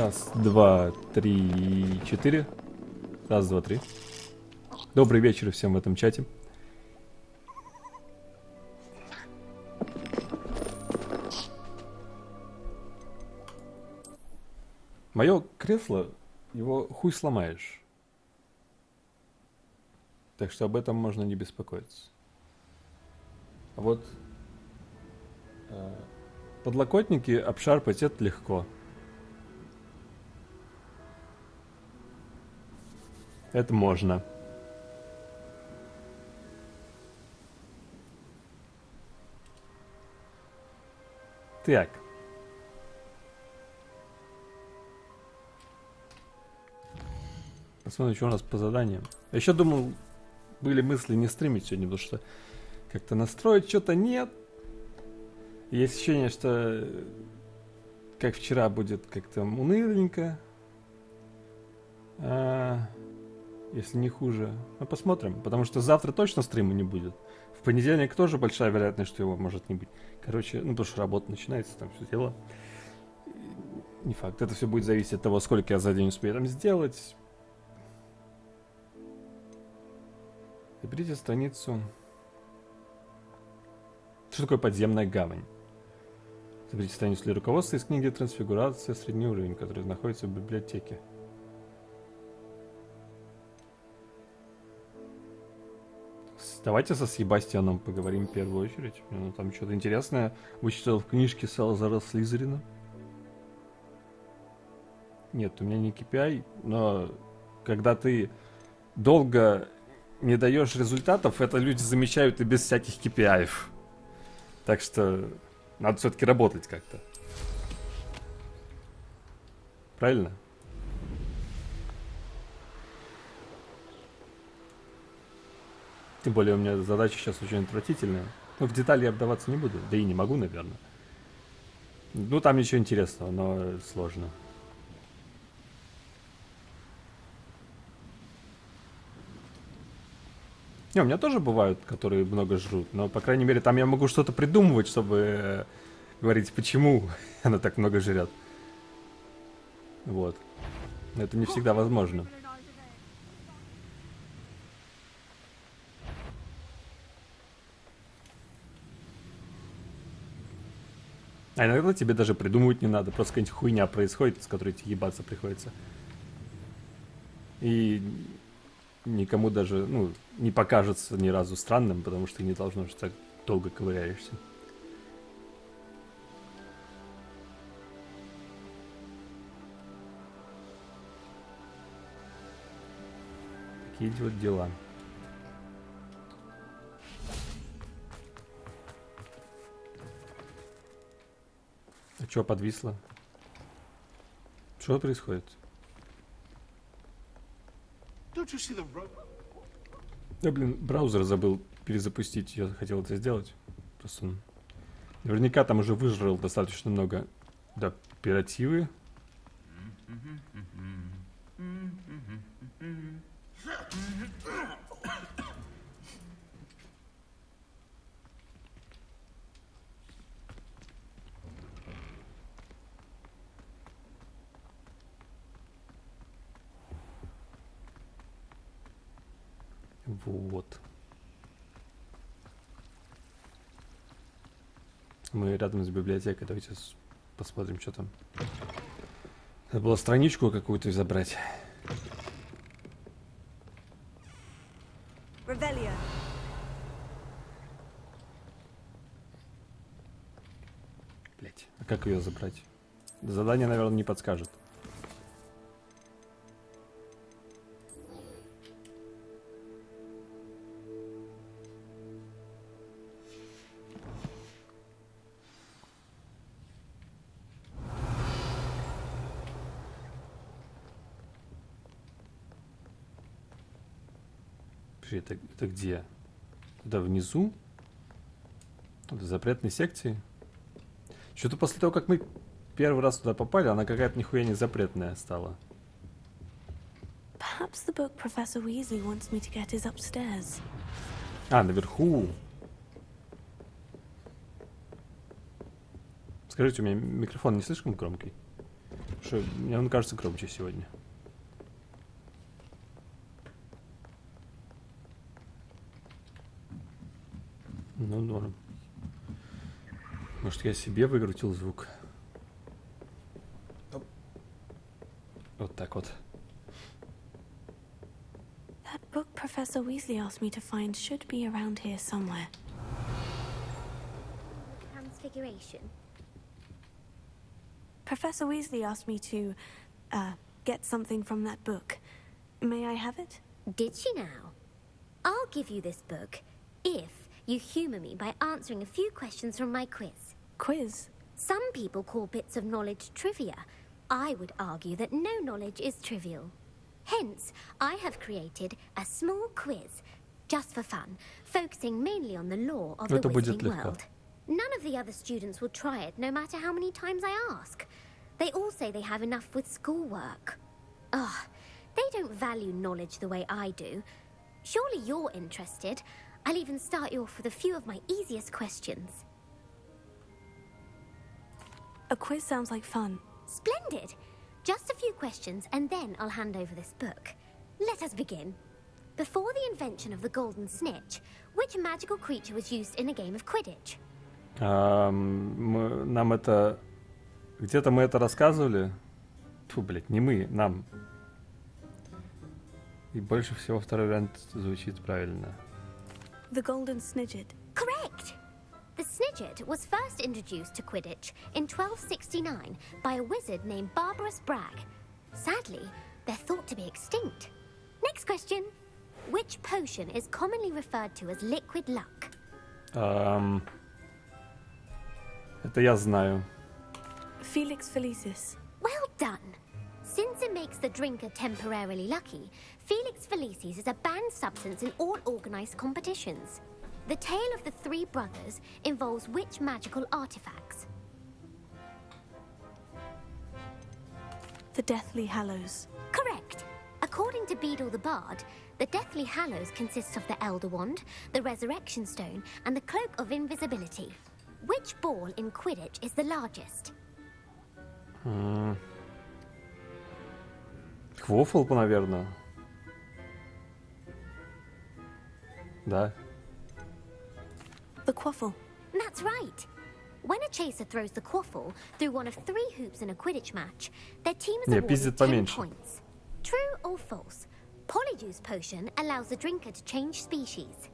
Раз, два, три, четыре. Раз, два, три. Добрый вечер всем в этом чате. Мое кресло, его хуй сломаешь. Так что об этом можно не беспокоиться. А вот подлокотники обшарпать это легко. Это можно. Так. Посмотрим, что у нас по заданиям. Я еще думал, были мысли не стримить сегодня, потому что как-то настроить что-то нет. Есть ощущение, что как вчера будет как-то уныленько. Если не хуже. Ну, посмотрим. Потому что завтра точно стрима не будет. В понедельник тоже большая вероятность, что его может не быть. Короче, ну потому что работа начинается, там все дело. Не факт. Это все будет зависеть от того, сколько я за день успею там сделать. Заберите страницу. Что такое подземная гавань? Заберите страницу для руководства из книги «Трансфигурация. Средний уровень», который находится в библиотеке. Давайте со Себастьяном поговорим в первую очередь. Ну, там что-то интересное вычитал в книжке Салазара Слизерина. Нет, у меня не KPI, но когда ты долго не даешь результатов, это люди замечают и без всяких KPI. Так что надо все-таки работать как-то. Правильно? Тем более у меня задача сейчас очень отвратительная. Ну, в детали я вдаваться не буду. Да и не могу, наверное. Ну, там ничего интересного, но сложно. Не, у меня тоже бывают, которые много жрут. Но, по крайней мере, там я могу что-то придумывать, чтобы говорить, почему она так много жрет. Вот. Но это не всегда возможно. А иногда тебе даже придумывать не надо. Просто какая-нибудь хуйня происходит, с которой тебе ебаться приходится. И никому даже, ну, не покажется ни разу странным, потому что не должно, что так долго ковыряешься. Такие вот дела. А чё подвисло? Что происходит? Я, блин, браузер забыл перезапустить. Я хотел это сделать. Просто он наверняка там уже выжрал достаточно много оперативы. Вот. Мы рядом с библиотекой. Давайте посмотрим, что там. Надо было страничку какую-то забрать. Блять, а как ее забрать? Задание, наверное, не подскажет. Это где? Это внизу? Это запретной секции? Что-то после того, как мы первый раз туда попали, она какая-то нихуя не запретная стала. А, наверху. Скажите, у меня микрофон не слишком громкий? Что, мне он кажется громче сегодня. Ну, норм. Может, я себе выкрутил звук? Вот так вот. That book Professor Weasley asked me to find should be around here somewhere. Transfiguration. Professor Weasley asked me to, get something from that book. May I have it? Did she now? I'll give you this book if you humour me by answering a few questions from my quiz. Quiz? Some people call bits of knowledge trivia. I would argue that no knowledge is trivial. Hence, I have created a small quiz, just for fun, focusing mainly on the lore of the Wizarding World. None of the other students will try it, no matter how many times I ask. They all say they have enough with schoolwork. Ugh, they don't value knowledge the way I do. Surely you're interested. I'll even start you off with a few of my easiest questions. A quiz sounds like fun. Splendid! Just a few questions, and then I'll hand over this book. Let us begin. Before the invention of the golden snitch, which magical creature was used in a game of Quidditch? Нам это... Где-то мы это рассказывали. Фу, блядь, не мы, нам. И больше всего второй вариант звучит правильно. The Golden Snidget. Correct! The Snidget was first introduced to Quidditch in 1269 by a wizard named Barbarous Bragg. Sadly, they're thought to be extinct. Next question. Which potion is commonly referred to as liquid luck? Это я знаю. Felix Felicis. Well done. Since it makes the drinker temporarily lucky, Felix Felicis is a banned substance in all organized competitions. The tale of the three brothers involves which magical artifacts? The Deathly Hallows. Correct. According to Beedle the Bard, the Deathly Hallows consists of the Elder Wand, the Resurrection Stone, and the Cloak of Invisibility. Which ball in Quidditch is the largest? Квофл, наверное. Да. The Quaffle. That's right. When a chaser throws the quaffle through one of 3 hoops in a Quidditch match, their team is Не, awarded пиздит 10 поменьше. points. True or false? Polyjuice potion allows the drinker to change species.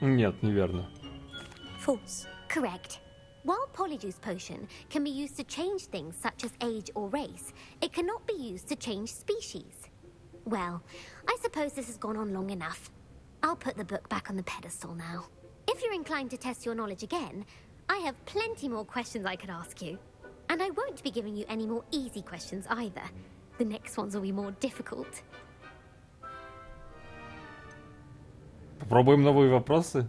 Нет, неверно. False. Correct. While Polyjuice potion can be used to change things such as age or race, it cannot be used to change species. Well, I suppose this has gone on long enough. I'll put the book back on the pedestal now. If you're inclined to test your knowledge again, I have plenty more questions I could ask you. And I won't be giving you any more easy questions either. The next ones will be more difficult. Попробуем новые вопросы.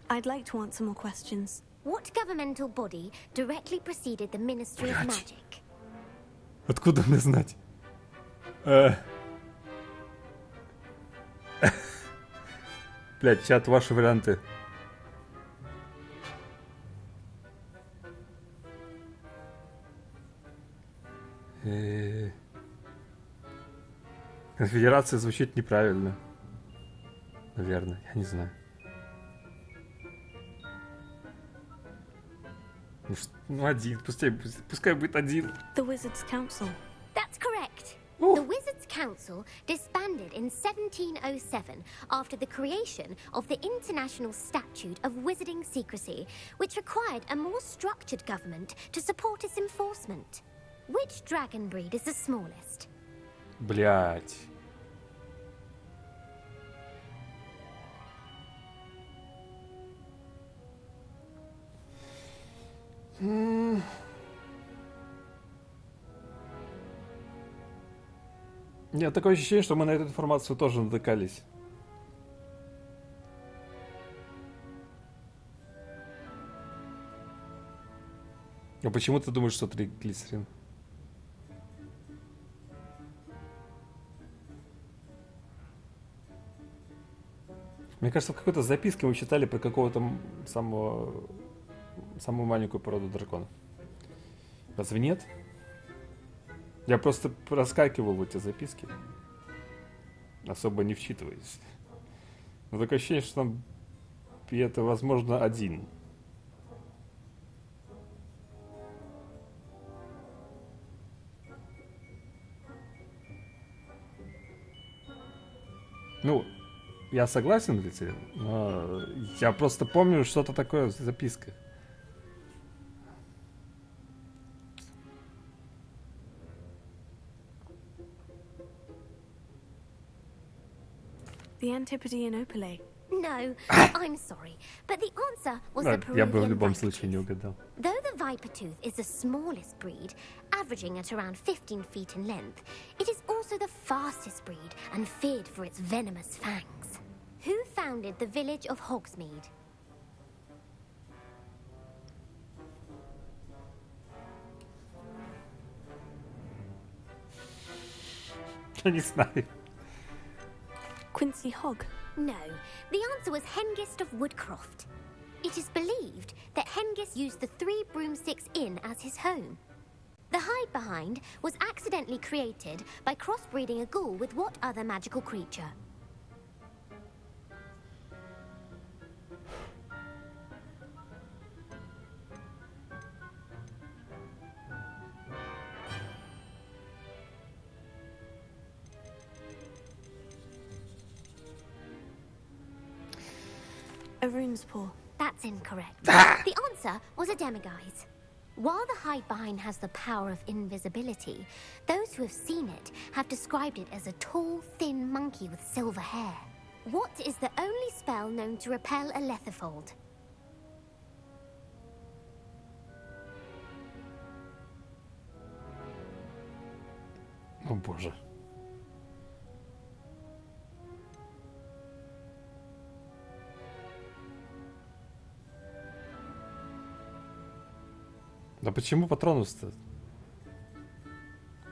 I'd like to answer more questions. What governmental body directly preceded the Ministry of Блядь. Magic? Откуда мне знать? Блядь, чат, ваши варианты. Конфедерация звучит неправильно. Наверное, я не знаю. Ну, один, пускай будет один. The Wizards' Council. That's correct. Ooh. The Wizards' Council disbanded in 1707 after the creation of the International Statute of Wizarding Secrecy, which required a more structured government to support its enforcement. Which dragon breed is the smallest? Блять. У меня такое ощущение, что мы на эту информацию тоже натыкались. А почему ты думаешь, что триглицерин? Мне кажется, в какой-то записке мы читали про какого-то самую маленькую породу драконов. Разве нет? Я просто проскакивал в эти записки, особо не вчитываясь. Но такое ощущение, что там и это, возможно, один. Ну, я согласен, ведь, но я просто помню что-то такое в записках. The Antipodean Opale. No, I'm sorry, but the answer was the Я бы в Peruvian любом viper случае не tooth. угадал. Though the viper tooth is the smallest breed, averaging at around 15 feet in length, it is also the fastest breed and feared for its venomous fangs. Who founded the village of Hogsmeade? Я не знаю. Quincy Hogg. No, the answer was Hengist of Woodcroft. It is believed that Hengist used the 3 Broomsticks Inn as his home. The hide behind was accidentally created by crossbreeding a ghoul with what other magical creature? A rune's paw. That's incorrect. The answer was a demiguise. While the hide behind has the power of invisibility, those who have seen it have described it as a tall, thin monkey with silver hair. What is the only spell known to repel a letherfold? О боже. Да почему Патронус-то?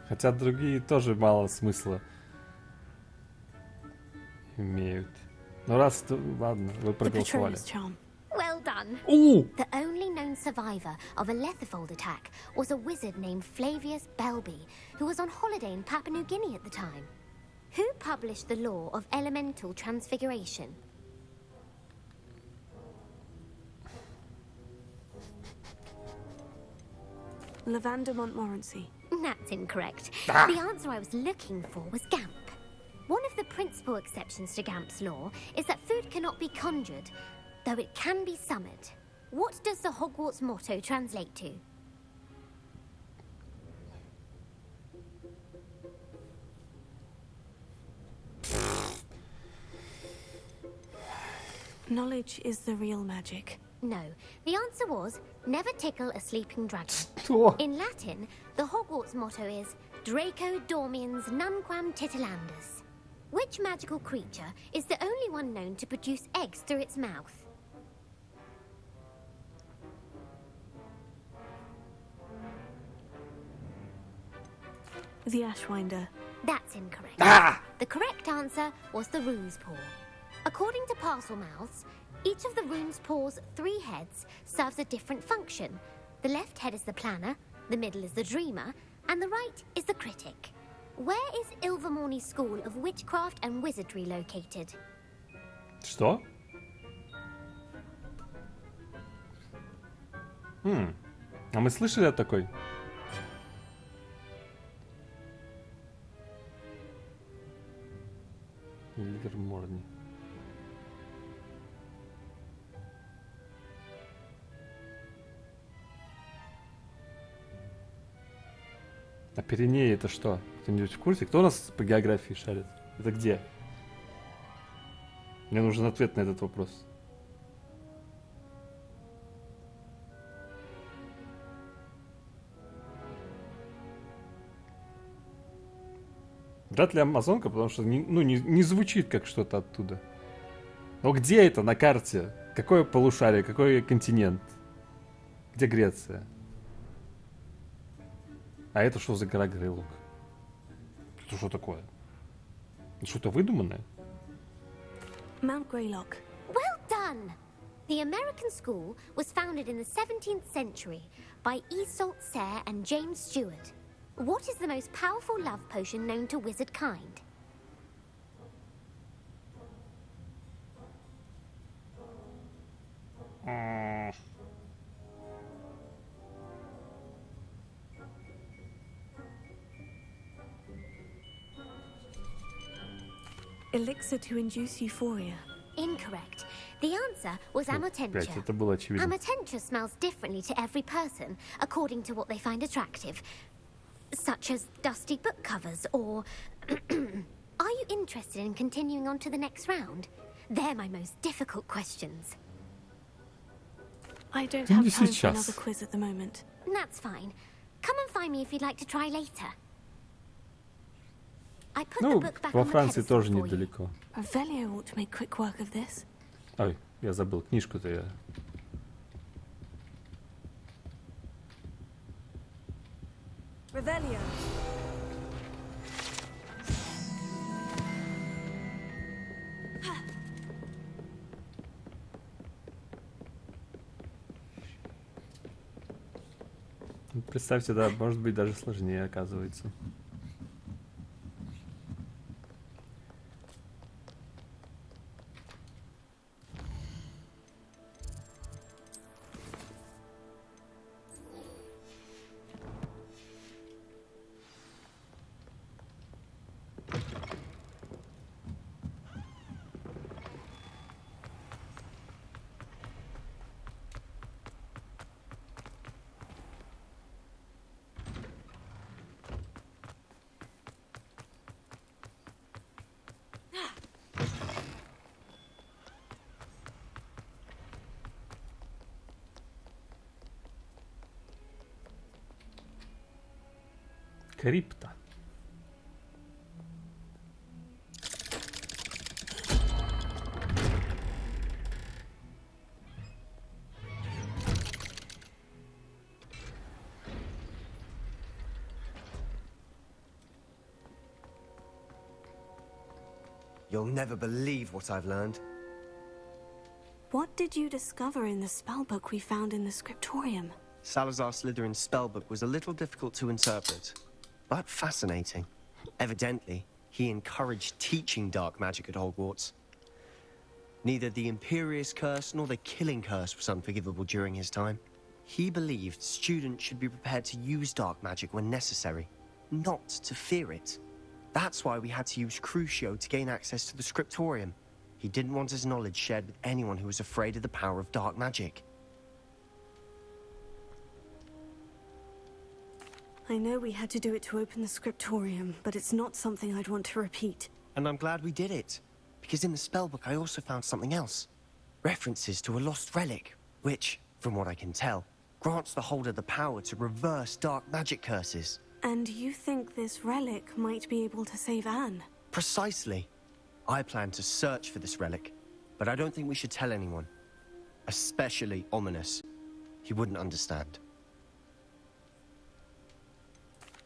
Хотя другие тоже мало смысла имеют. Ну раз, ладно, вы The проголосовали. Patronus charm. Well done. The only known survivor of a letherfold attack was a wizard named Flavius Belby, who was on holiday in Papua New Guinea at the time. Who published the law of elemental transfiguration? Lavander Montmorency. That's incorrect. The answer I was looking for was Gamp. One of the principal exceptions to Gamp's law is that food cannot be conjured, though it can be summoned. What does the Hogwarts motto translate to? Knowledge is the real magic. No, the answer was never tickle a sleeping dragon. Что? In Latin, the Hogwarts motto is Draco dormiens nunquam titilandus. Which magical creature is the only one known to produce eggs through its mouth? The Ashwinder. That's incorrect. Ah! The correct answer was the Rune's Paw. According to Parselmouths, each of the Rune's Paw's 3 heads serves a different function. The left head is the planner, the middle is the dreamer, and the right is the critic. Where is Ilvermorny's School of Witchcraft and Wizardry located? Что? А мы слышали о такой? Ильверморни. А Пиренеи это что? Кто-нибудь в курсе? Кто у нас по географии шарит? Это где? Мне нужен ответ на этот вопрос. Вряд ли Амазонка, потому что не звучит как что-то оттуда. Но где это на карте? Какое полушарие, какой континент? Где Греция? А это что за гора Грейлок? Это что такое? Это что-то выдуманное? Mount Greylock. Well done! The American school was founded in the 17th century by Isolde Sayre and James Stewart. What is the most powerful love potion known to wizard kind? Elixir to induce euphoria. Incorrect. The answer was Опять, Amotentia. это было очевидно. Amotentia smells differently to every person, according to what they find attractive. Such as dusty book covers, or... Are you interested in continuing on to the next round? They're my most difficult questions. I don't Ну, have не time for сейчас. another quiz at the moment. That's fine. Come and find me if you'd like to try later. I put the Ну, book back во on the Франции pedestal тоже for you. недалеко. Revelio ought to make quick work of this. Ой, я забыл, книжку-то я... Revelio. Представьте, да, может быть даже сложнее, оказывается. Крипта. You'll never believe what I've learned. What did you discover in the spellbook we found in the scriptorium? Salazar Slytherin's spellbook was a little difficult to interpret, but fascinating. Evidently, he encouraged teaching dark magic at Hogwarts. Neither the Imperious Curse nor the Killing Curse was unforgivable during his time. He believed students should be prepared to use dark magic when necessary, not to fear it. That's why we had to use Crucio to gain access to the scriptorium. He didn't want his knowledge shared with anyone who was afraid of the power of dark magic. I know we had to do it to open the scriptorium, but it's not something I'd want to repeat. And I'm glad we did it, because in the spellbook I also found something else. References to a lost relic, which, from what I can tell, grants the holder the power to reverse dark magic curses. And you think this relic might be able to save Anne? Precisely. I plan to search for this relic, but I don't think we should tell anyone. Especially Ominous. He wouldn't understand.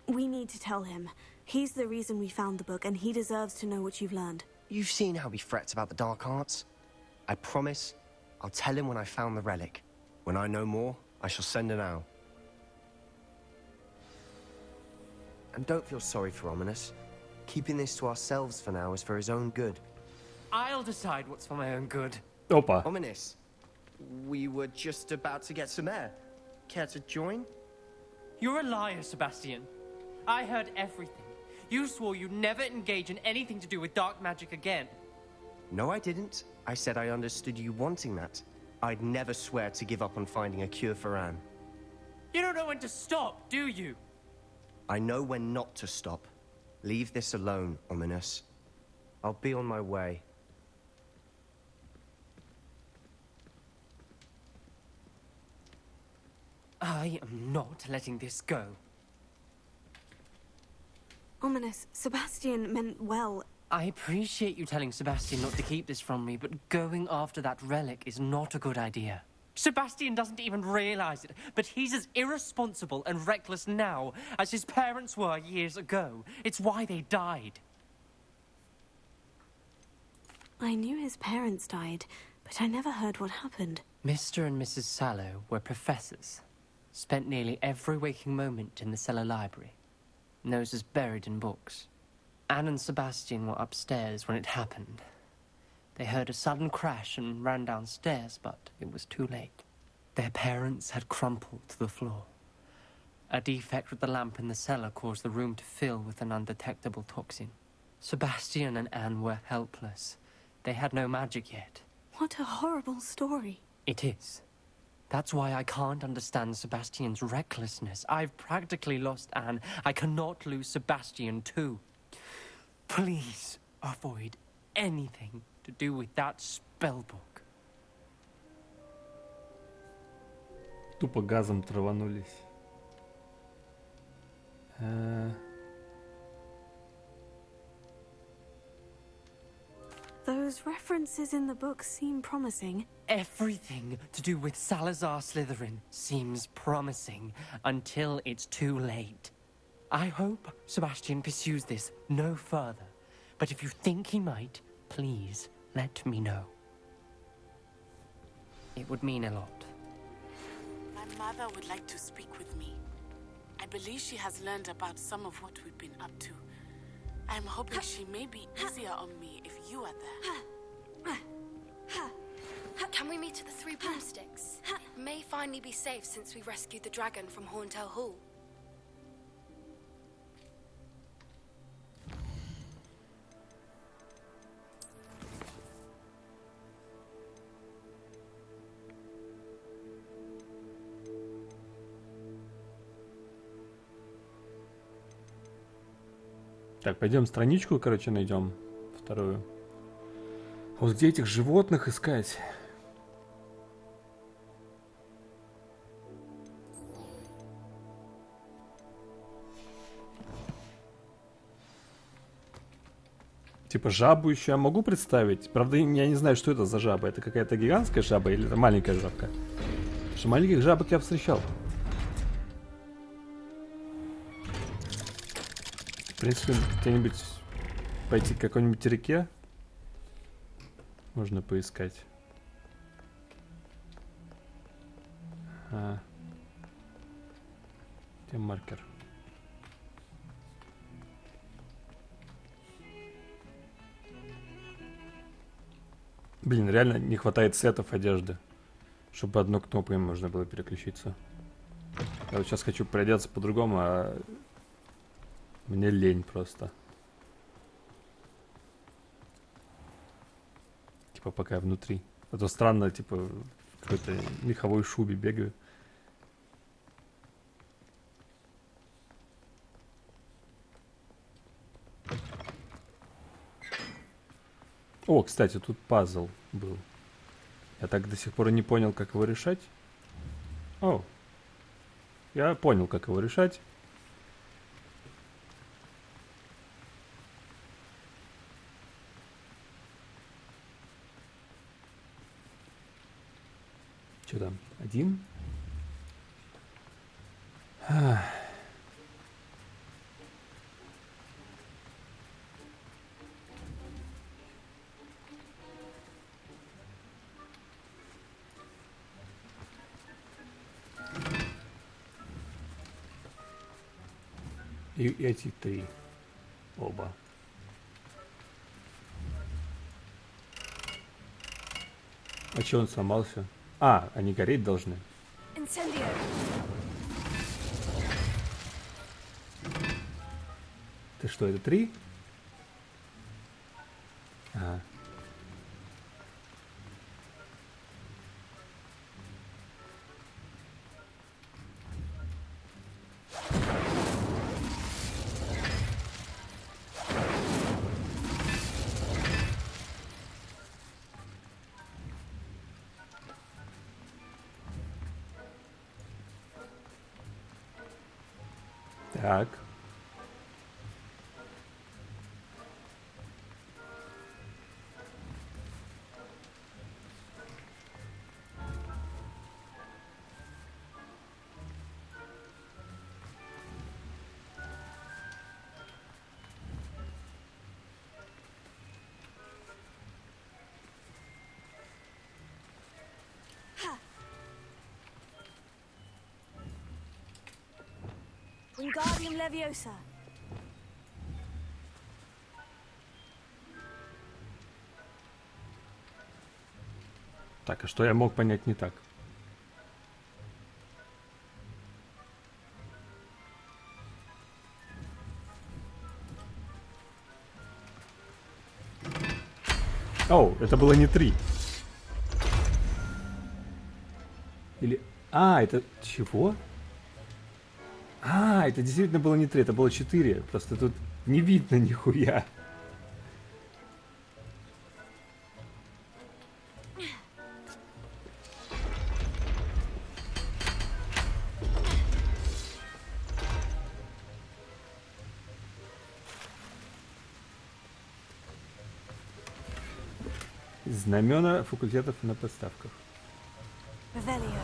We need to tell him. He's the reason we found the book, and he deserves to know what you've learned. You've seen how he frets about the dark arts. I promise, I'll tell him when I found the relic. When I know more, I shall send an owl. And don't feel sorry for Ominous. Keeping this to ourselves for now is for his own good. I'll decide what's for my own good. Опа. Ominous, we were just about to get some air. Care to join? You're a liar, Sebastian. I heard everything. You swore you'd never engage in anything to do with dark magic again. No, I didn't. I said I understood you wanting that. I'd never swear to give up on finding a cure for Anne. You don't know when to stop, do you? I know when not to stop. Leave this alone, Ominous. I'll be on my way. I am not letting this go. Ominous, Sebastian meant well. I appreciate you telling Sebastian not to keep this from me, but going after that relic is not a good idea. Sebastian doesn't even realize it, but he's as irresponsible and reckless now as his parents were years ago. It's why they died. I knew his parents died, but I never heard what happened. Mr. and Mrs. Sallow were professors. Spent nearly every waking moment in the cellar library. Noses buried in books. Anne and Sebastian were upstairs when it happened. They heard a sudden crash and ran downstairs, but it was too late. Their parents had crumpled to the floor. A defect with the lamp in the cellar caused the room to fill with an undetectable toxin. Sebastian and Anne were helpless. They had no magic yet. What a horrible story. It is. That's why I can't understand Sebastian's recklessness. I've practically lost Anne. I cannot lose Sebastian too. Please avoid anything to do with that spellbook. Тупо газом траванулись. Those references in the book seem promising. Everything to do with Salazar Slytherin seems promising until it's too late. I hope Sebastian pursues this no further. But if you think he might, please let me know. It would mean a lot. My mother would like to speak with me. I believe she has learned about some of what we've been up to. I'm hoping she may be easier on me if you are there. Can we meet at the Three Broomsticks? It may finally be safe since we rescued the dragon from Horntail Hall. Так, пойдем страничку, короче, найдем. Вторую. Вот где этих животных искать? Типа жабу еще я могу представить. Правда, я не знаю, что это за жаба. Это какая-то гигантская жаба или это маленькая жабка? Потому что маленьких жабок я встречал. В принципе, где-нибудь пойти к какой-нибудь реке можно поискать. Где маркер? Блин, реально не хватает сетов одежды, чтобы одной кнопкой можно было переключиться. Я вот сейчас хочу пройдеться по-другому, а мне лень просто. Типа пока я внутри. А то странно, типа в какой-то меховой шубе бегаю. О, кстати, тут пазл был. Я так до сих пор и не понял, как его решать. О, я понял, как его решать. Что там? Один? И эти три. Оба. А че он сломался? А, они гореть должны. Incendio. Ты что, это три? Ага. Так. Wingardium Leviosa. Так, а что я мог понять не так? Оу, это было не 3. Или... А, это... Чего? А, это действительно было не 3, это было 4. Просто тут не видно нихуя. Знамена факультетов на подставках. Revelio.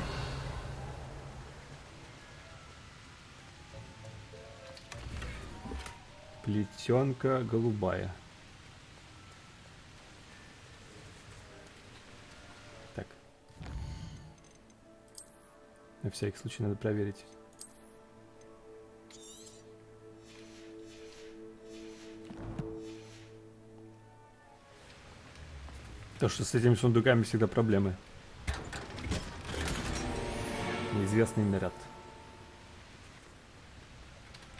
Плетенка голубая. Так. На всякий случай надо проверить. То, что с этими сундуками всегда проблемы. Неизвестный наряд.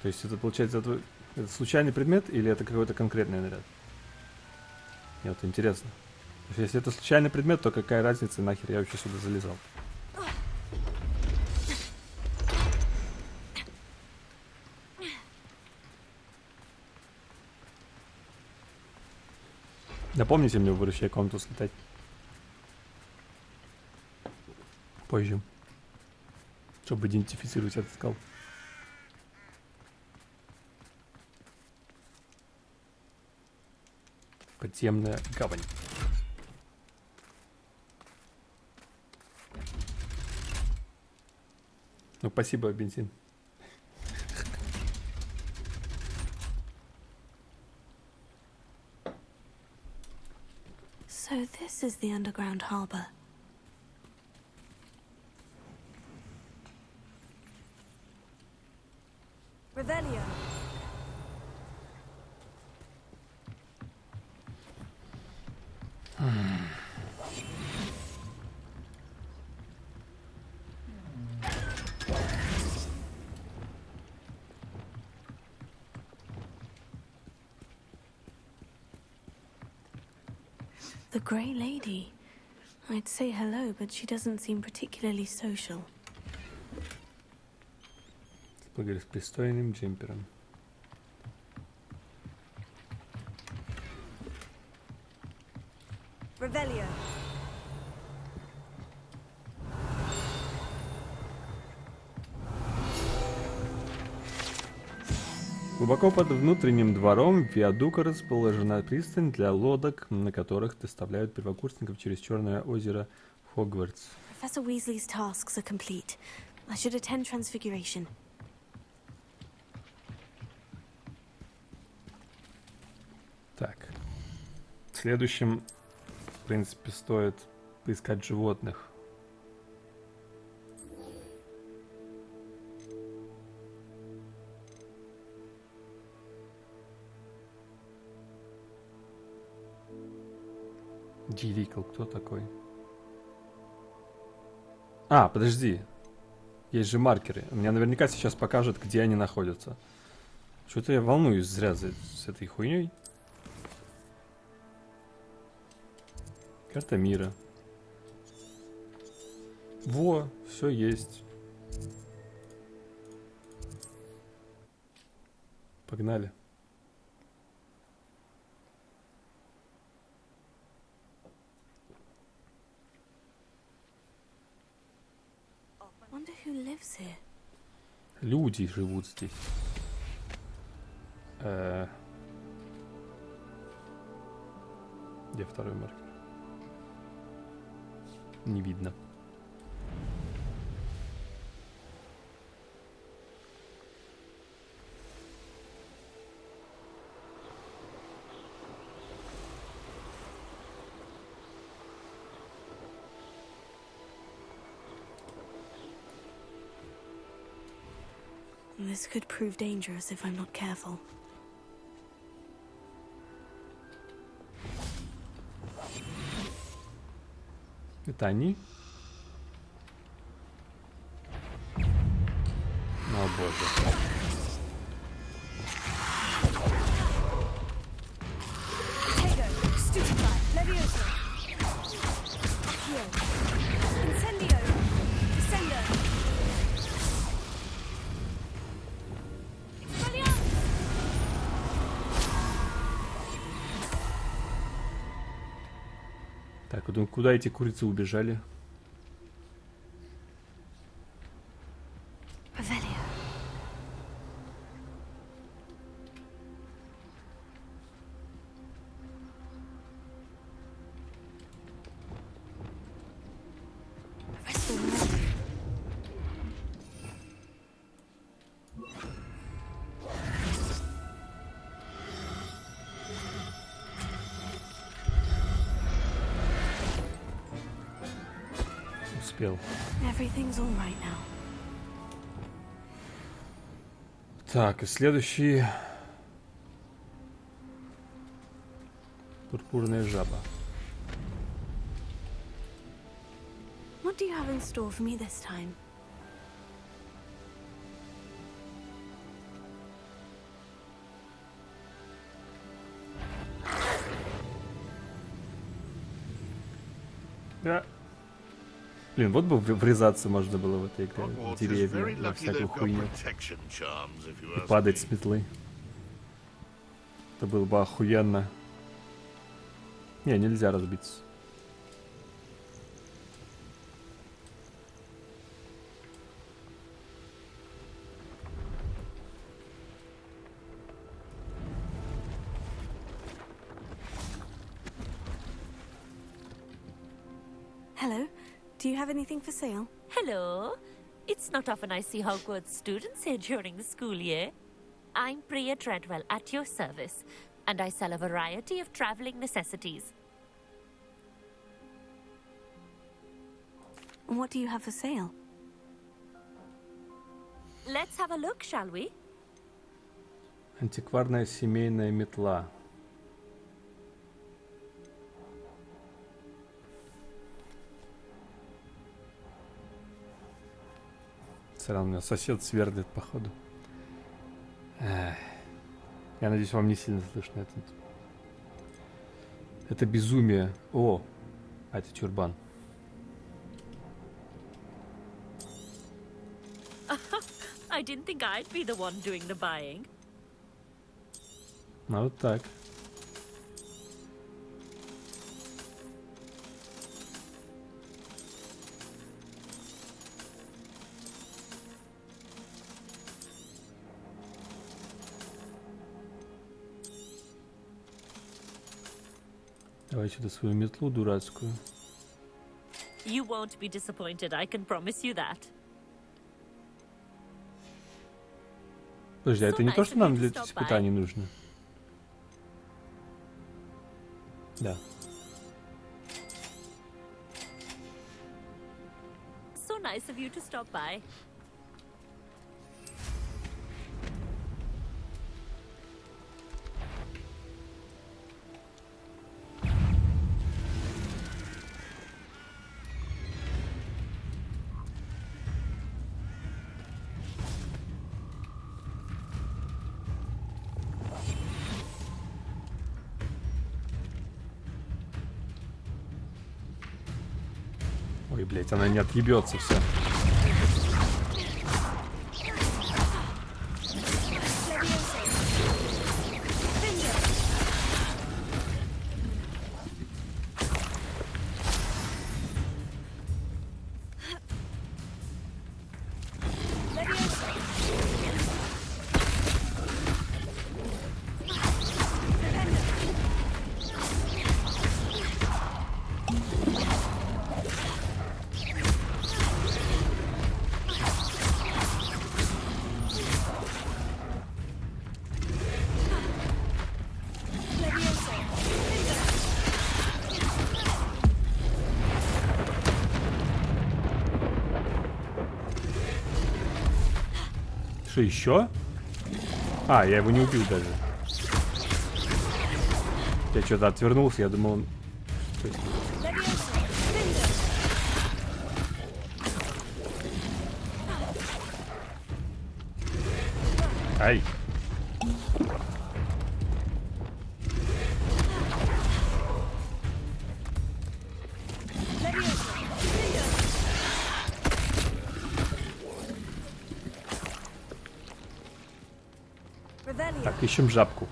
То есть это получается это случайный предмет или это какой-то конкретный наряд? Мне вот интересно. То есть, если это случайный предмет, то какая разница, нахер я вообще сюда залезал? Напомните мне в будущее комнату слетать. Позже. Чтобы идентифицировать этот скал. Подземная гавань. Ну, спасибо, бензин. So this is the underground harbor. Revelio. The Grey Lady. I'd say hello, but she doesn't seem particularly social. С пристойным джемпером. Revelio. Глубоко под внутренним двором виадука расположена пристань для лодок, на которых доставляют первокурсников через Черное озеро в Хогвартс. Professor Weasley's tasks are complete. I should attend Transfiguration. Так. Следующим, в принципе, стоит поискать животных. Дирикл, кто такой? А, подожди. Есть же маркеры. Мне наверняка сейчас покажет, где они находятся. Что-то я волнуюсь зря с этой хуйней. Карта мира. Во, все есть. Погнали. Wonder who lives here. Люди живут здесь. Где второй маркер? Не видно. This could prove dangerous if I'm not careful. Это они? О боже. Так, куда эти курицы убежали? Успел. Everything's all right now. Так, и следующий... Пурпурная жаба. What do you have in store for me this time? Да. Блин, вот бы врезаться можно было в этой игре. В Hogwarts is деревья, very во lucky всякую they've got хуйню. protection charms, if you И ask падать me. с метлы. Это было бы охуенно. Не, нельзя разбиться. Hello. Do you have anything for sale? Hello. It's not often I see Hogwarts students here during the school year. I'm Priya Treadwell at your service, and I sell a variety of traveling necessities. What do you have for sale? Let's have a look, shall we? Антикварная семейная метла. Сразу меня сосед сверлит, походу. Эх. Я надеюсь, вам не сильно слышно это. Это безумие. О, а это чурбан. I didn't think I'd be the one doing the buying. Ну вот так. Давай сюда свою метлу дурацкую. You won't be disappointed, I can promise you that. Подожди, а это не то, что нам для испытаний нужно? Да. So nice of you to stop by. Ой, блядь, она не отъебется, все. Что, еще? А, я его не убил даже. Я что-то отвернулся, я думал, он... Ай. Так, ищем жабку.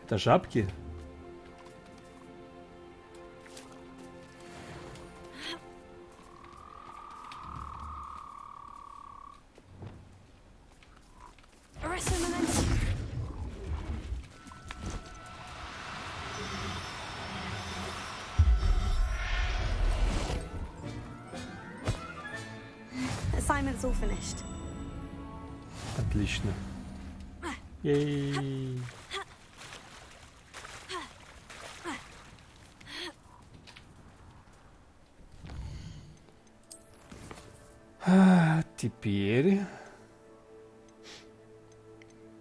Это жабки? Assignment's all finished. Отлично. Ей. Теперь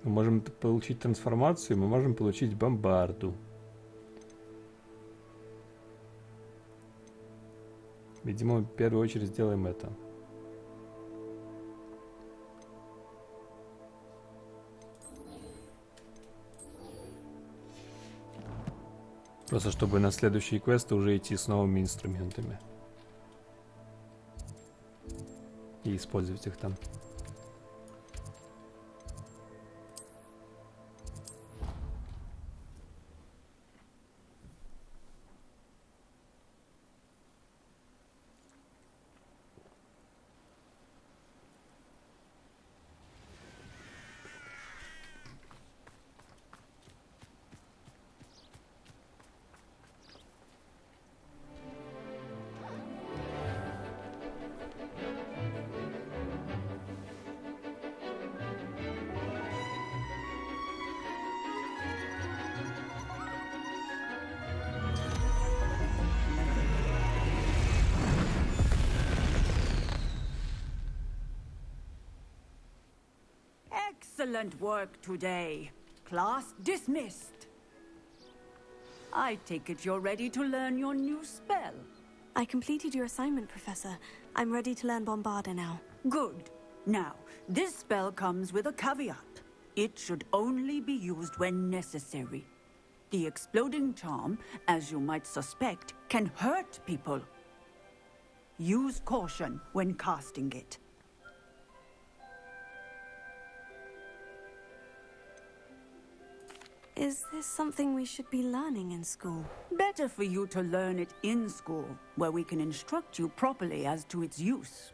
мы можем получить трансформацию, мы можем получить бомбарду. Видимо, в первую очередь сделаем это. Просто чтобы на следующие квесты уже идти с новыми инструментами. И использовать их там. Excellent work today. Class dismissed. I take it you're ready to learn your new spell. I completed your assignment, Professor. I'm ready to learn Bombarda now. Good. Now, this spell comes with a caveat. It should only be used when necessary. The exploding charm, as you might suspect, can hurt people. Use caution when casting it. Is this something we should be learning in school? Better for you to learn it in school, where we can instruct you properly as to its use.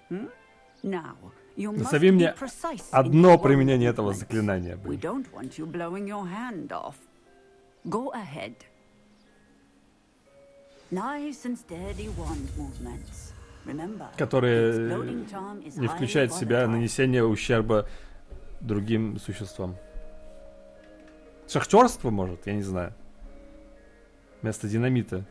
Now, you must Назови be мне precise in одно your применение этого movements. заклинания, We блин. don't want you blowing your hand off. Go ahead. Nice and steady wand movements. Remember, the Которые exploding charm is не highly включают в себя volatile. нанесение ущерба другим существам. Шахтерство, может, я не знаю. Вместо динамита.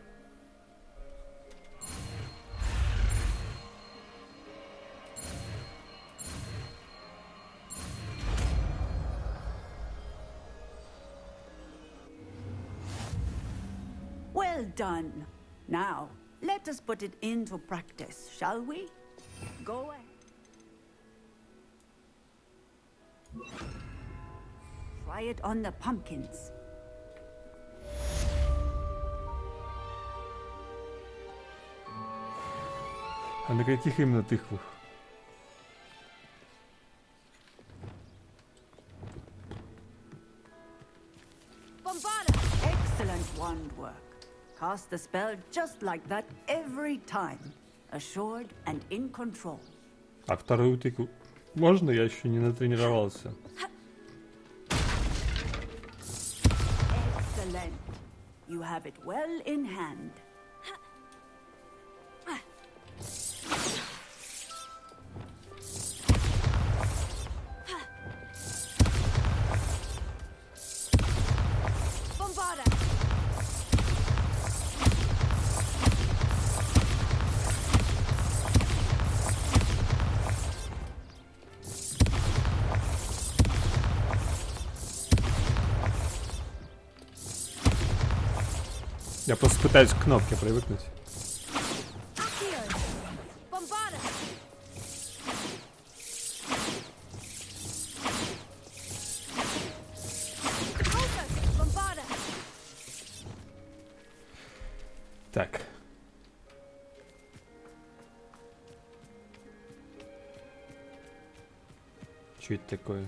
Well done. Now, let us put it into practice, shall we? Go ahead. Try it on the pumpkins. А на каких именно тыквах? Excellent wand work. Cast the spell just like that every time. Assured and in control. А вторую тыкву? Можно? Я еще не натренировался. Excellent. You have it well in hand. Я просто пытаюсь к кнопке привыкнуть. Так. Что это такое?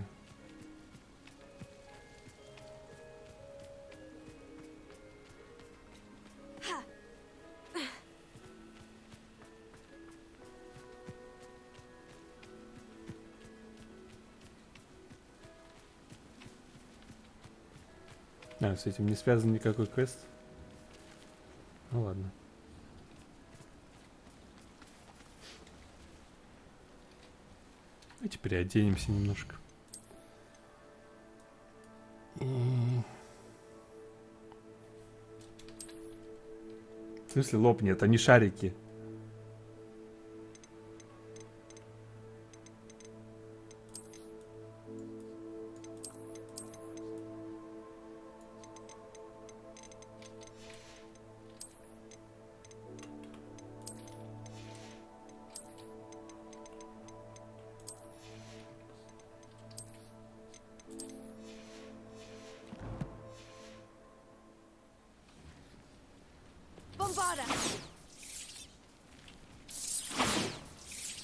А, с этим не связан никакой квест. Ну ладно. Давайте переоденемся немножко. В смысле лопнет? Они шарики.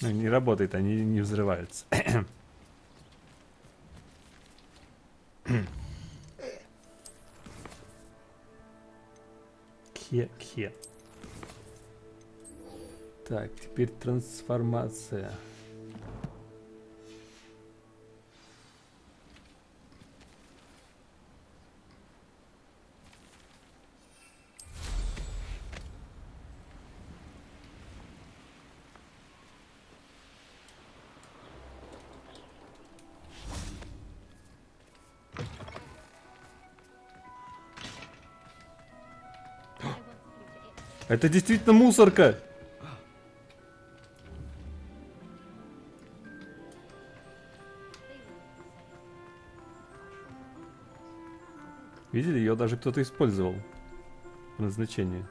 Ну, не работает, они не взрываются. Кхе. Так, теперь трансформация. Это действительно мусорка! Видели, ее даже кто-то использовал по назначению.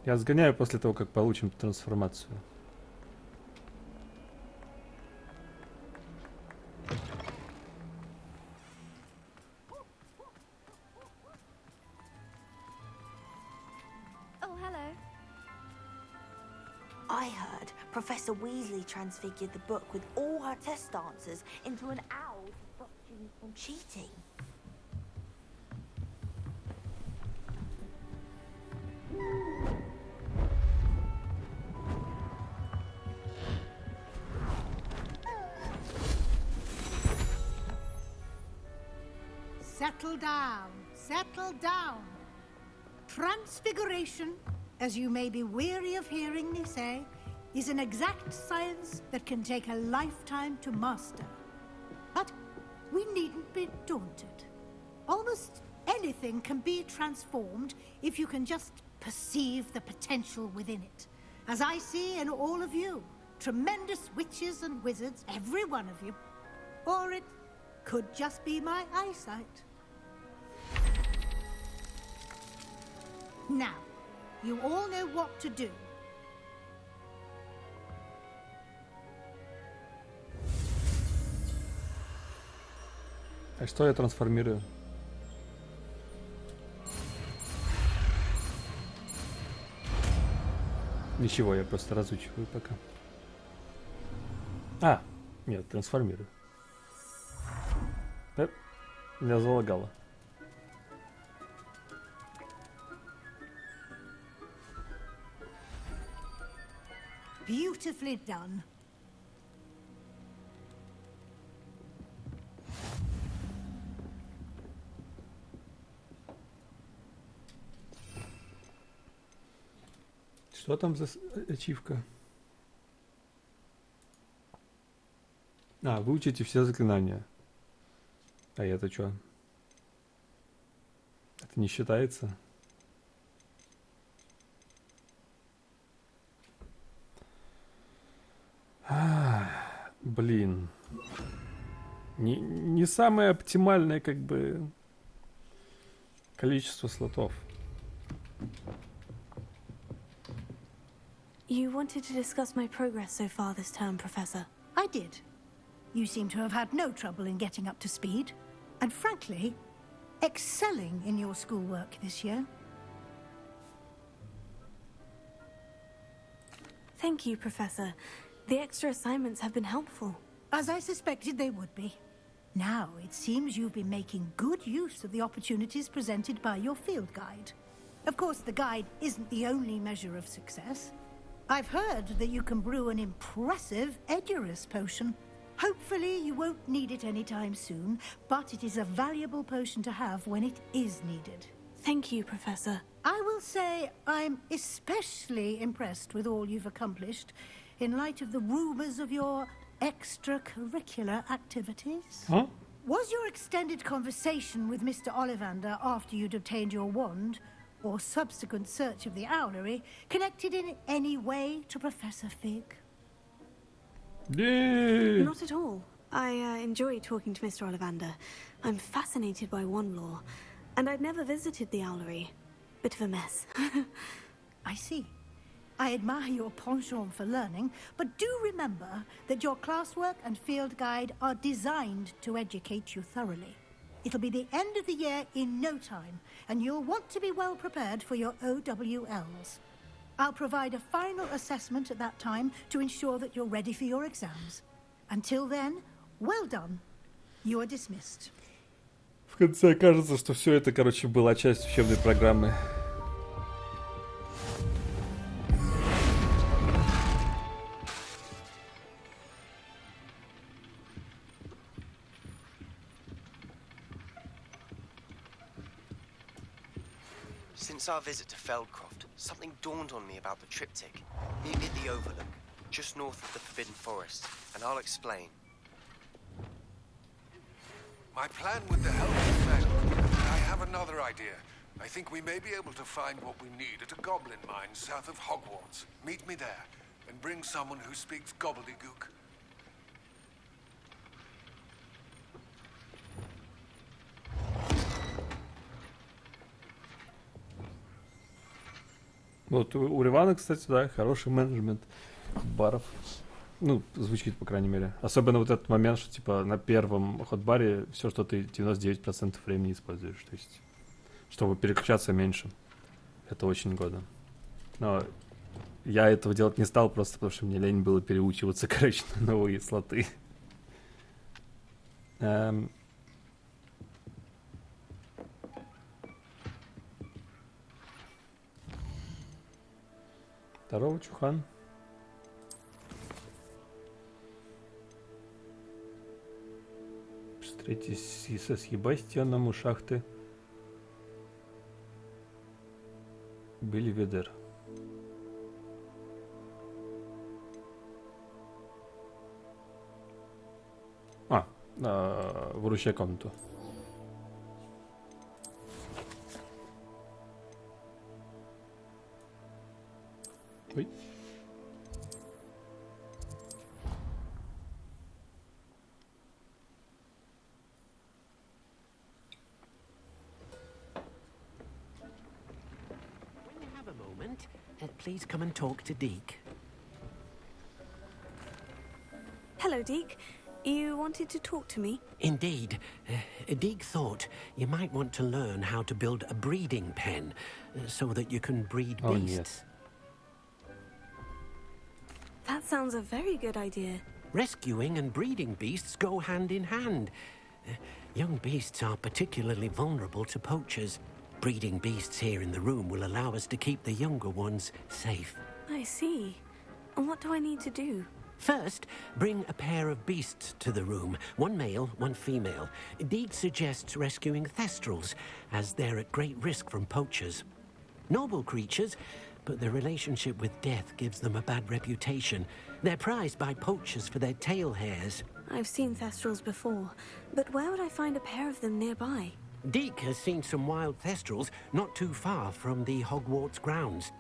Я сгоняю после того, как получим трансформацию. I heard Professor Weasley transfigured the book with all her test answers into an owl to stop Ginny from cheating. Settle down, settle down. Transfiguration, as you may be weary of hearing me say, is an exact science that can take a lifetime to master. But we needn't be daunted. Almost anything can be transformed if you can just perceive the potential within it. As I see in all of you, tremendous witches and wizards, every one of you. Or it could just be my eyesight. Now, you all know what to do. А что я трансформирую? Ничего, я просто разучиваю пока. А, нет, трансформирую. Меня залагало. Beautifully done. Что там за ачивка? А, выучите все заклинания. А это что? Это не считается? Блин. Не самое оптимальное, как бы, количество слотов. You wanted to discuss my progress so far this term, Professor. I did. You seem to have had no trouble in getting up to speed, and frankly, excelling in your schoolwork this year. Thank you, Professor. The extra assignments have been helpful. As I suspected they would be. Now, it seems you've been making good use of the opportunities presented by your field guide. Of course, the guide isn't the only measure of success. I've heard that you can brew an impressive Edurus potion. Hopefully, you won't need it anytime soon, but it is a valuable potion to have when it is needed. Thank you, Professor. I will say I'm especially impressed with all you've accomplished in light of the rumors of your extracurricular activities. Huh? Was your extended conversation with Mr. Ollivander after you'd obtained your wand, or subsequent search of the owlery, connected in any way to Professor Fig? Yeah. Not at all. I enjoy talking to Mr. Ollivander. I'm fascinated by wand lore, and I'd never visited the owlery. Bit of a mess. I see. I admire your penchant for learning, but do remember that your classwork and field guide are designed to educate you thoroughly. It'll be the end of the year in no time, and you'll want to be well prepared for your OWLs. I'll provide a final assessment at that time to ensure that you're ready for your exams. Until then, well done. You are dismissed. В конце кажется, что все это, короче, была часть учебной программы. Since our visit to Feldcroft, something dawned on me about the triptych. Meet me at the Overlook, just north of the Forbidden Forest, and I'll explain. My plan with the help failed. I have another idea. I think we may be able to find what we need at a goblin mine south of Hogwarts. Meet me there, and bring someone who speaks gobbledygook. Вот у Ривана, кстати, да, хороший менеджмент баров. Ну, звучит, по крайней мере. Особенно вот этот момент, что, типа, на первом хот-баре все, что ты 99% времени используешь. То есть, чтобы переключаться меньше. Это очень годно. Но я этого делать не стал, просто потому что мне лень было переучиваться, короче, на новые слоты. Здорово, Чухан. Встретись со Себастьяном у шахты Бельведер. Выручай комнату. Ой. When you have a moment, please come and talk to Deke. Hello, Deke. You wanted to talk to me? Indeed. Deke thought you might want to learn how to build a breeding pen so that you can breed beasts. Yes. That sounds a very good idea. Rescuing and breeding beasts go hand in hand. Young beasts are particularly vulnerable to poachers. Breeding beasts here in the room will allow us to keep the younger ones safe. I see. And what do I need to do? First, bring a pair of beasts to the room. One male, one female. Deke suggests rescuing thestrals, as they're at great risk from poachers. Noble creatures, but their relationship with death gives them a bad reputation. They're prized by poachers for their tail hairs. I've seen thestrals before, but where would I find a pair of them nearby? Deke has seen some wild thestrals not too far from the Hogwarts grounds.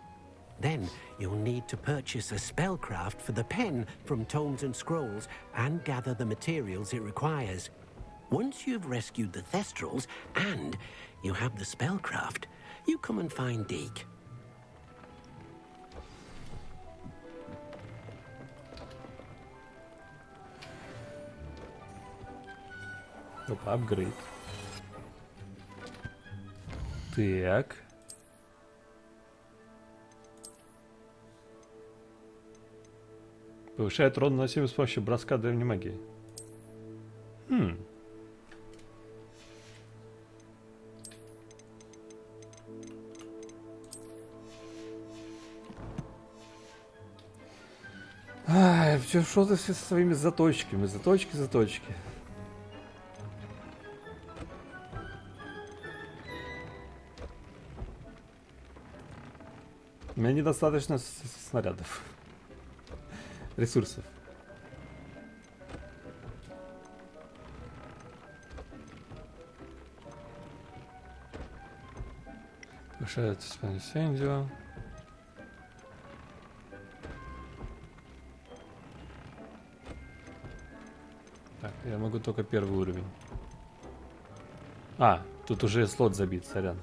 Then you'll need to purchase a spellcraft for the pen from Tomes and Scrolls and gather the materials it requires. Once you've rescued the Thestrals and you have the spellcraft, you come and find Deke. Опа, апгрейд. Так. Повышает урон наносимый с помощью броска древней магии. Ай, что ты со своими заточками? Заточки. У меня недостаточно снарядов. Ресурсов. Повышается спасение. Так, я могу только первый уровень. А, тут уже слот забит, сорян.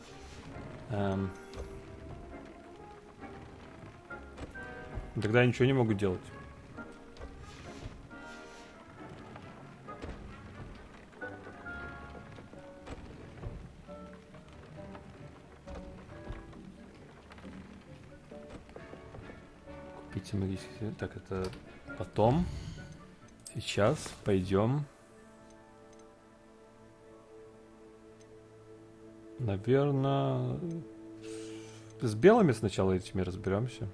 Тогда я ничего не могу делать. Купите магические... Так, это потом. Сейчас пойдем. Наверное... С белыми сначала этими разберемся.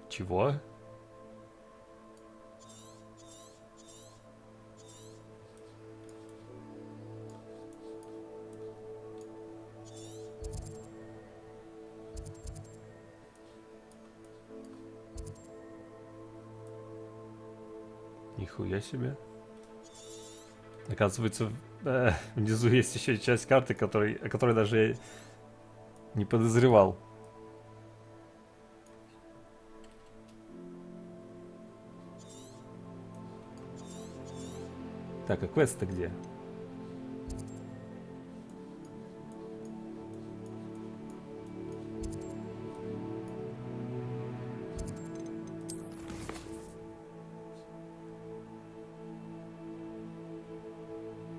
Чего? Нихуя себе. Оказывается, внизу есть еще часть карты, о которой даже я не подозревал. Так, а квест-то где?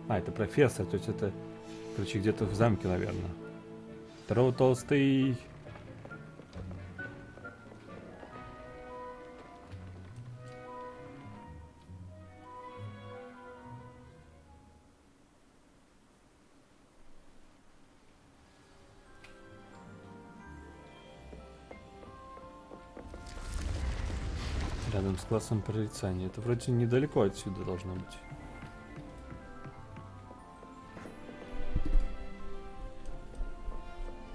А, это профессор, то есть это, короче, где-то в замке, наверное. Здорово, толстый. Рядом с классом прорицания. Это вроде недалеко отсюда должно быть.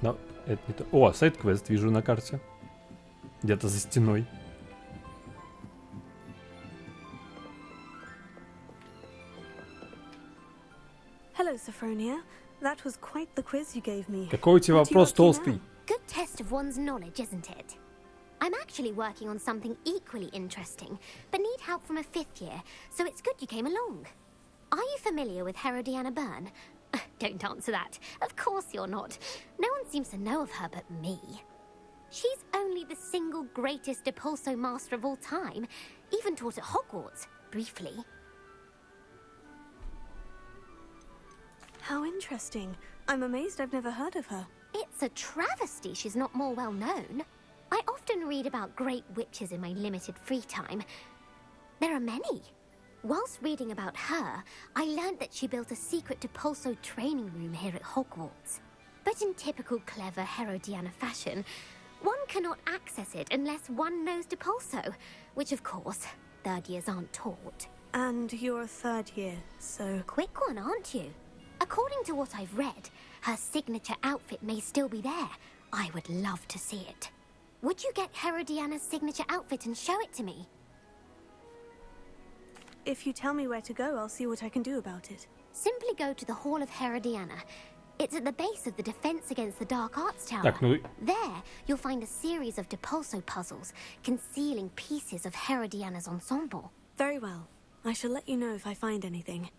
Но это не то. О, сайд-квест вижу на карте. Где-то за стеной. Hello, Sophronia. That was quite the quiz you gave me. Какой у тебя вопрос, толстый? Good test of one's knowledge, isn't it? I'm actually working on something equally interesting, but need help from a 5th year, so it's good you came along. Are you familiar with Herodiana Byrne? Don't answer that. Of course you're not. No one seems to know of her but me. She's only the single greatest Depulso master of all time, even taught at Hogwarts, briefly. How interesting. I'm amazed I've never heard of her. It's a travesty she's not more well known. I often read about great witches in my limited free time. There are many. Whilst reading about her, I learned that she built a secret Depulso training room here at Hogwarts. But in typical clever Herodiana fashion, one cannot access it unless one knows Depulso, which of course, 3rd years aren't taught. And you're a 3rd year, so... Quick one, aren't you? A According to what I've read, her signature outfit may still be there. I would love to see it. Would you get Herodiana's signature outfit and show it to me? If you tell me where to go, I'll see what I can do about it. Simply go to the Hall of Herodiana. It's at the base of the Defense Against the Dark Arts Tower. Так, ну... There, you'll find a series of Depulso puzzles concealing pieces of Herodiana's ensemble. Very well. I shall let you know if I find anything.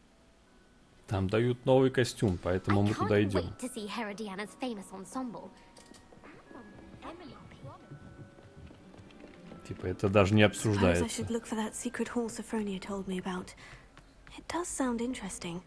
Там дают новый костюм, поэтому мы туда идем. Wait to see Herodiana's famous ensemble. Типа, это даже не I обсуждается. should look for that secret hall Sophronia told me about. It does sound interesting.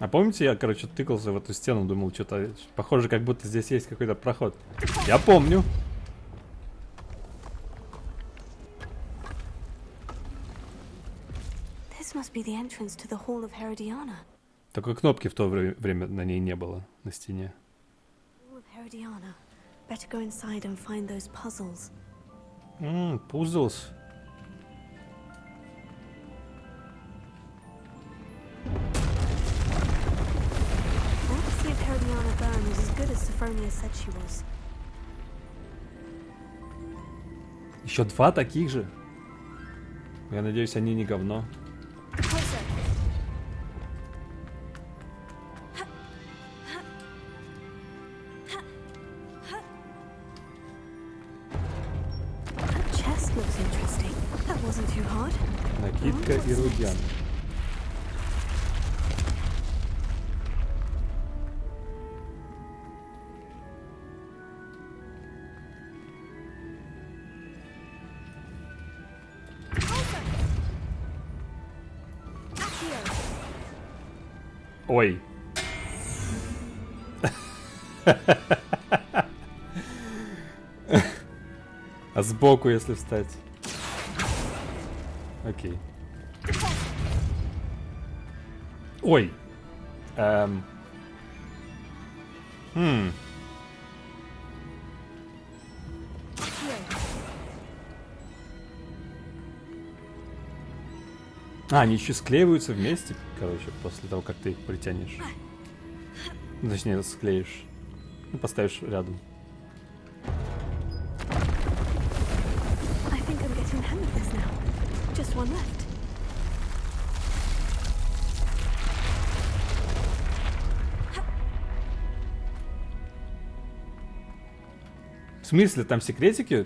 А помните, я, короче, тыкался в эту стену, думал, что-то похоже, как будто здесь есть какой-то проход. Я помню. This must be the entrance to the Hall of Herodiana. Такой кнопки в то время на ней не было, на стене. Hall of Herodiana. Better go inside and find those puzzles. Puzzles. If Herodiana Byrne was as good as Sophronia said she was. Еще 2 таких же. Я надеюсь, они не говно. That chest looks interesting. That wasn't too hard. Накидка и рудян. Ой. А сбоку, если встать. Окей. Ой. А, они еще склеиваются вместе, короче, после того, как ты их притянешь. Ну, точнее, склеишь. Ну, поставишь рядом. I think I'm getting the hang of this now. Just one left. В смысле, там секретики?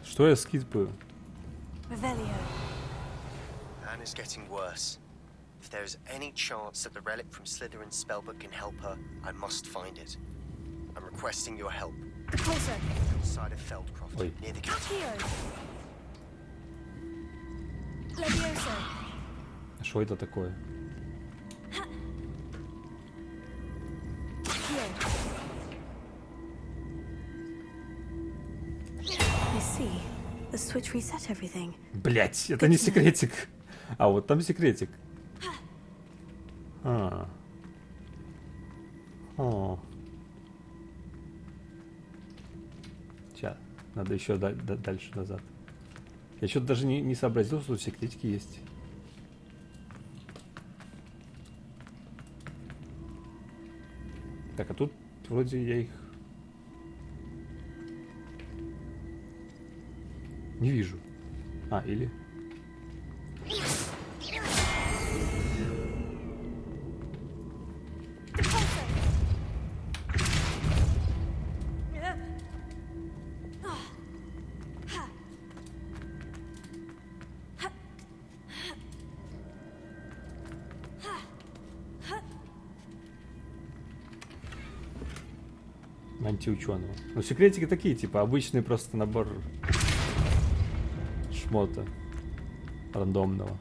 Что я скидываю? Revelio. Anna's getting worse. If there is any chance that the relic from Slytherin's spellbook can help her, I must find it. I'm requesting your help. Outside of Feldcroft, Ой. near the castle. Что это такое? I see. The switch reset everything. Блять, это не секретик. А вот там секретик. А. О. Сейчас, надо еще дальше назад. Я что-то даже не сообразил, что тут секретики есть. Так, а тут вроде я их не вижу. А, или... Антиученого. Ну, секретики такие, типа, обычный просто набор шмота рандомного,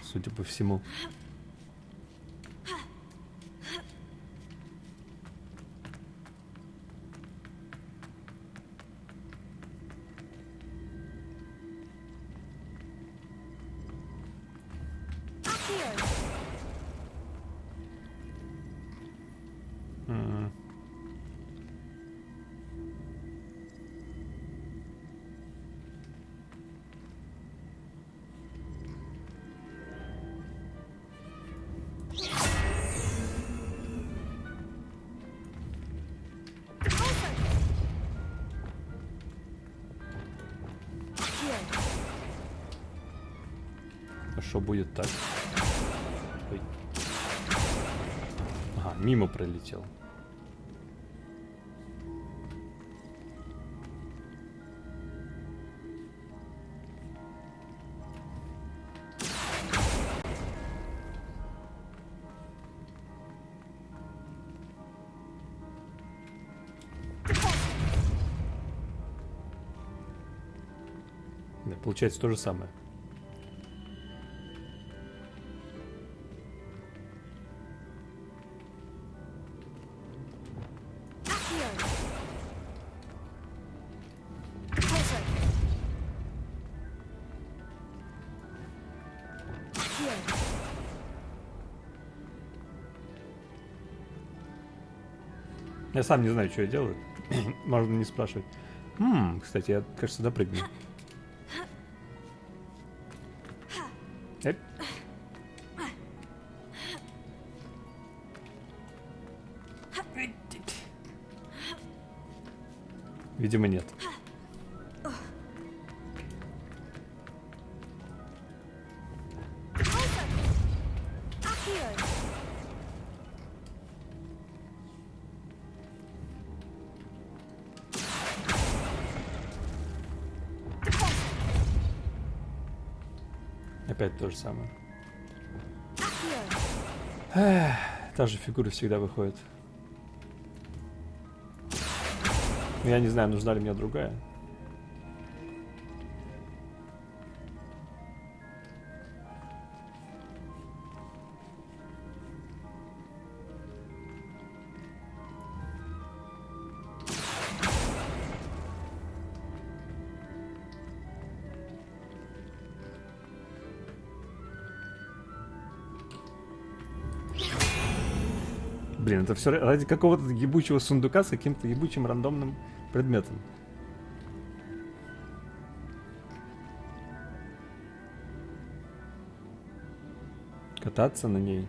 судя по всему. А что будет так? Ой. Ага, мимо пролетел. Да, получается то же самое. Я сам не знаю, что я делаю. Можно не спрашивать. Кстати, я, кажется, допрыгну. Эп. Видимо, нет. Опять то же самое. Эх, та же фигура всегда выходит. Я не знаю, нужна ли мне другая. Блин, это все ради какого-то ебучего сундука с каким-то ебучим рандомным предметом. Кататься на ней.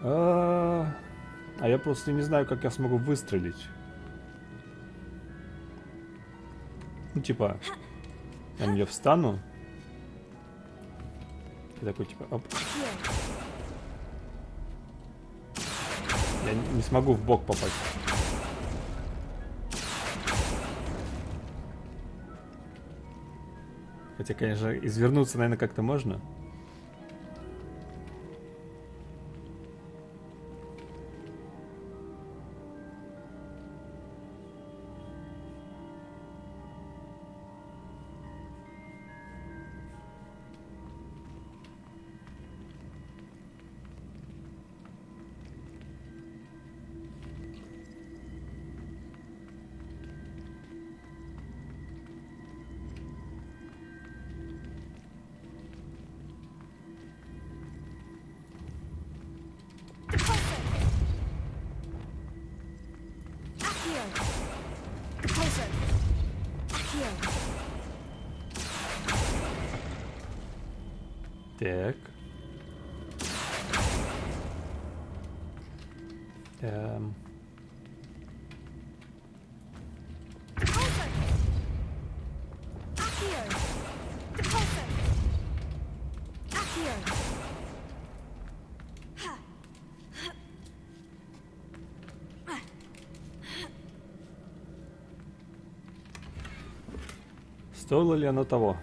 А я просто не знаю, как я смогу выстрелить. Ну, типа, я на нее встану. И такой, типа, оп. Я не смогу в бок попасть. Хотя, конечно, извернуться, наверное, как-то можно. Так. Стоило ли оно того?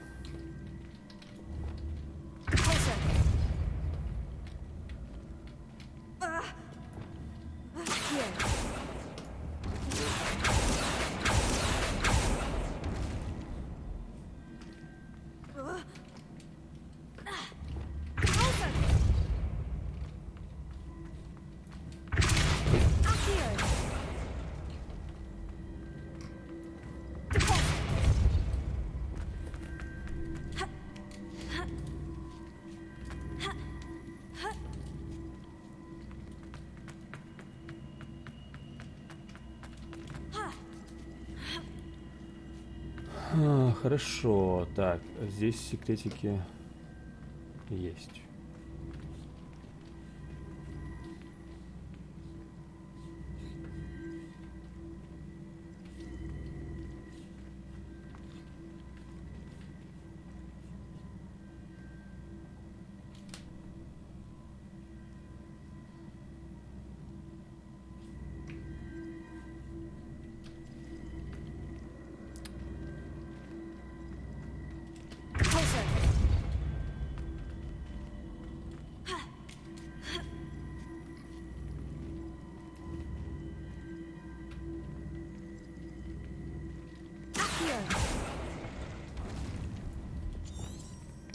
Хорошо, так, здесь секретики есть.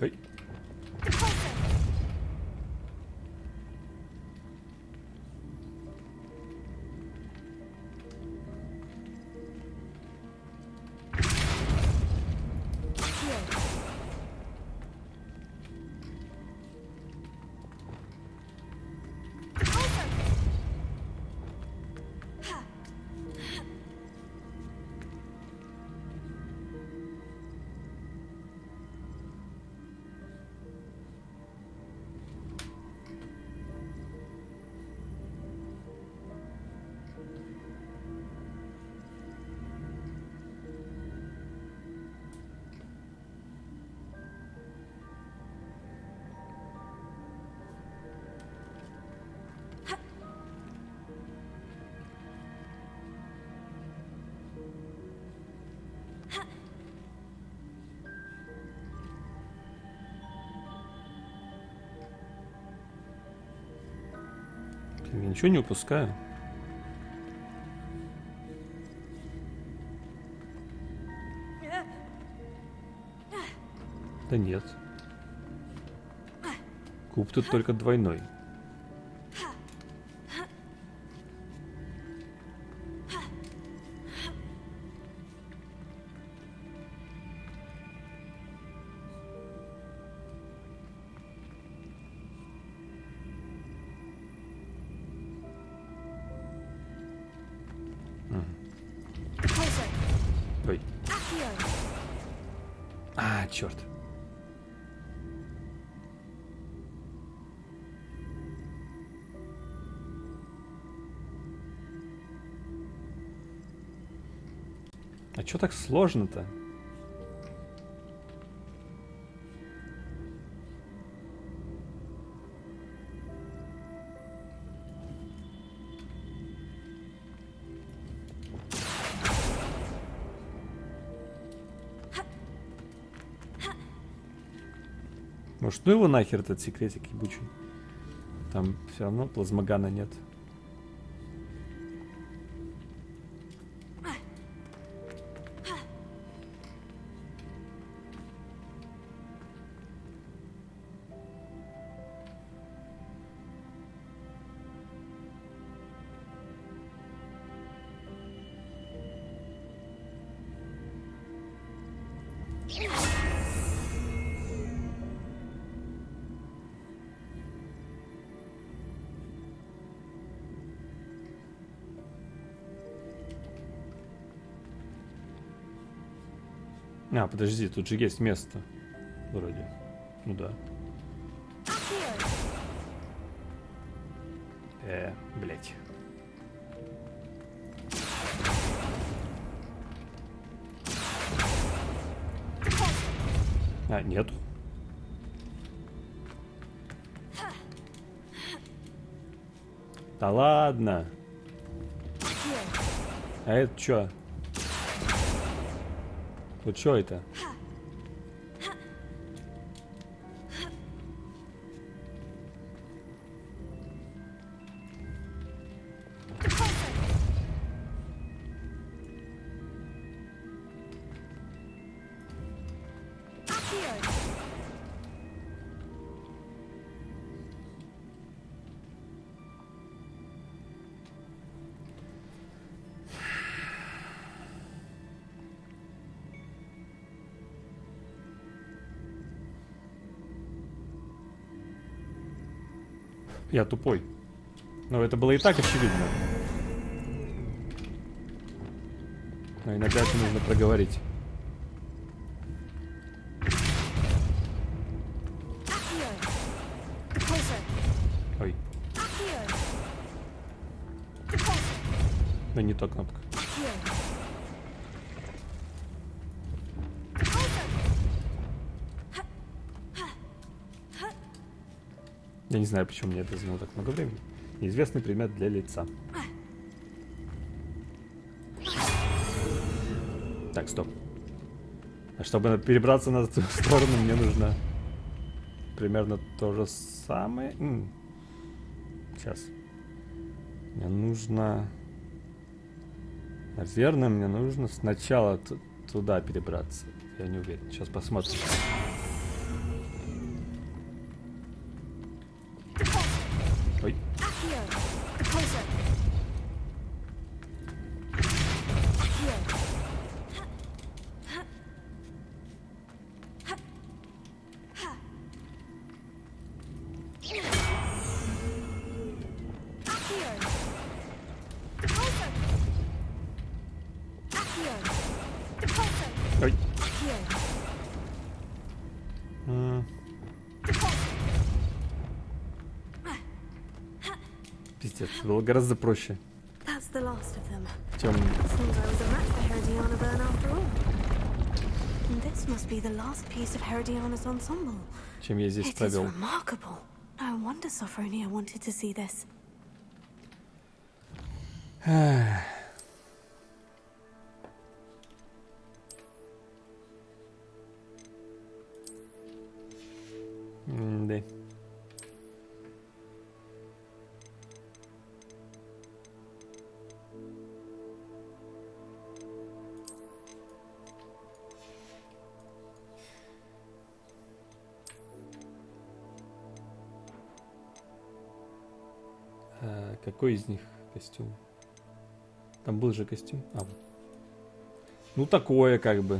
Ой. Я ничего не упускаю. Да нет. Куб тут только двойной. Ой. А, черт. А чё так сложно-то? Может, ну его нахер этот секретик ебучий. Там все равно плазмогана нет. А, подожди, тут же есть место. Вроде. Ну да. Блять. А, нету. Да ладно. А это чё? Вот что это? Я тупой. Но это было и так очевидно. Но иногда это нужно проговорить. Ой. Ну, не то кнопка. Я не знаю, почему мне это заняло так много времени. Неизвестный предмет для лица. Так, стоп. А чтобы перебраться на ту сторону, мне нужно примерно то же самое. Сейчас. Мне нужно... Наверное, мне нужно сначала туда перебраться. Я не уверен. Сейчас посмотрим. Ой. Ой. Пиздец, было гораздо проще. Чем... Чем я здесь провел. Да. Какой из них костюм? Там был же костюм. А, вот. Ну, такое как бы.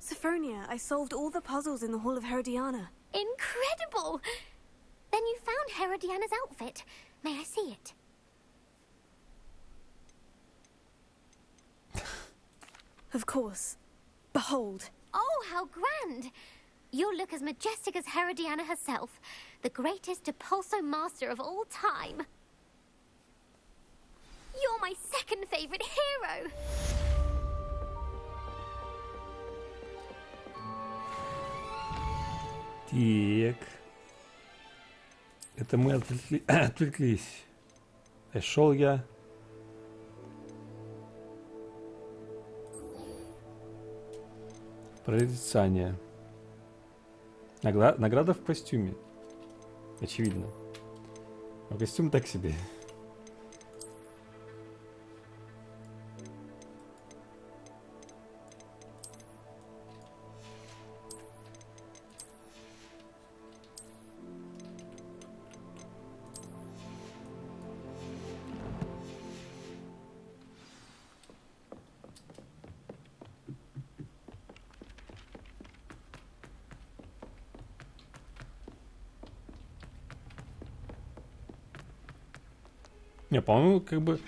Sophronia, I solved all the puzzles in the Hall of Herodiana. Incredible! Then you found Herodiana's outfit. May I see it? Of course. Behold. Oh, how grand! You'll look as majestic as Herodiana herself, the greatest Depulso master of all time. You're my second favorite hero! Так. Это мы отвлеклись. Шел я. Прорицание. Награда в костюме. Очевидно. Но костюм так себе. Не, по-моему, как бы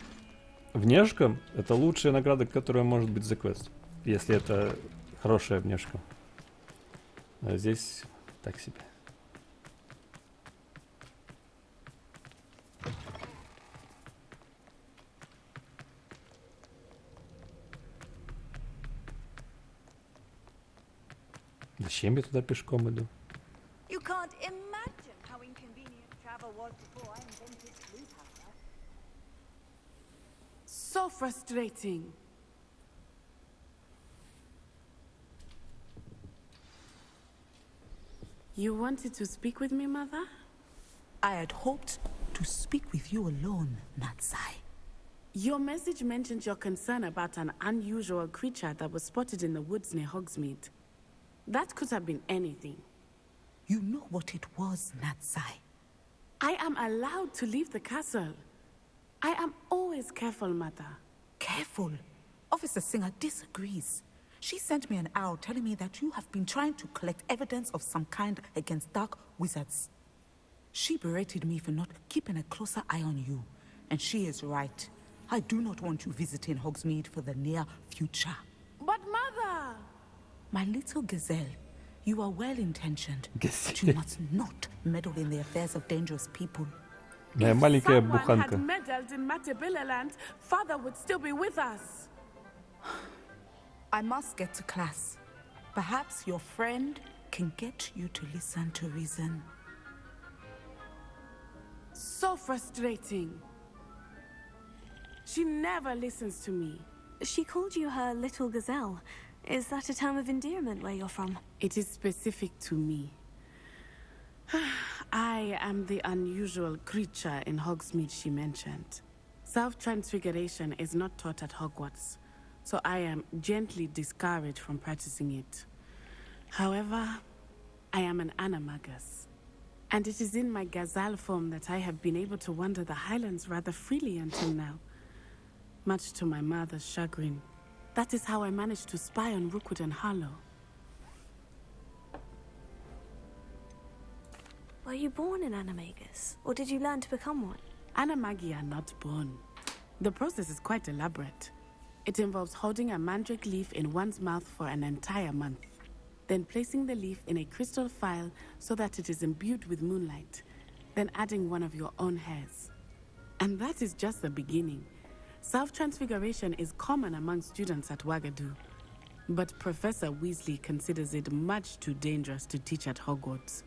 внешка — это лучшая награда, которая может быть за квест. Если это хорошая внешка. А здесь так себе. Зачем я туда пешком иду? You can't imagine how inconvenient travel was before I invented sleep, however. So frustrating. You wanted to speak with me, Mother? I had hoped to speak with you alone, Natsai. Your message mentioned your concern about an unusual creature that was spotted in the woods near Hogsmeade. That could have been anything. You know what it was, Natsai. I am allowed to leave the castle. I am always careful, Mother. Careful. Officer Singer disagrees. She sent me an owl telling me that you have been trying to collect evidence of some kind against dark wizards. She berated me for not keeping a closer eye on you. And she is right. I do not want you visiting Hogsmeade for the near future. But Mother! My little gazelle, you are well-intentioned, but you must not meddle in the affairs of dangerous people. Моя маленькая If someone буханка. had meddled in Matabeleland, Father would still be with us. I must get to class. Perhaps your friend can get you to listen to reason. So frustrating. She never listens to me. She called you her little gazelle. Is that a term of endearment where you're from? It is specific to me. I am the unusual creature in Hogsmeade she mentioned. Self-transfiguration is not taught at Hogwarts, so I am gently discouraged from practicing it. However, I am an animagus, and it is in my gazelle form that I have been able to wander the Highlands rather freely until now, much to my mother's chagrin. That is how I managed to spy on Rookwood and Harlow. Were you born an animagus, or did you learn to become one? Animagi are not born. The process is quite elaborate. It involves holding a mandrake leaf in one's mouth for an entire month, then placing the leaf in a crystal phial so that it is imbued with moonlight, then adding one of your own hairs. And that is just the beginning. Self-transfiguration is common among students at Wagadu, but Professor Weasley considers it much too dangerous to teach at Hogwarts.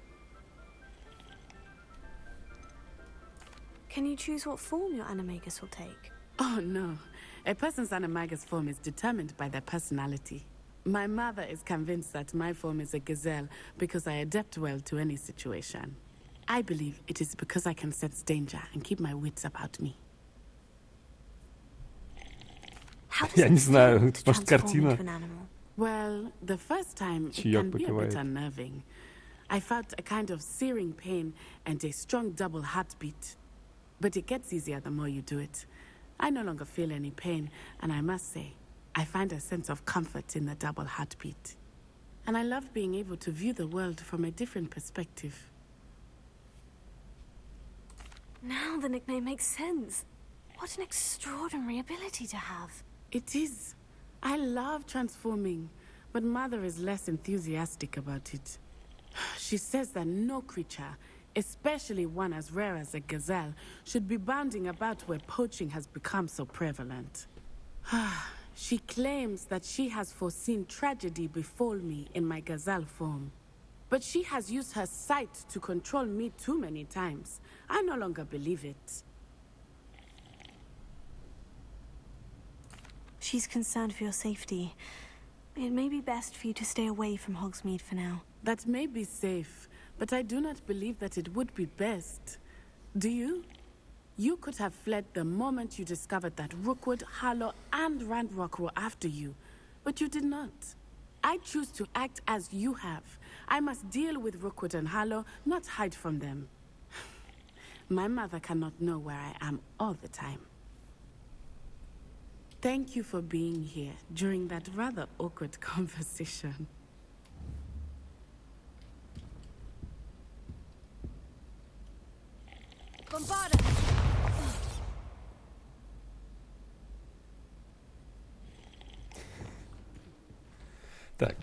Can you choose what form your animagus will take? Oh no, a person's animagus form is determined by their personality. My mother is convinced that my form is a gazelle because I adapt well to any situation. I believe it is because I can sense danger and keep my wits about me. How does Я не it знаю, feel это to может transform картина. into an animal? Well, the first time it Чаёк can be a bit попивает. unnerving. I felt a kind of searing pain and a strong double heartbeat. But it gets easier the more you do it. I no longer feel any pain, and I must say, I find a sense of comfort in the double heartbeat. And I love being able to view the world from a different perspective. Now the nickname makes sense. What an extraordinary ability to have. It is. I love transforming, but Mother is less enthusiastic about it. She says that no creature, especially one as rare as a gazelle, should be bounding about where poaching has become so prevalent. She claims that she has foreseen tragedy befall me in my gazelle form. But she has used her sight to control me too many times. I no longer believe it. She's concerned for your safety. It may be best for you to stay away from Hogsmeade for now. That may be safe, but I do not believe that it would be best. Do you? You could have fled the moment you discovered that Rookwood, Harlow, and Ranrock were after you, but you did not. I choose to act as you have. I must deal with Rookwood and Harlow, not hide from them. My mother cannot know where I am all the time. Thank you for being here during that rather awkward conversation. Bombarda! Так.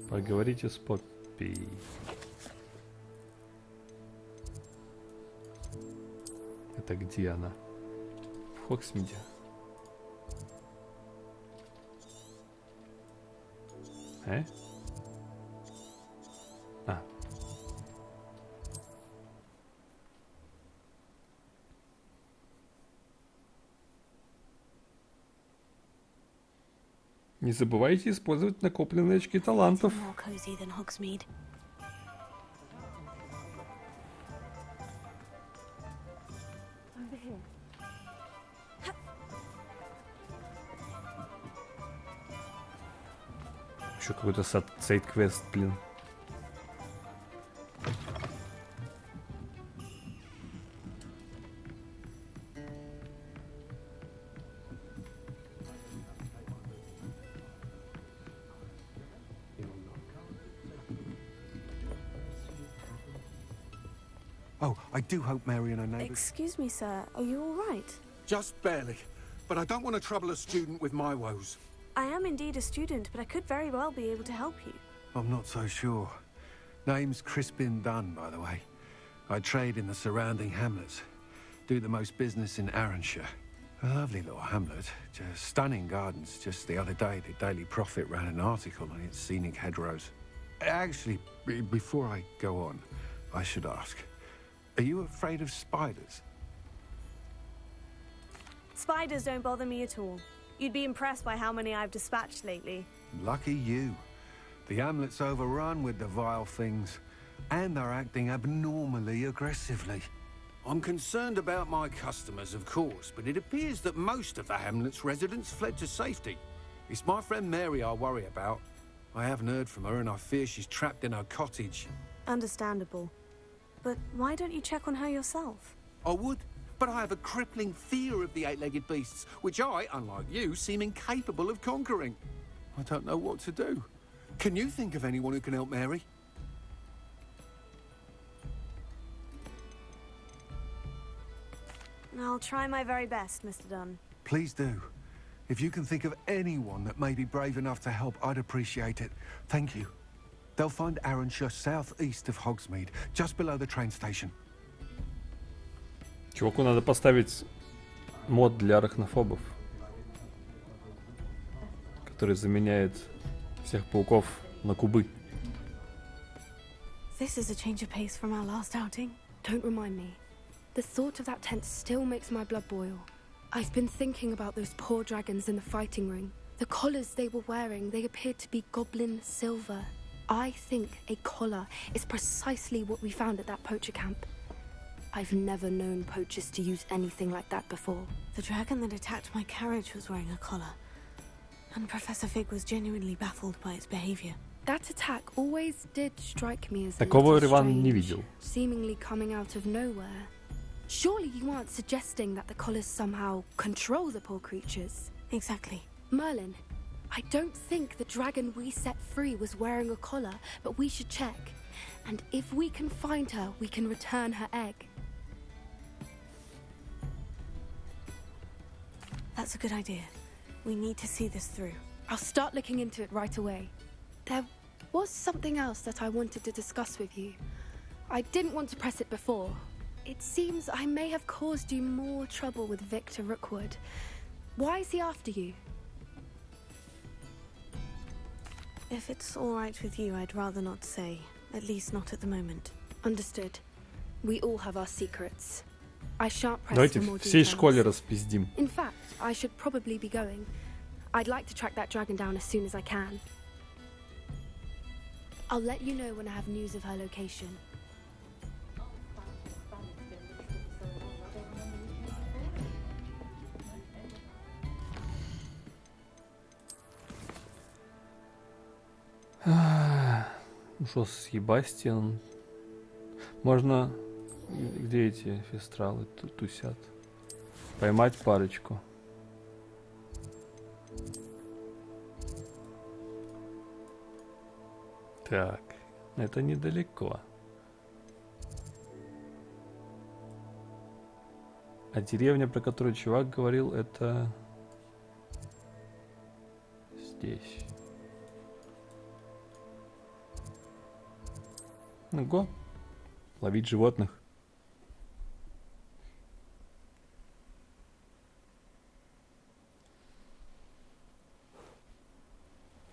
Поговорите с Поппи. Это где она? В Хоксмиде. Не забывайте использовать накопленные очки талантов. More cozy than Hogsmeade. Еще какой-то сайд-квест, блин. Oh, I do hope Mary and her neighbours... Excuse me, sir. Are you all right? Just barely. But I don't want to trouble a student with my woes. I am indeed a student, but I could very well be able to help you. I'm not so sure. Name's Crispin Dunn, by the way. I trade in the surrounding hamlets. Do the most business in Arranshire. A lovely little hamlet. Just stunning gardens. Just the other day, the Daily Prophet ran an article on its scenic hedgerows. Actually, before I go on, I should ask. Are you afraid of spiders? Spiders don't bother me at all. You'd be impressed by how many I've dispatched lately. Lucky you. The hamlet's overrun with the vile things, and they're acting abnormally aggressively. I'm concerned about my customers, of course, but it appears that most of the hamlet's residents fled to safety. It's my friend Mary I worry about. I haven't heard from her, and I fear she's trapped in her cottage. Understandable. But why don't you check on her yourself? I would, but I have a crippling fear of the eight-legged beasts, which I, unlike you, seem incapable of conquering. I don't know what to do. Can you think of anyone who can help Mary? I'll try my very best, Mr. Dunn. Please do. If you can think of anyone that may be brave enough to help, I'd appreciate it. Thank you. They'll find Arranshire southeast of Hogsmeade, just below the train station. Чуваку надо поставить мод для арахнофобов, который заменяет всех пауков на кубы. This is a change of pace from our last outing. Don't remind me. The thought of that tent still makes my blood boil. I've been thinking about those poor dragons in the fighting ring. The collars they were wearing, they appeared to be goblin silver. I think a collar is precisely what we found at that poacher camp. I've never known poachers to use anything like that before. The dragon that attacked my carriage was wearing a collar, and Professor Fig was genuinely baffled by its behavior. That attack always did strike me as Такого a little Риван не strange, видел. seemingly coming out of nowhere. Surely you aren't suggesting that the collars somehow control the poor creatures? Exactly. Merlin, I don't think the dragon we set free was wearing a collar, but we should check. And if we can find her, we can return her egg. That's a good idea. We need to see this through. I'll start looking into it right away. There was something else that I wanted to discuss with you. I didn't want to press it before. It seems I may have caused you more trouble with Victor Rookwood. Why is he after you? If it's all right with you, I'd rather not say. At least not at the moment. Understood. We all have our secrets. I shan't press Давайте for more всей details. школе распиздим. In fact, I should probably be going. I'd like to track that dragon down as soon as I can. I'll let you know when I have news of her location. Ушел с Себастьян. Можно... Где эти фестралы тусят? Поймать парочку. Так, это недалеко. А деревня, про которую чувак говорил, это... здесь. Ну, го. Ловить животных.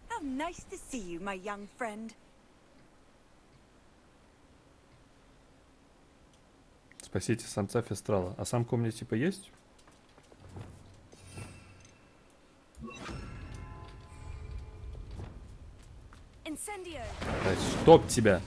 How nice to see you, my young friend. Спасите самца фестрала. А самка у меня типа есть? Incendio. Да чтоб тебя.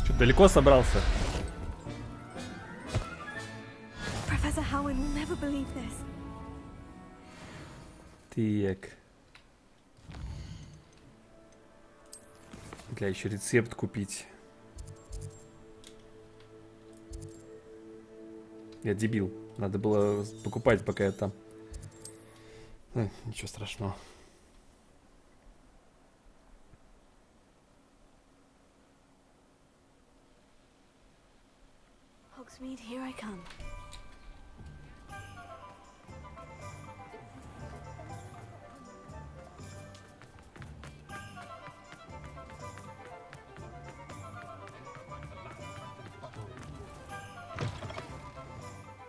Что, далеко собрался? Professor Howard will never believe this. Так. Бля, еще рецепт купить. Я дебил. Надо было покупать, пока я там. Ничего страшного. Hogsmeade, here I come.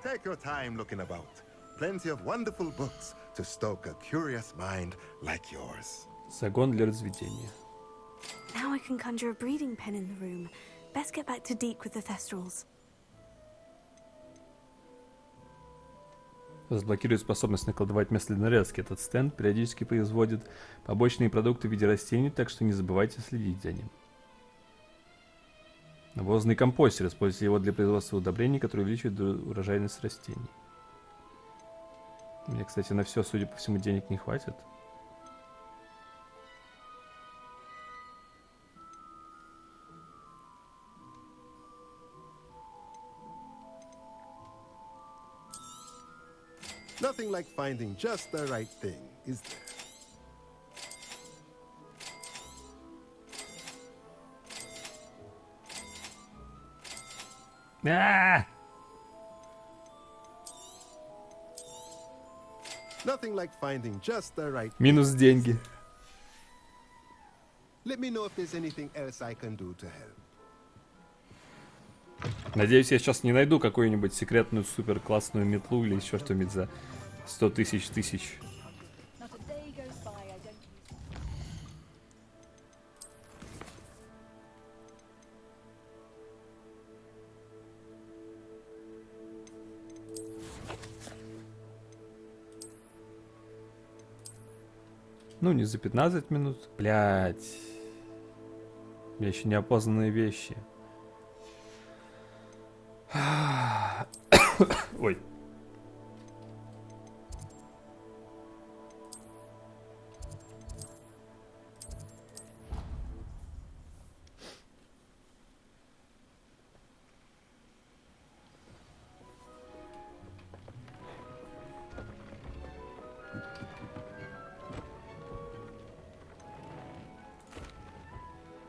Take your time looking about. Plenty of wonderful books to stoke a curious mind like yours. Загон для разведения. Now I can conjure a breeding pen in the room. Best get back to Deke with the Thestrals. Разблокирует способность накладывать мясо нарезки. Этот стенд периодически производит побочные продукты в виде растений, так что не забывайте следить за ним. Навозный компостер. Используйте его для производства удобрений, которые увеличивают урожайность растений. Мне, кстати, на все, судя по всему, денег не хватит. Nothing like finding just the right thing, is there? Nothing like finding just the right. Минус деньги. Let me know if there's anything else I can do to help. Надеюсь, я сейчас не найду какую-нибудь секретную супер классную метлу или еще что-нибудь за 100 тысяч. Ну, не за 15 минут. Блять. У меня еще неопознанные вещи. Ой.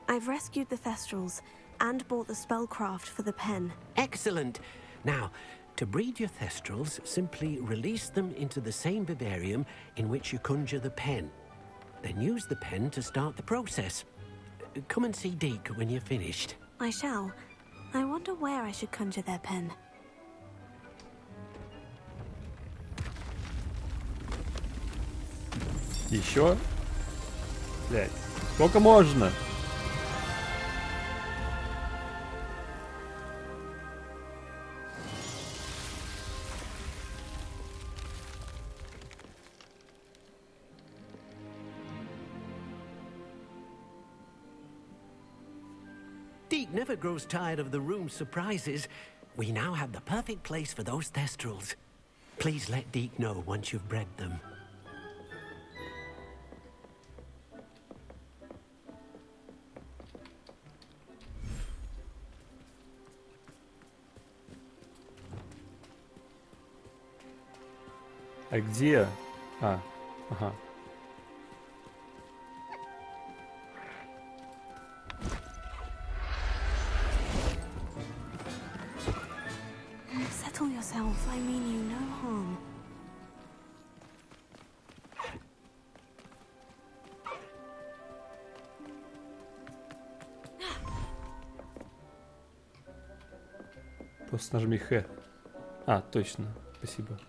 I've rescued the Thestrals and bought the spellcraft for the pen. Excellent. Now, to breed your Thestrals, simply release them into the same vivarium in which you conjure the pen. Then use the pen to start the process. Come and see Deke when you're finished. I shall. I wonder where I should conjure their pen. Еще? Блять. Сколько можно? Deke never grows tired of the room's surprises. We now have the perfect place for those Thestrals. Please let Deke know once you've bred them. А где? Ага. Settle yourself. I mean you no harm. Просто нажми Х. А, точно. Спасибо.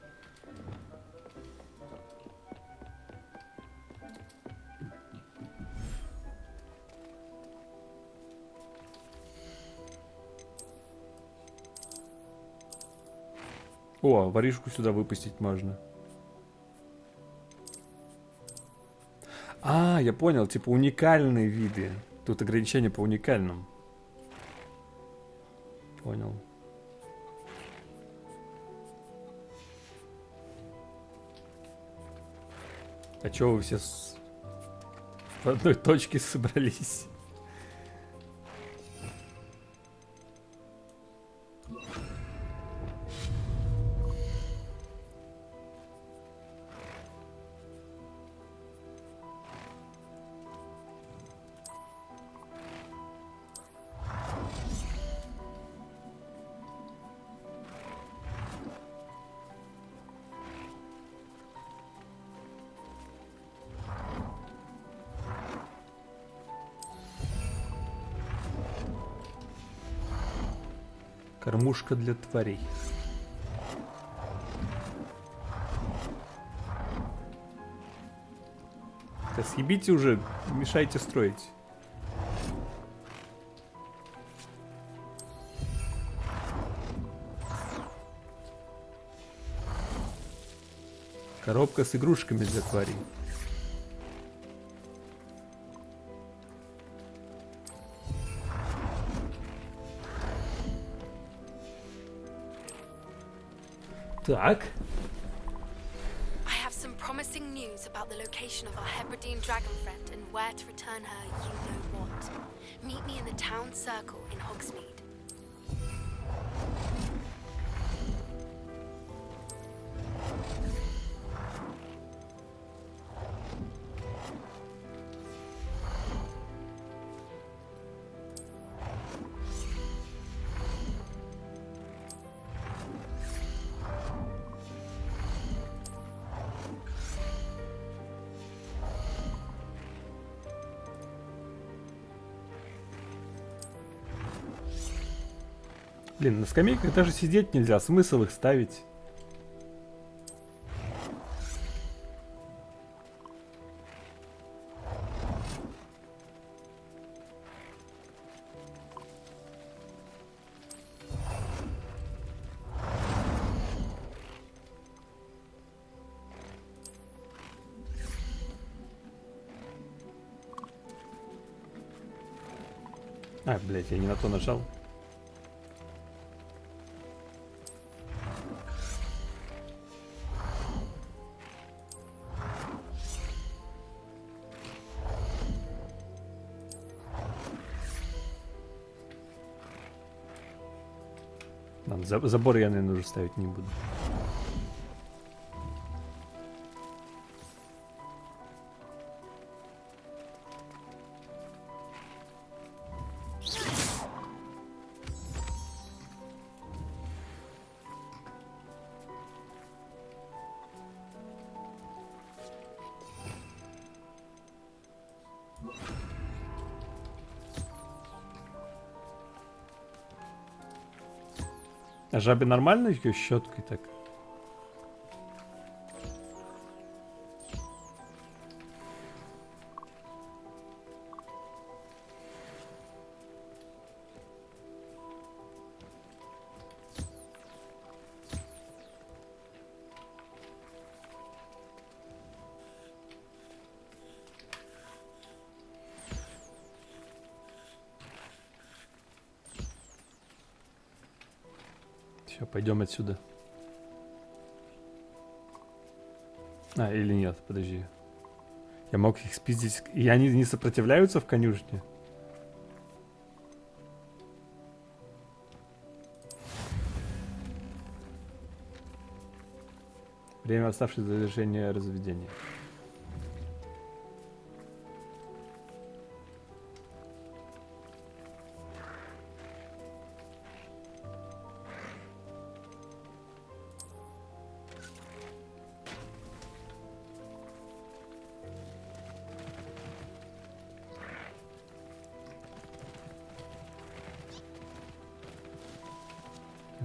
О, воришку сюда выпустить можно. А, я понял, типа уникальные виды. Тут ограничения по уникальным. Понял. А чё вы все в одной точке собрались? Кормушка для тварей. Да съебите уже, мешайте строить. Коробка с игрушками для тварей. Так. I have some promising news about the location of our Hebridean dragon friend and where to return her you know what. Meet me in the town circle in Hogsmeade. Блин, на скамейках даже сидеть нельзя, смысл их ставить. А, блять, я не на то нажал. Ладно, забор я, наверное, уже ставить не буду. А жабе нормально ее щеткой так? Все, пойдем отсюда. А, или нет, подожди. Я мог их спиздить. И они не сопротивляются в конюшне? Время, оставшееся до завершения разведения.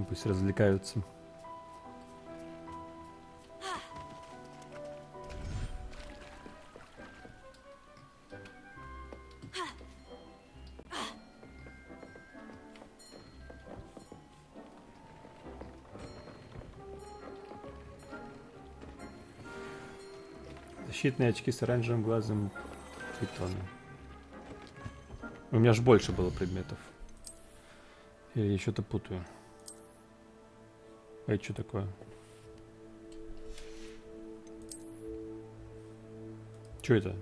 Пусть развлекаются. Защитные очки с оранжевым глазом Тритона. У меня же больше было предметов. Или я что-то путаю. А это что такое? Что это?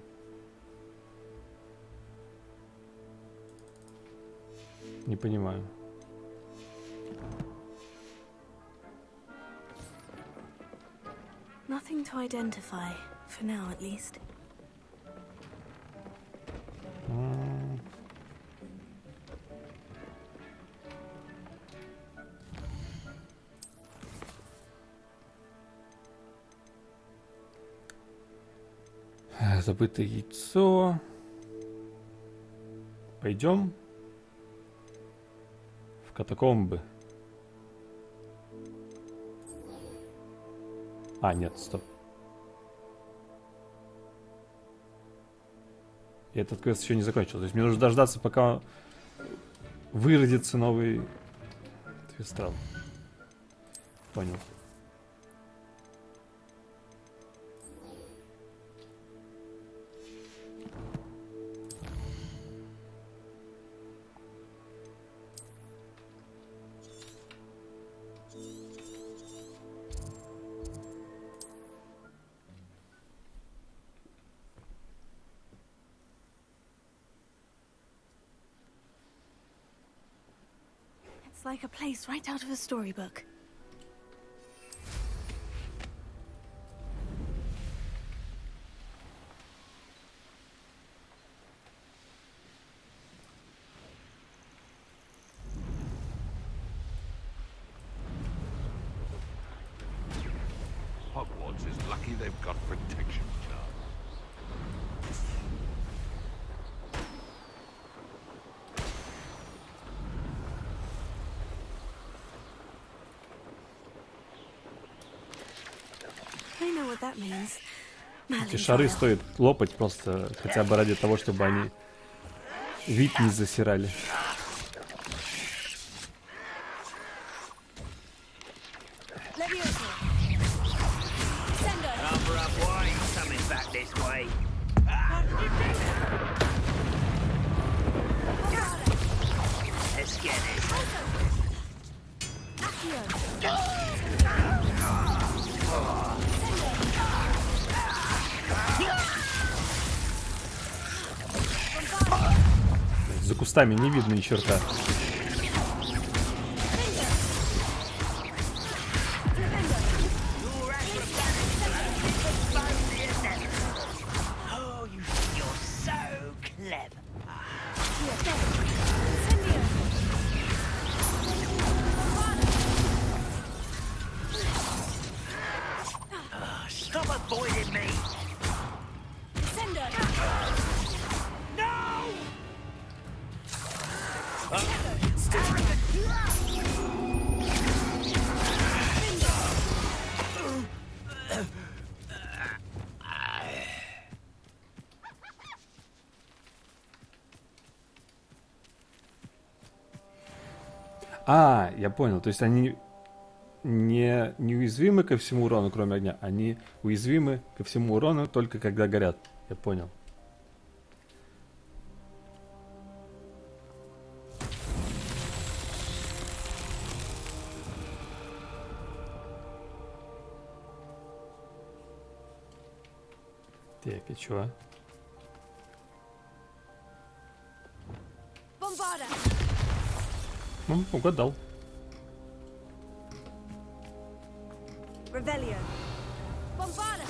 Не понимаю. Nothing to identify, for now at least. Забытое яйцо. Пойдем в катакомбы. А, нет, стоп. И этот квест еще не закончился. То есть мне нужно дождаться, пока выродится новый твистрал. Понял. It's like a place right out of a storybook. Hogwarts is lucky they've got protection charms. I know what that means. Эти шары стоит лопать просто хотя бы ради того, чтобы они вид не засирали. За кустами не видно ни черта. А, я понял. То есть они не уязвимы ко всему урону, кроме огня. Они уязвимы ко всему урону только когда горят. Я понял. Так, и чё? Ну, угадал. Revelio. Bombarda.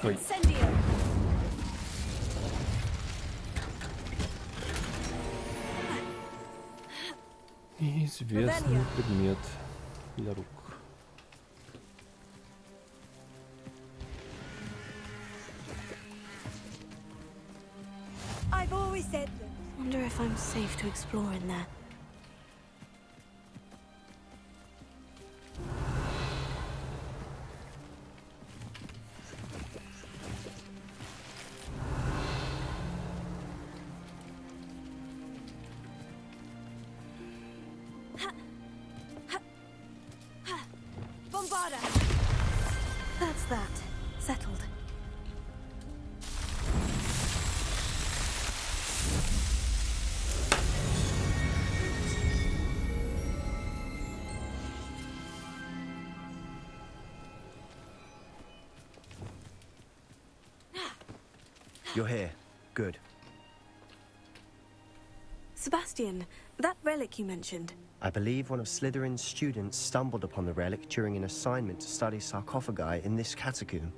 Ой. Неизвестный предмет для рук. I've always said that. Wonder if I'm safe to explore in there. Bombarda! That's that. Settled. You're here. Good. Sebastian, that relic you mentioned. I believe one of Slytherin's students stumbled upon the relic during an assignment to study sarcophagi in this catacomb.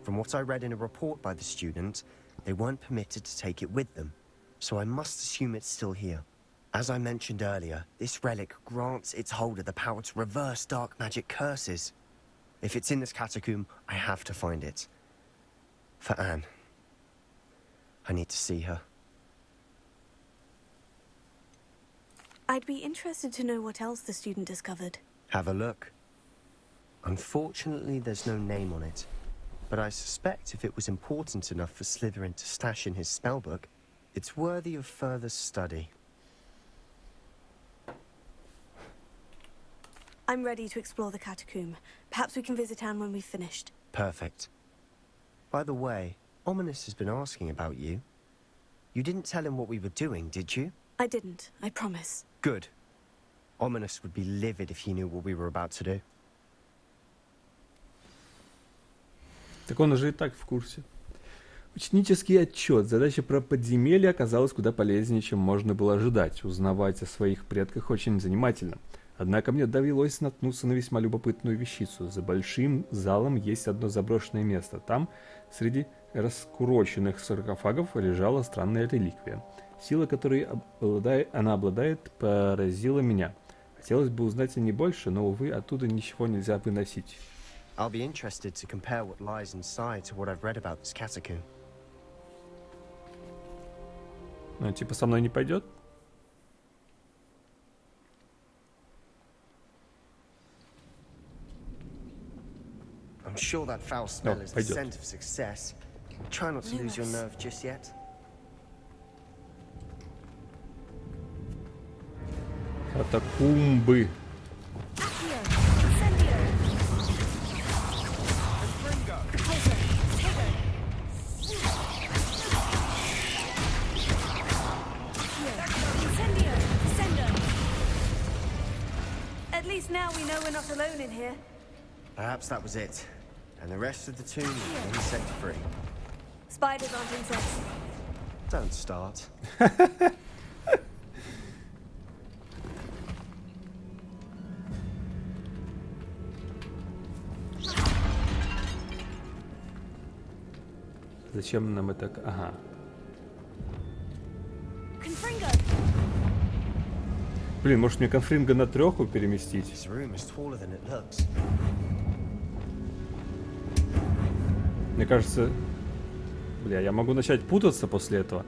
From what I read in a report by the student, they weren't permitted to take it with them, so I must assume it's still here. As I mentioned earlier, this relic grants its holder the power to reverse dark magic curses. If it's in this catacomb, I have to find it. For Anne. I need to see her. I'd be interested to know what else the student discovered. Have a look. Unfortunately, there's no name on it. But I suspect if it was important enough for Slytherin to stash in his spellbook, it's worthy of further study. I'm ready to explore the catacomb. Perhaps we can visit Anne when we've finished. Perfect. By the way, Ominous has been asking about you. You didn't tell him what we were doing, did you? I didn't, I promise. Good. Ominous would be livid if he knew what we were about to do. Так он уже и так в курсе. Ученический отчет. Задача про подземелье оказалась куда полезнее, чем можно было ожидать. Узнавать о своих предках очень занимательно. Однако мне довелось наткнуться на весьма любопытную вещицу. За большим залом есть одно заброшенное место. Там, среди раскуроченных саркофагов, лежала странная реликвия. Сила, которой она обладает, поразила меня. Хотелось бы узнать о ней больше, но, увы, оттуда ничего нельзя выносить. I'll be interested to compare what lies inside to what I've read about this catacomb. Ну, типа, со мной не пойдет? I'm sure that foul smell is the scent of success. Try not to lose your nerve just yet. Катакумбы. At least now we know we're not alone in here. Perhaps that was it. And the rest of the tomb is insect free. Spiders aren't insects. Don't start. Зачем нам это? Ага. Блин, может мне конфринга на 3 переместить? Мне кажется... Бля, я могу начать путаться после этого.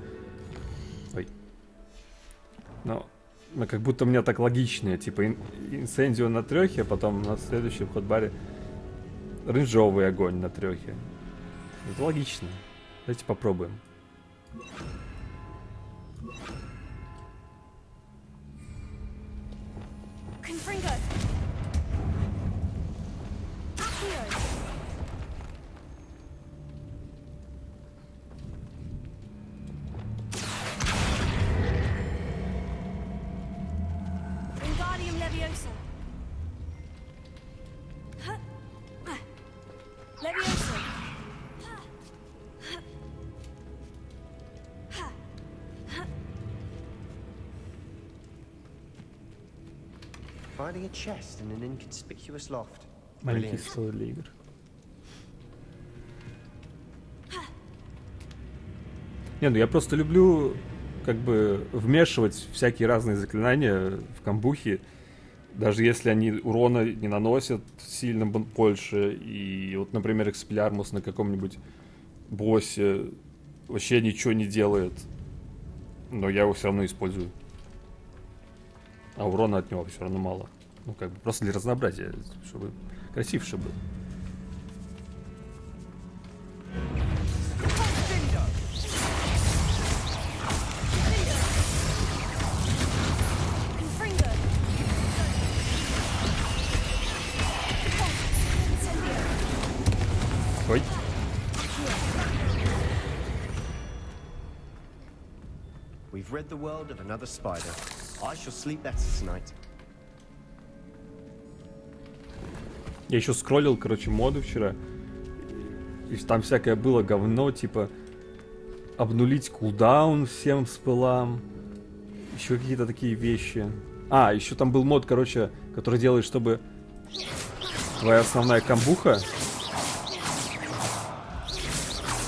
Ой. Но как будто у меня так логичнее. Типа инцендио на 3, а потом на следующем ходбаре рыжовый огонь на 3. Это логично. Давайте попробуем. Finding a chest in an inconspicuous loft. Маленький стол для игр. Не, ну я просто люблю как бы вмешивать всякие разные заклинания в камбухи, даже если они урона не наносят сильно больше. И вот, например, Экспеллиармус на каком-нибудь боссе вообще ничего не делает, но я его все равно использую. А урона от него все равно мало. Ну, как бы просто для разнообразия, чтобы красивше был. Ой. We've rid the world of another spider. I shall sleep better tonight. Я еще скроллил, короче, моды вчера. И там всякое было говно, типа обнулить кулдаун всем спелам. Еще какие-то такие вещи. А, еще там был мод, короче, который делает, чтобы твоя основная камбуха,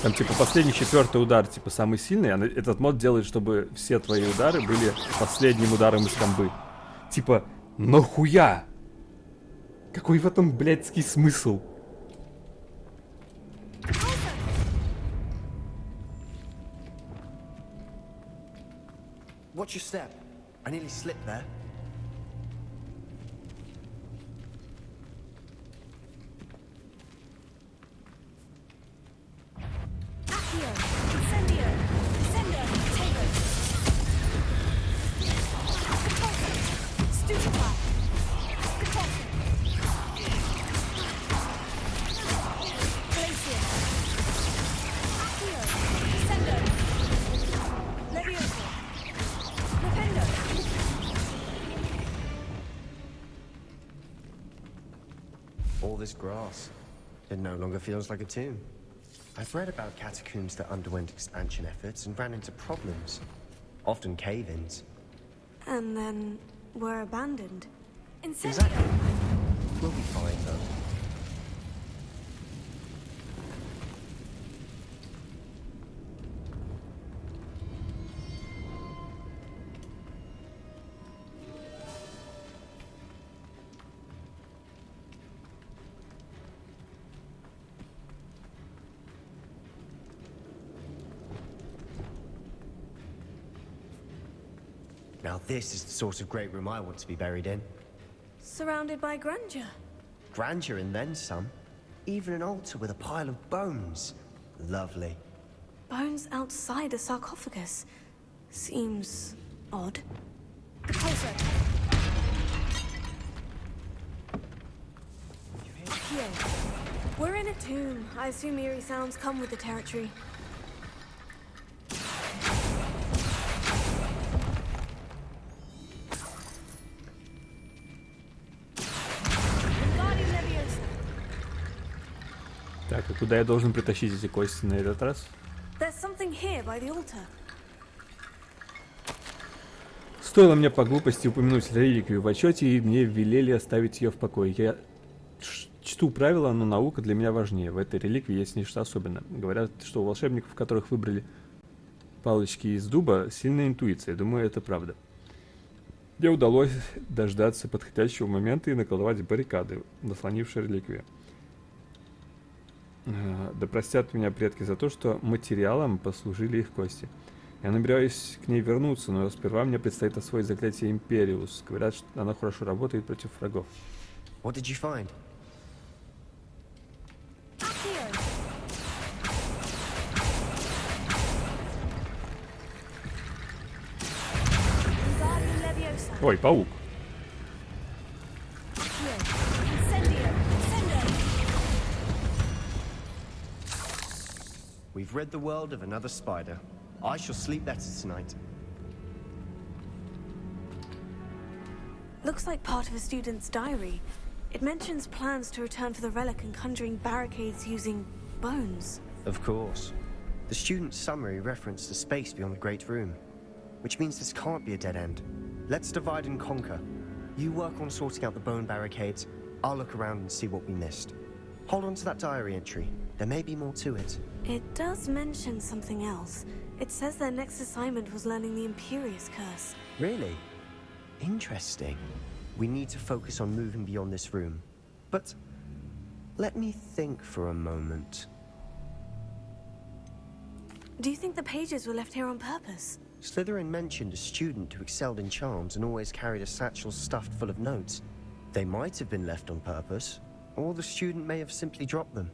там типа последний 4-й удар, типа самый сильный, а этот мод делает, чтобы все твои удары были последним ударом из камбы. Типа, нахуя? Какой в этом блядский смысл? Watch your step. I nearly slipped there. All this grass, it no longer feels like a tomb. I've read about catacombs that underwent expansion efforts and ran into problems, often cave-ins. And then were abandoned. Exactly. We'll be fine, though. Now this is the sort of great room I want to be buried in. Surrounded by grandeur. Grandeur and then some. Even an altar with a pile of bones. Lovely. Bones outside a sarcophagus. Seems odd. Here. We're in a tomb. I assume eerie sounds come with the territory. Так, и куда я должен притащить эти кости на этот раз? There's something here by the altar. Стоило мне по глупости упомянуть реликвию в отчете, и мне велели оставить ее в покое. Я чту правила, но наука для меня важнее. В этой реликвии есть нечто особенное. Говорят, что у волшебников, которых выбрали палочки из дуба, сильная интуиция. Думаю, это правда. Мне удалось дождаться подходящего момента и наколдовать баррикады, наслонившие реликвию. Да простят меня предки за то, что материалом послужили их кости. Я набираюсь к ней вернуться, но сперва мне предстоит освоить заклятие Империус. Говорят, что оно хорошо работает против врагов. What did you find? Ой, паук. We've rid the world of another spider. I shall sleep better tonight. Looks like part of a student's diary. It mentions plans to return for the relic and conjuring barricades using bones. Of course. The student's summary referenced the space beyond the Great Room, which means this can't be a dead end. Let's divide and conquer. You work on sorting out the bone barricades. I'll look around and see what we missed. Hold on to that diary entry. There may be more to it. It does mention something else. It says their next assignment was learning the Imperious Curse. Really? Interesting. We need to focus on moving beyond this room. But let me think for a moment. Do you think the pages were left here on purpose? Slytherin mentioned a student who excelled in charms and always carried a satchel stuffed full of notes. They might have been left on purpose, or the student may have simply dropped them.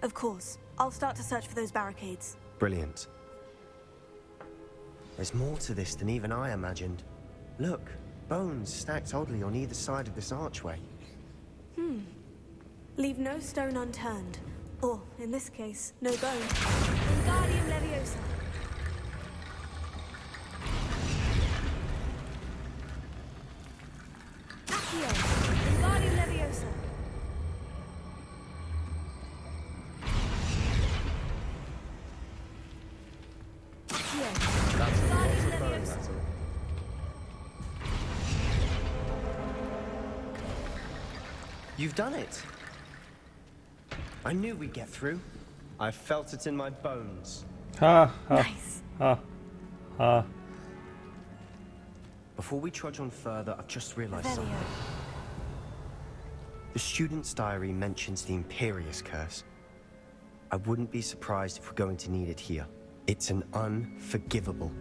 Of course. I'll start to search for those barricades. Brilliant. There's more to this than even I imagined. Look, bones stacked oddly on either side of this archway. Leave no stone unturned. Or, in this case, no bone. Wingardium Leviosa. Accio. Wingardium Leviosa. Accio. Wingardium Leviosa. You've done it. I knew we'd get through. I felt it in my bones. Ha ha. Nice. Ha ha. Before we trudge on further, I've just realized Revelio. something. The student's diary mentions the Imperious Curse. I wouldn't be surprised if we're going to need it here. It's an unforgivable,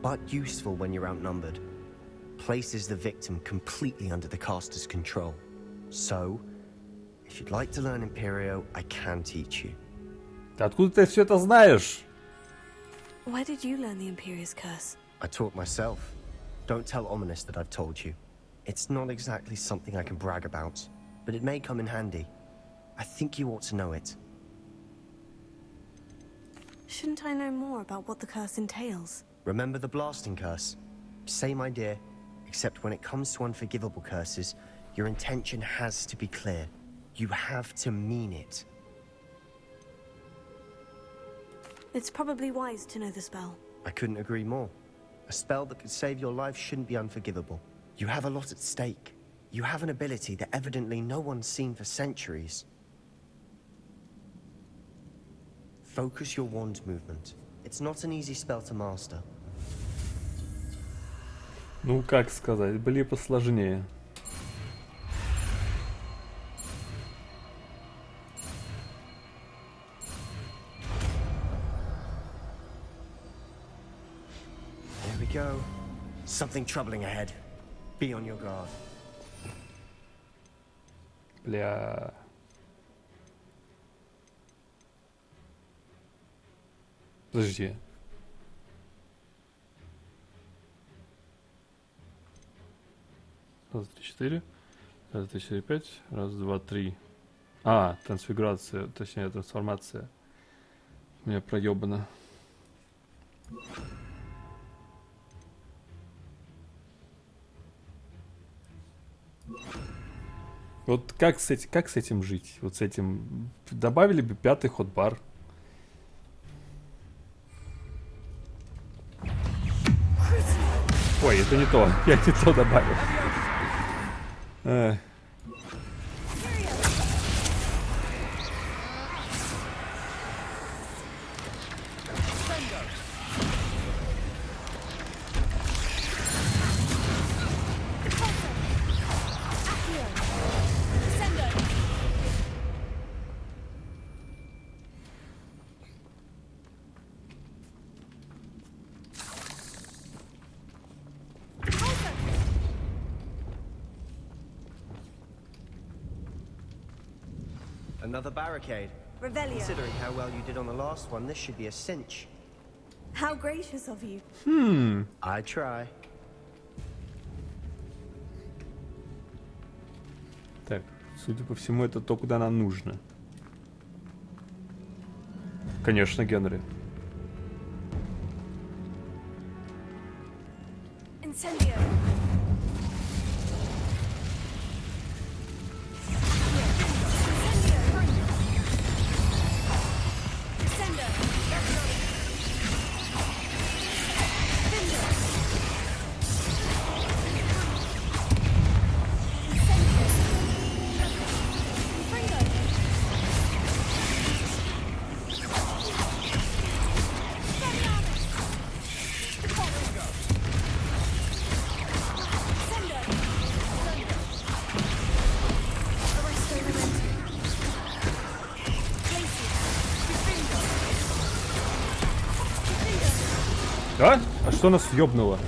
but useful when you're outnumbered. Places the victim completely under the caster's control. So, if you'd like to learn Imperio, I can teach you. Ты откуда ты все это знаешь? Where did you learn the Imperious Curse? I taught myself. Don't tell Ominous that I've told you. It's not exactly something I can brag about, but it may come in handy. I think you ought to know it. Shouldn't I know more about what the curse entails? Remember the blasting curse? Same idea, except when it comes to unforgivable curses, your intention has to be clear. You have to mean it. It's probably wise to know the spell. I couldn't agree more. A spell that could save your life shouldn't be unforgivable. You have a lot at stake. You have an ability that evidently no one's seen for centuries. Focus your wand movement. It's not an easy spell to master. Ну, как сказать, были посложнее. There we go. Something troubling ahead. Be on your guard. Бля. Подожди. Раз, два, три, четыре. Раз, два, четыре, пять. Раз, два, три. А, трансфигурация, точнее, трансформация. У меня проебано. Вот как с этим жить? Вот с этим добавили бы 5-й хот-бар. Ой, это не то. Я не то добавил. Another barricade. Revelio. Considering how well you did on the last one, this should be a cinch. How gracious of you. I try. Так, судя по всему, это то, куда нам нужно. Конечно, Генри. Incendio. А? А что нас ёбнуло?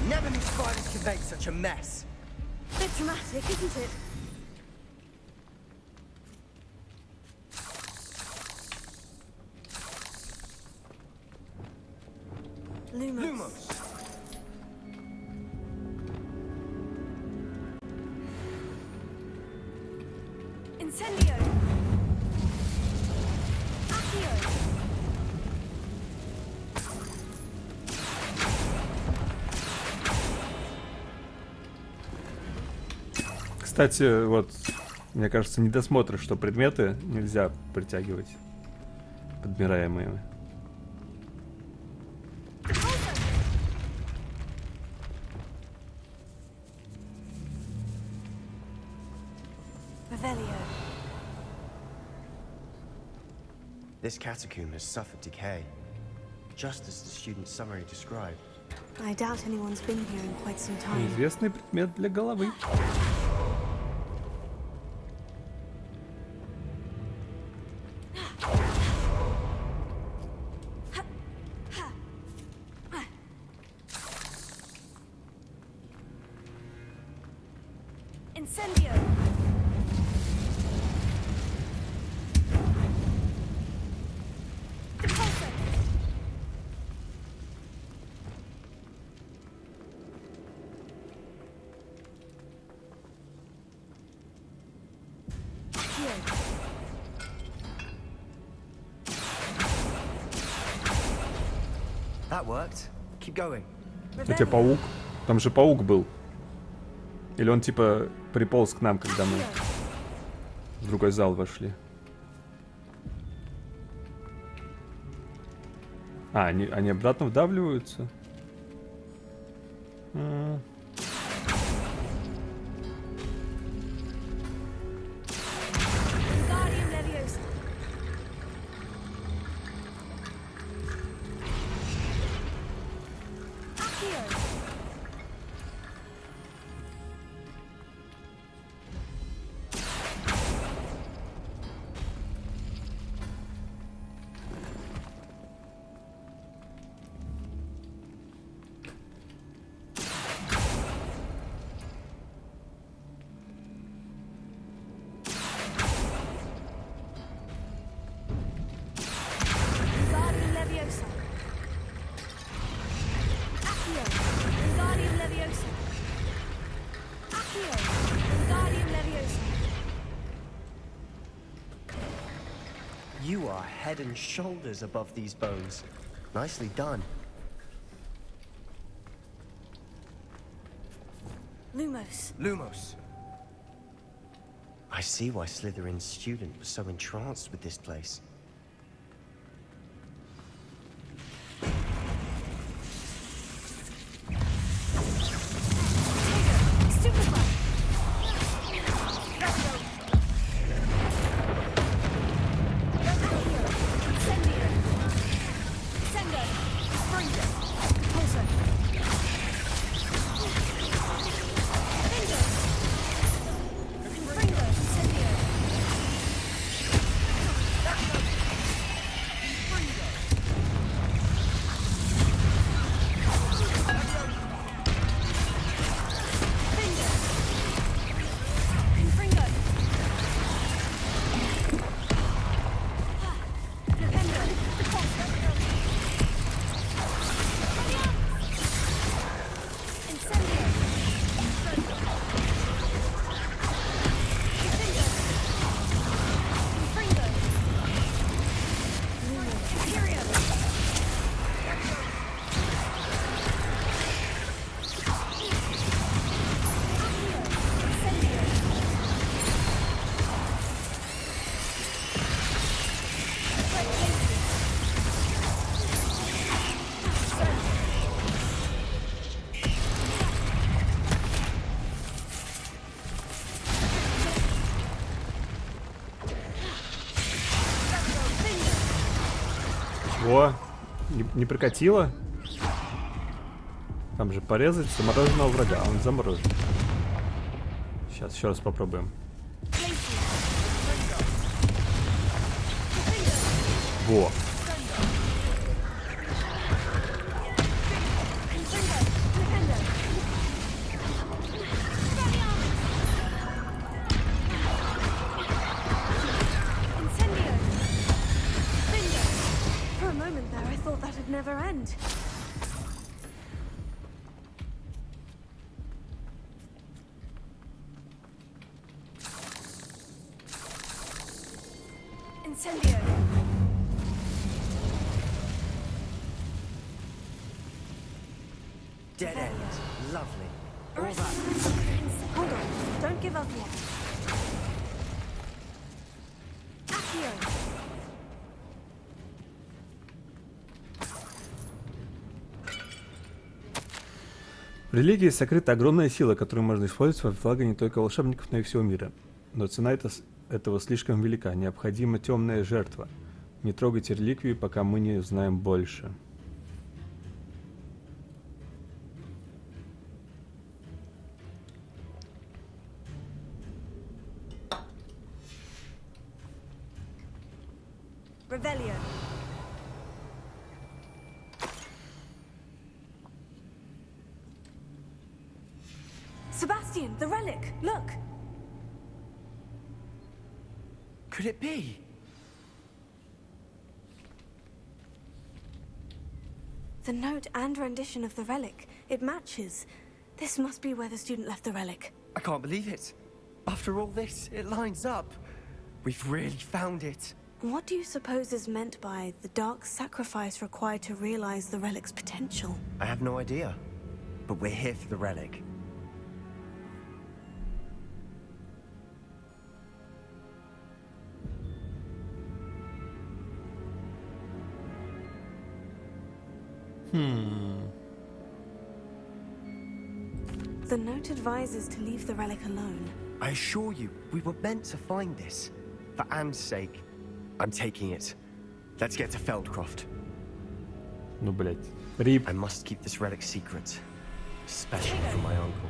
Never knew spiders could make such a mess. Bit dramatic, isn't it? Lumos. Incendio. Accio. Кстати, вот, мне кажется, недосмотр, что предметы нельзя притягивать подбираемые. This catacomb has suffered decay, just as the student's summary described. I doubt anyone's been here in quite some time. Неизвестный предмет для головы. Incendio. That worked. Keep going. Где паук? Там же паук был. Или он типа приполз к нам, когда мы в другой зал вошли. А, они обратно вдавливаются? You are head and shoulders above these bones. Nicely done. Lumos. Lumos. I see why Slytherin's student was so entranced with this place. О, не прокатило? Там же порезать замороженного врага, он заморожен. Сейчас еще раз попробуем. Во. For a moment there, I thought that'd never end. Incendio. Dead end. Lovely. All that. Hold on. Don't give up yet. Accio. В религии сокрыта огромная сила, которую можно использовать во благо не только волшебников, но и всего мира. Но цена этого слишком велика. Необходима темная жертва. Не трогайте реликвию, пока мы не знаем больше. Revelio. Sebastian, the relic! Look! Could it be? The note and rendition of the relic. It matches. This must be where the student left the relic. I can't believe it. After all this, it lines up. We've really found it. What do you suppose is meant by the dark sacrifice required to realize the relic's potential? I have no idea. But we're here for the relic. The note advises to leave the relic alone. I assure you, we were meant to find this. For Anne's sake. I'm taking it. Let's get to Feldcroft. Ну, блядь. Рип. I must keep this relic secret. Especially from my uncle.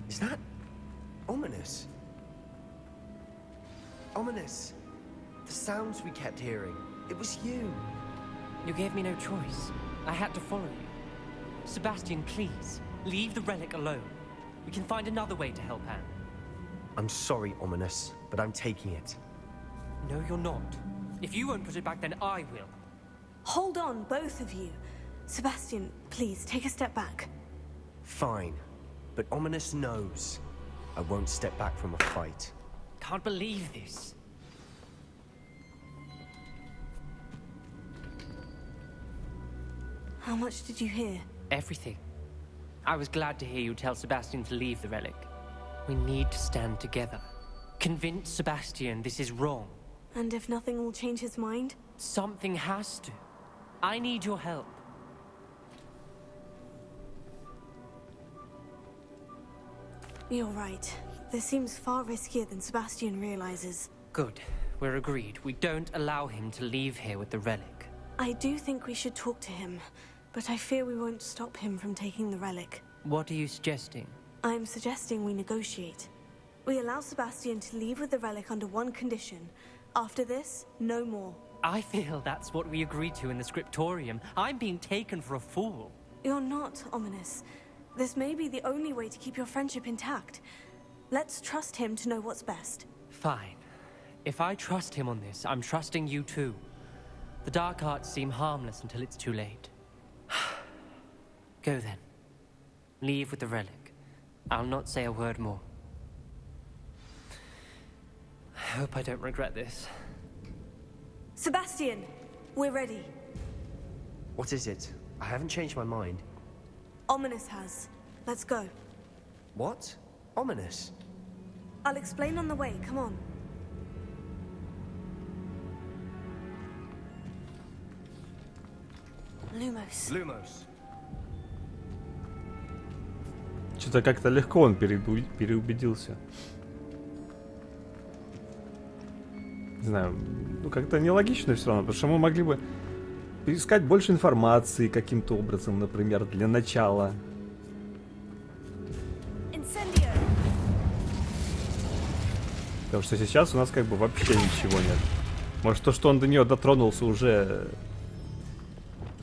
Is that ominous? Ominous. The sounds we kept hearing. It was you. You gave me no choice. I had to follow you. Sebastian, please, leave the relic alone. We can find another way to help Anne. I'm sorry, Ominous, but I'm taking it. No, you're not. If you won't put it back, then I will. Hold on, both of you. Sebastian, please, take a step back. Fine. But Ominous knows. I won't step back from a fight. Can't believe this. How much did you hear? Everything. I was glad to hear you tell Sebastian to leave the relic. We need to stand together. Convince Sebastian this is wrong. And if nothing will change his mind? Something has to. I need your help. You're right. This seems far riskier than Sebastian realizes. Good. We're agreed. We don't allow him to leave here with the relic. I do think we should talk to him, but I fear we won't stop him from taking the relic. What are you suggesting? I'm suggesting we negotiate. We allow Sebastian to leave with the relic under one condition. After this, no more. I feel that's what we agreed to in the scriptorium. I'm being taken for a fool. You're not, Ominous. This may be the only way to keep your friendship intact. Let's trust him to know what's best. Fine. If I trust him on this, I'm trusting you too. The dark arts seem harmless until it's too late. Go then. Leave with the relic. I'll not say a word more. I hope I don't regret this. Sebastian, we're ready. What is it? I haven't changed my mind. Ominous has. Let's go. What? Ominous? I'll explain on the way. Come on. Lumos. Lumos. Что-то как-то легко он переубедился. Не знаю, ну как-то нелогично все равно, потому что мы могли бы искать больше информации каким-то образом, например, для начала. Потому что сейчас у нас как бы вообще ничего нет. Может, то, что он до нее дотронулся, уже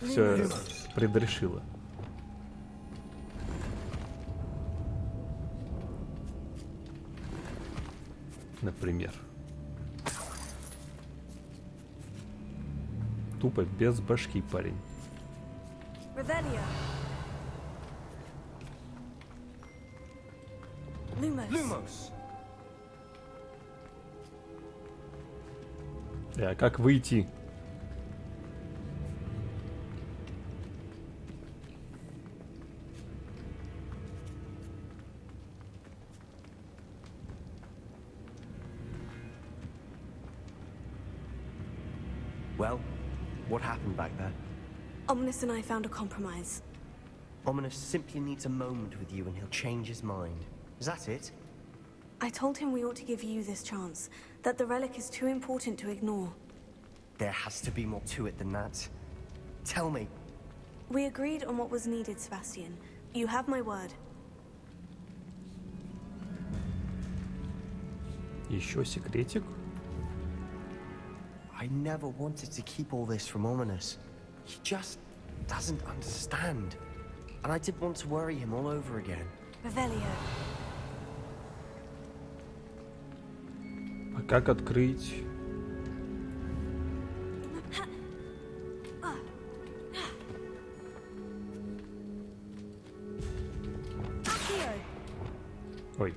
все предрешило. Например. Тупо без башки парень. Lumos. А как выйти? Well, what happened back there? Ominous and I found a compromise. Ominous simply needs a moment with you and he'll change his mind. Is that it? I told him we ought to give you this chance, that the relic is too important to ignore. There has to be more to it than that. Tell me. We agreed on what was needed, Sebastian. You have my word. Еще секретик? I never wanted to keep all this from Ominous. He just doesn't understand. And I didn't want to worry him all over again. Revelio. А как открыть? Ой.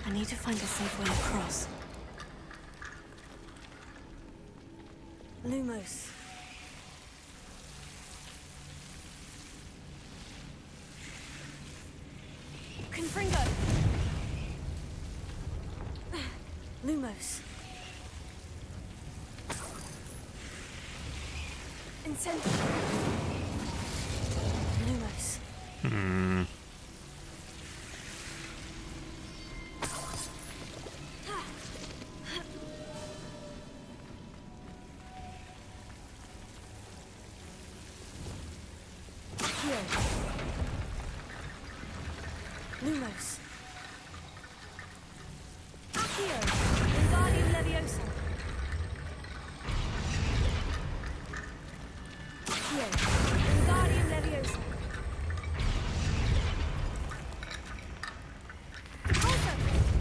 I need to find a safe way across. Lumos. Confringo. Lumos. Incendio. Lumos. Lumos. Accio. Wingardium Leviosa. Accio. Wingardium Leviosa.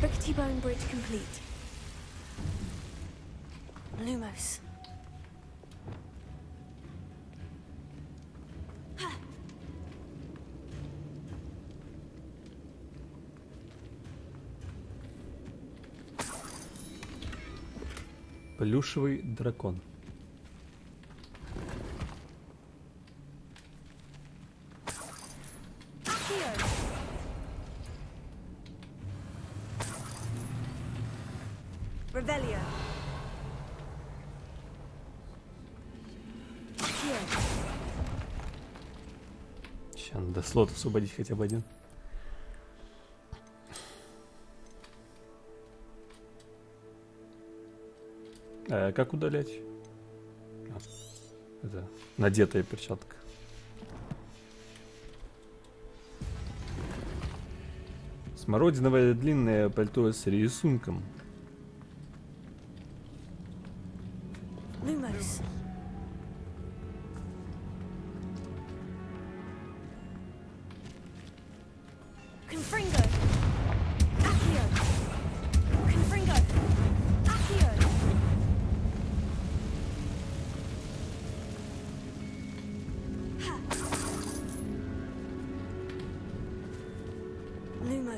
Rickety Bone Bridge complete. Lumos. Плюшевый дракон. Revelio. Сейчас надо слот освободить хотя бы один. Как удалять? Это надетая перчатка. Смородиновое длинное пальто с рисунком. Lumos. Confringo. Accio. Confringo. Accio.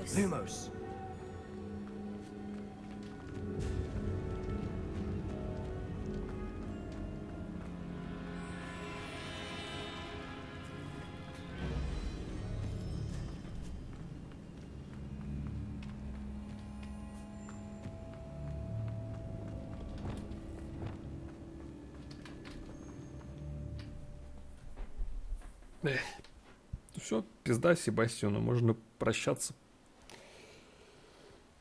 Lumos. Lumos. Все, пизда Себастьяну, можно прощаться.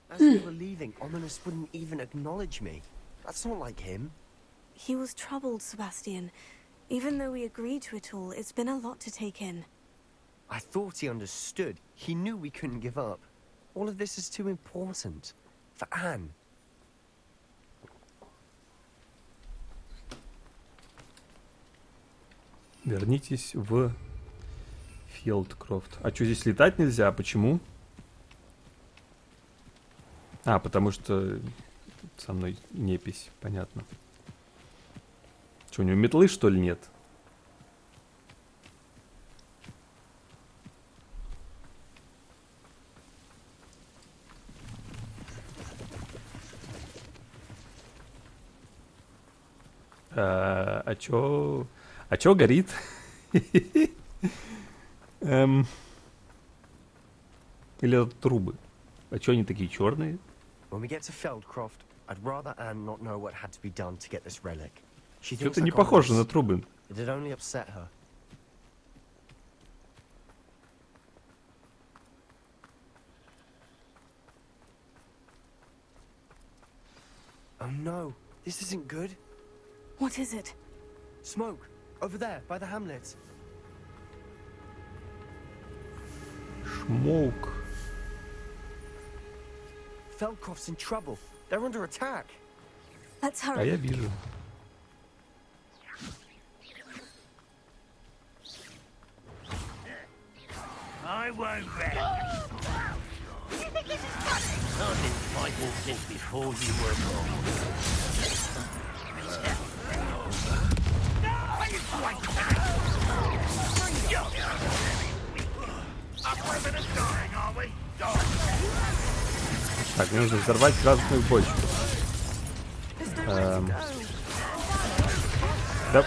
As we were leaving, Ominous wouldn't even acknowledge me. That's not like him. He was troubled, Sebastian. Even though we agreed to it all, it's been a lot to take in. I thought he understood. He knew we couldn't give up. All of this is too important. For Anne. Вернитесь в Филдкрофт. А что, здесь летать нельзя? А почему? А, потому что со мной непись, понятно. Что, у него метлы, что ли, нет? А чё горит? Или это трубы? А чё они такие черные? When we get to Feldcroft, I'd rather Anne not know what had to be done to get this relic. She thinks Что-то не like похоже на Ominous. трубы. It'd only upset her. Oh no, this isn't good. What is it? Smoke, over there, by the hamlet. Шмоук. Feldcroft's in trouble. They're under attack. Let's А hurry. я вижу. I won't bet. I've been fighting since before you were born. Так, мне нужно взорвать красную бочку. Да.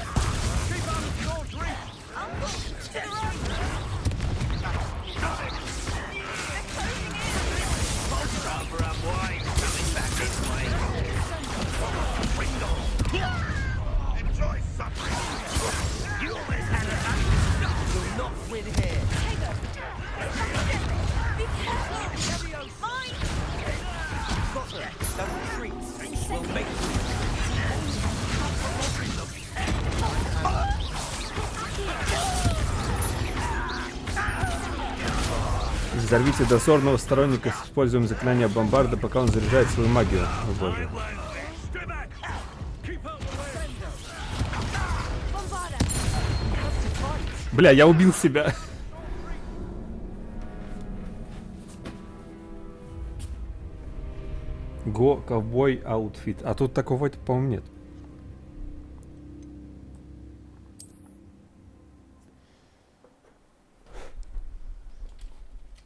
Взорвите дозорного сторонника с использованием заклинания бомбарда, пока он заряжает свою магию. О боже. Бля, я убил себя. Го, ковбой, аутфит. А тут такого, по-моему, нет.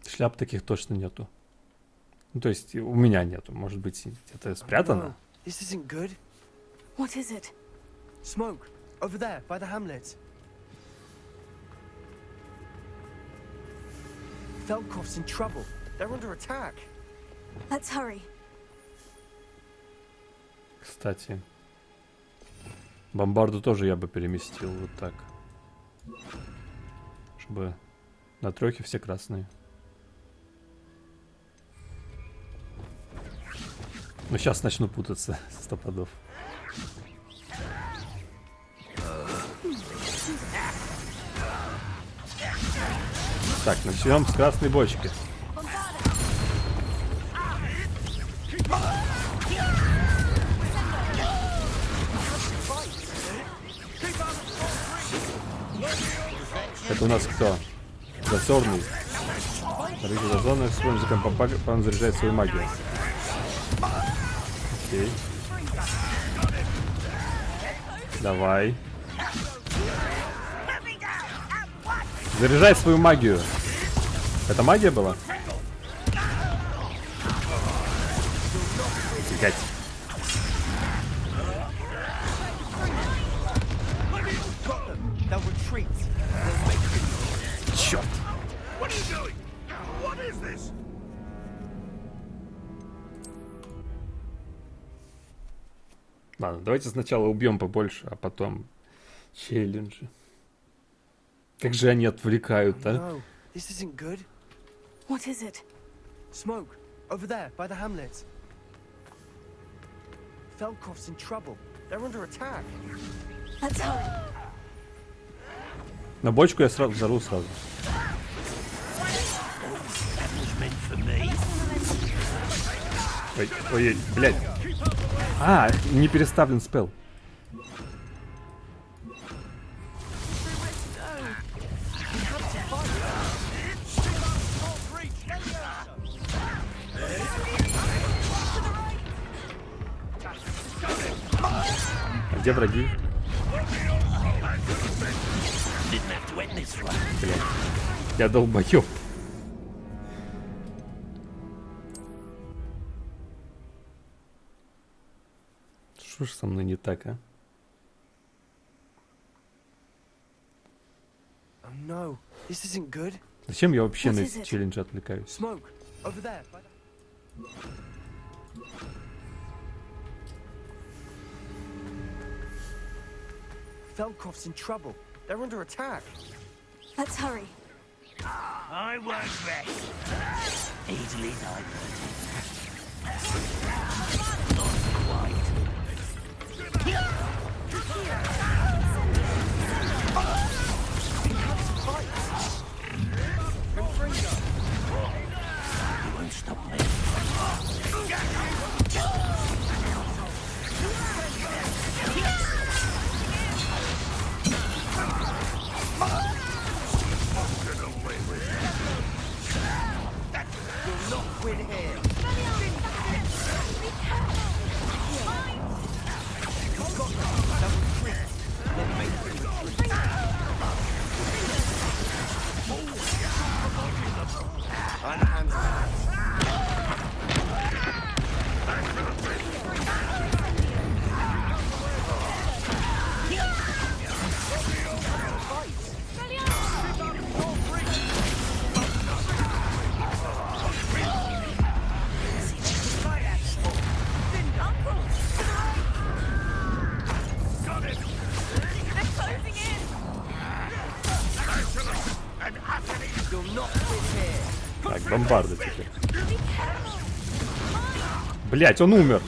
Шляп таких точно нету. Ну, то есть у меня нету. Может быть, где-то спрятано? This isn't good. What is it? Smoke, over there, by the hamlet. Feldcroft's in trouble. They're under attack. Let's hurry. Кстати, бомбарду тоже я бы переместил вот так. Чтобы на трёхе все красные. Ну, сейчас начну путаться, 100 пудов. Так, начнем с красной бочки. Это у нас кто? Дозорный. Рыжий дозорный с языком он заряжает свою магию. Окей. Давай. Заряжай свою магию. Это магия была? retreat. We'll make it. Черт. What are you doing? What is this? Ладно, давайте сначала убьем побольше, а потом челленджи. Как же они отвлекают, а? No, this isn't good. What is it? Smoke, over there, by the hamlet. Feldcroft's in trouble. They're under attack. Let's hurry. На бочку я сразу взорву сразу. Ой, ой, блядь. А, не переставлен спел. А где враги? Блядь. Я долбоёб. Что ж со мной не так, а? Oh no, this isn't good. Зачем я вообще на эти челленджи отвлекаюсь? Smoke, over there, by the... Feldcroft's in trouble. They're under attack. Let's hurry. I won't rest. Easily You won't stop me. You'll not win here. You've got them. They'll retreat. We'll make them retreat. I'm hands. Так, бомбарды теперь. Блять, он умер.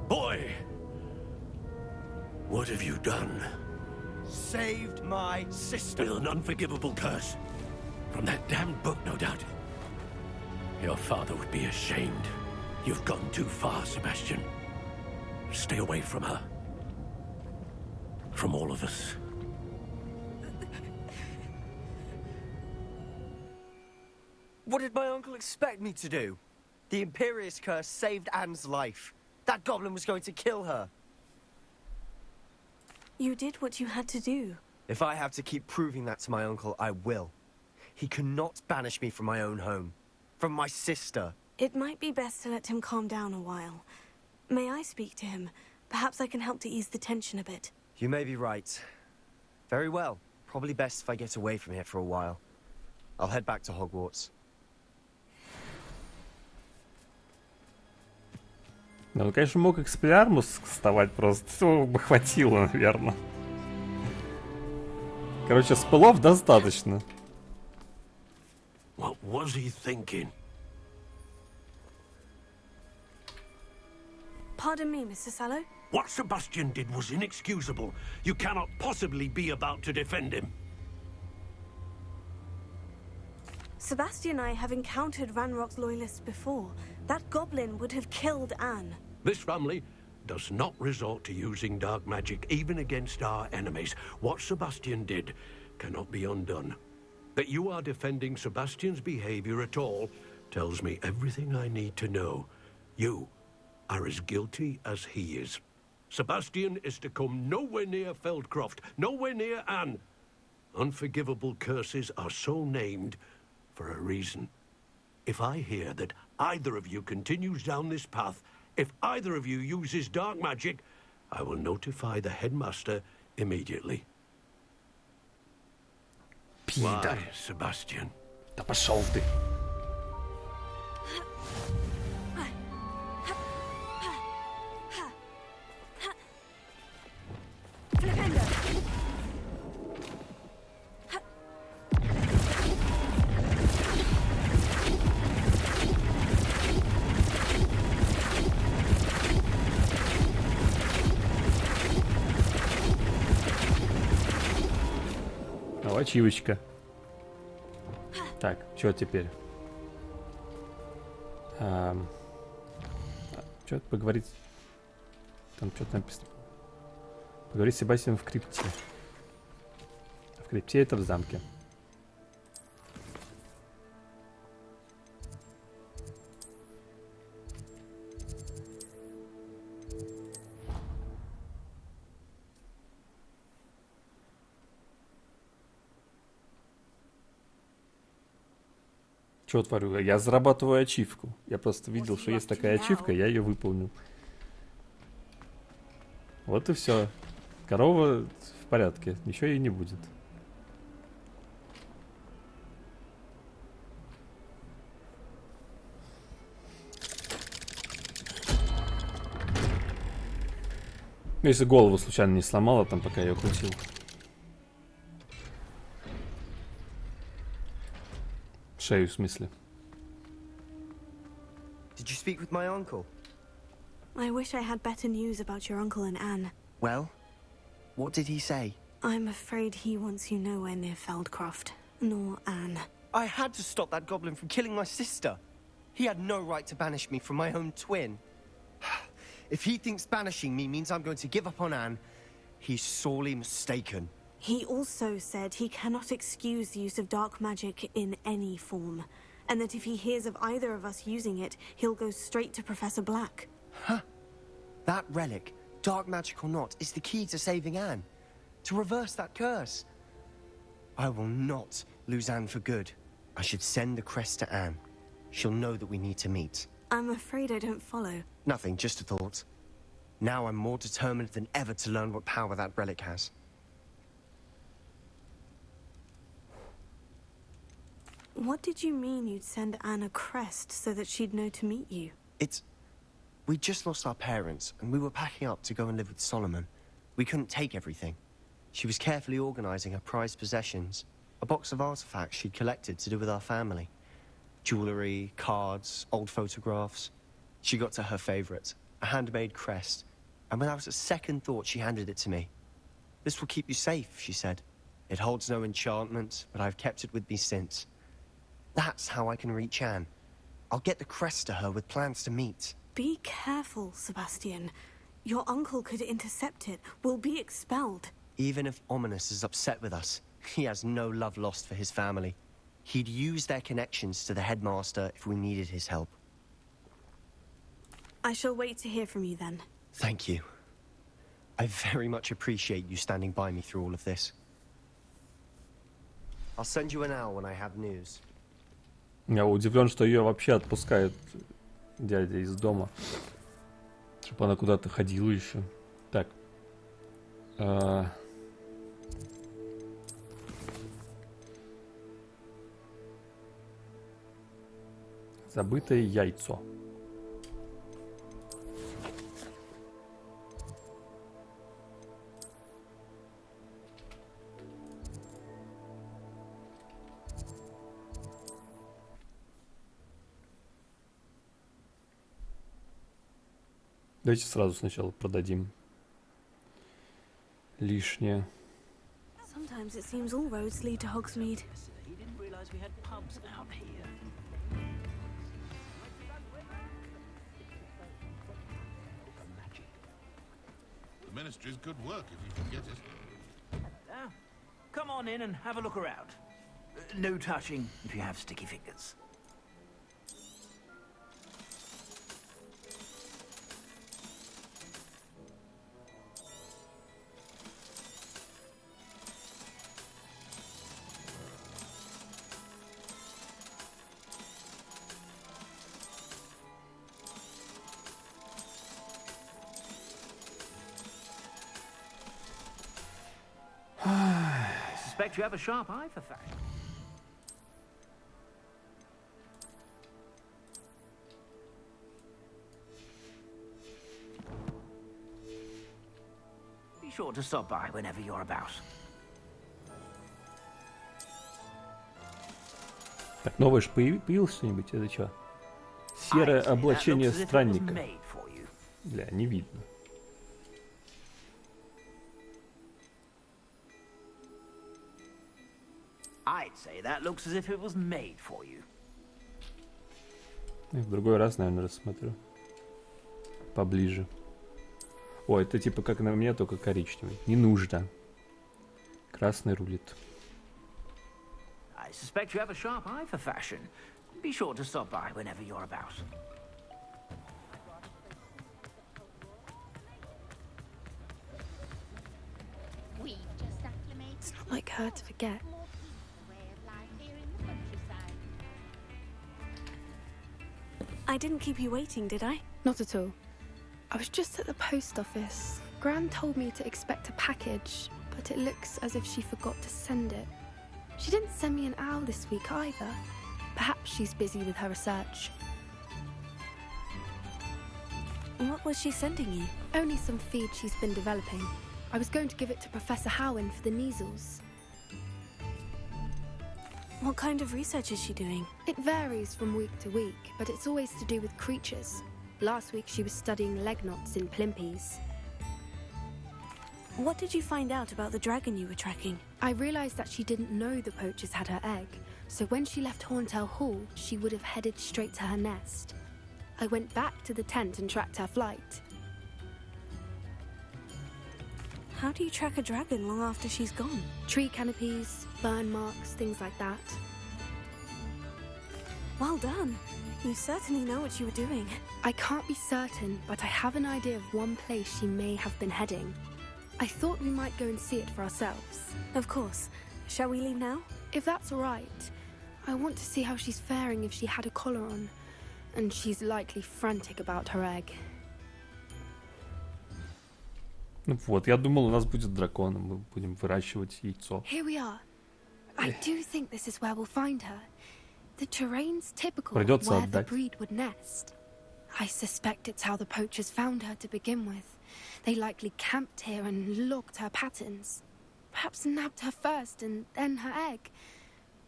Boy! What have you done? Saved my sister. With an unforgivable curse. From that damned book, no doubt. Your father would be ashamed. You've gone too far, Sebastian. Stay away from her. From all of us. What did my uncle expect me to do? The Imperious curse saved Anne's life. That goblin was going to kill her. You did what you had to do. If I have to keep proving that to my uncle, I will. He cannot banish me from my own home. From my sister. It might be best to let him calm down a while. May I speak to him? Perhaps I can help to ease the tension a bit. You may be right. Very well. Probably best if I get away from here for a while. I'll head back to Hogwarts. Ну, конечно, мог экспеллиармус вставать просто. Всего бы хватило, наверное. Короче, спелов достаточно. What was he thinking? Pardon me, Mr. Sallow. What Sebastian did was inexcusable. You cannot possibly be about to defend him. Sebastian and I have encountered Ranrock's loyalists before. That goblin would have killed Anne. This family does not resort to using dark magic even against our enemies. What Sebastian did cannot be undone. That you are defending Sebastian's behavior at all tells me everything I need to know. You are as guilty as he is. Sebastian is to come nowhere near Feldcroft, nowhere near Anne. Unforgivable curses are so named for a reason. If I hear that either of you continues down this path, if either of you uses dark magic, I will notify the headmaster immediately. Why, Sebastian? Да пошел ты. Ачивочка. Так, что теперь? Что поговорить? Там что-то написано. Поговорить с Себастьяном в крипте. В крипте это в замке. Что творю? Я зарабатываю ачивку. Я просто видел, что есть такая ачивка, я ее выполнил. Вот и все. Корова в порядке, ничего ей не будет. Ну, если голову случайно не сломала, там, пока я ее крутил. Шею, в смысле. Did you speak with my uncle? I wish I had better news about your uncle and Anne. Well, what did he say? I'm afraid he wants you nowhere near Feldcroft, nor Anne. I had to stop that goblin from killing my sister. He had no right to banish me from my own twin. If he thinks banishing me means I'm going to give up on Anne, he's sorely mistaken. He also said he cannot excuse the use of dark magic in any form, and that if he hears of either of us using it, he'll go straight to Professor Black. Huh? That relic, dark magic or not, is the key to saving Anne. To reverse that curse. I will not lose Anne for good. I should send the crest to Anne. She'll know that we need to meet. I'm afraid I don't follow. Nothing, just a thought. Now I'm more determined than ever to learn what power that relic has. What did you mean you'd send Anne a crest so that she'd know to meet you? We just lost our parents, and we were packing up to go and live with Solomon. We couldn't take everything. She was carefully organizing her prized possessions, a box of artifacts she'd collected to do with our family. Jewelry, cards, old photographs. She got to her favorite, a handmade crest, and without a second thought she handed it to me. This will keep you safe, she said. It holds no enchantment, but I've kept it with me since. That's how I can reach Anne. I'll get the crest to her with plans to meet. Be careful, Sebastian. Your uncle could intercept it. We'll be expelled. Even if Ominous is upset with us, he has no love lost for his family. He'd use their connections to the headmaster if we needed his help. I shall wait to hear from you then. Thank you. I very much appreciate you standing by me through all of this. I'll send you an owl when I have news. Я удивлен, что ее вообще отпускает дядя из дома. Чтобы она куда-то ходила еще. Так. Забытое яйцо. Давайте сразу сначала продадим лишнее. Sometimes it seems all roads lead to Hogsmeade. He didn't realize we had pubs out here. The Ministry's good work if you can get it. Come on in and have a look around. No touching if you have sticky fingers. I suspect you have a sharp eye for facts. Be sure to stop by whenever you're about. Так, новый ж появился что-нибудь? Это что? Серое облачение странника. Бля, не видно. I'd say that looks as if it was made for you. В другой раз, наверное, рассмотрю. Поближе. О, это типа как на меня, только коричневый. Не нужно. Красный рулит. I suspect you have a sharp eye for fashion. Be sure to stop by whenever you're about. It's not like her to forget. I didn't keep you waiting, did I? Not at all. I was just at the post office. Gran told me to expect a package, but it looks as if she forgot to send it. She didn't send me an owl this week either. Perhaps she's busy with her research. What was she sending you? Only some feed she's been developing. I was going to give it to Professor Howin for the measles. What kind of research is she doing? It varies from week to week, but it's always to do with creatures. Last week she was studying leg knots in Plimpies. What did you find out about the dragon you were tracking? I realized that she didn't know the poachers had her egg, so when she left Horntail Hall, she would have headed straight to her nest. I went back to the tent and tracked her flight. How do you track a dragon long after she's gone? Tree canopies, burn marks, things like that. Well done. You certainly know what you were doing. I can't be certain, but I have an idea of one place she may have been heading. I thought we might go and see it for ourselves. Of course. Shall we leave now? If that's all right. I want to see how she's faring if she had a collar on. And she's likely frantic about her egg. Ну вот, я думал, у нас будет дракон, и мы будем выращивать яйцо. Here we are. I do think this is where we'll find her. The terrain's typical of Придется where the отдать. breed would nest. I suspect it's how the poachers found her to begin with. They likely camped here and logged her patterns. Perhaps nabbed her first and then her egg.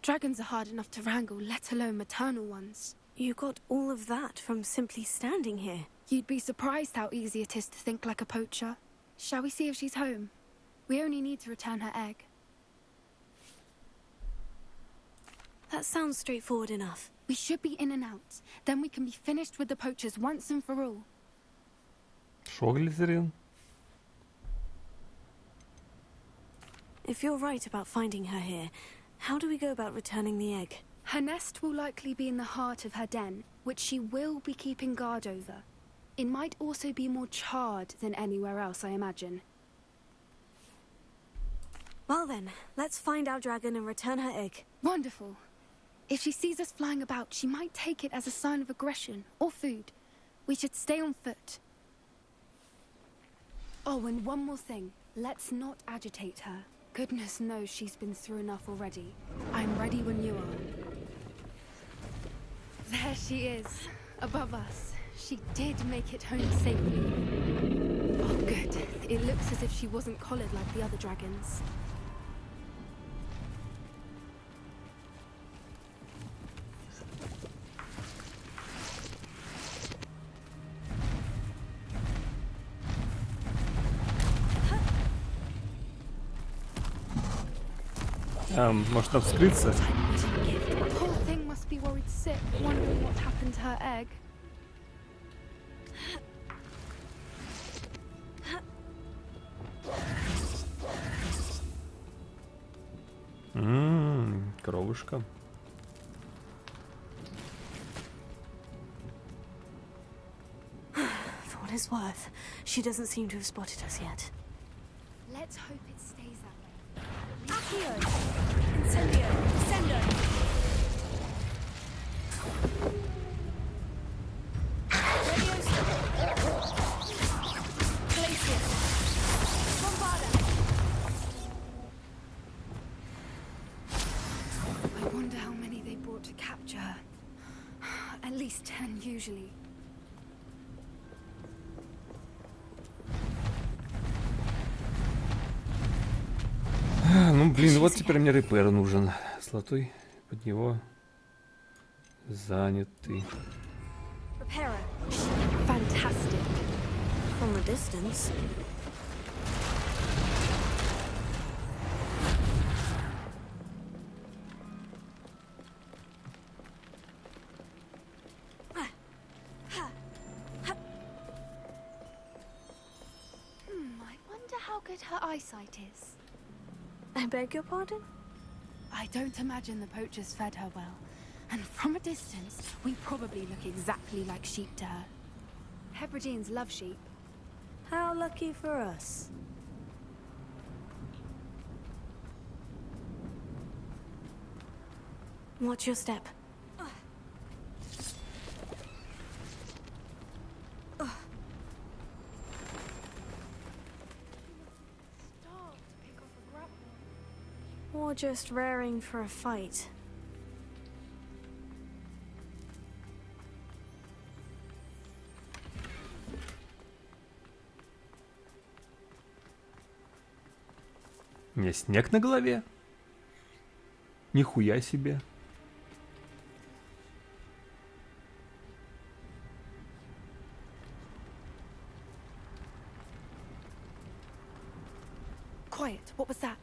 Dragons are hard enough to wrangle, let alone maternal ones. You got all of that from simply standing here. You'd be surprised how easy it is to think like a poacher. Shall we see if she's home? We only need to return her egg. That sounds straightforward enough. We should be in and out. Then we can be finished with the poachers once and for all. Шо, Глизерин? If you're right about finding her here, how do we go about returning the egg? Her nest will likely be in the heart of her den, which she will be keeping guard over. It might also be more charred than anywhere else, I imagine. Well then, let's find our dragon and return her egg. Wonderful. If she sees us flying about, she might take it as a sign of aggression or food. We should stay on foot. Oh, and one more thing. Let's not agitate her. Goodness knows she's been through enough already. I'm ready when you are. There she is, above us. She did make it home safely. Oh, good. It looks as if she wasn't collared like the other dragons. Может нам вскрыться? The whole thing must be worried sick, wondering what happened to her egg. Кровушка. For what it's worth, she doesn't seem to have spotted us yet. Let's hope it stays that way. Accio! Incendio! Descendo! Leviosa! Glacius! Bombarda! I wonder how many they brought to capture her. At least 10 usually. Ну, блин, вот теперь мне репер нужен. Золотой под него занятый. Repairer. Fantastic. From a distance. I wonder how good her eyesight is. I beg your pardon? I don't imagine the poachers fed her well. And from a distance, we probably look exactly like sheep to her. Hebrideans love sheep. How lucky for us. Watch your step. Or just raring for a fight. У меня снег на голове. Нихуя себе. Quiet, what was that?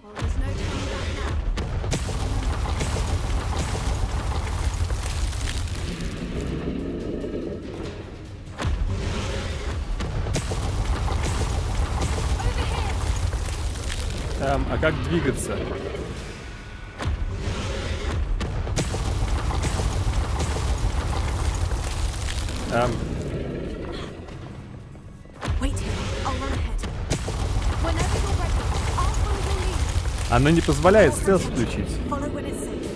Well, there's no turning back now. А как двигаться? Wait here. I'll run ahead. Whenever you're ready, I'll follow your lead. Оно не позволяет стелс включить. Follow when it's safe.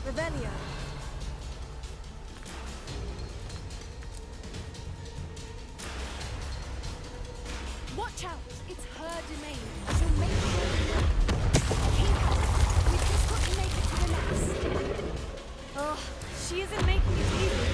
Revelio. Watch out! It's her domain. She'll make sure we know. Keep out. We've just got to make it to the nest. Oh, she isn't making it easy.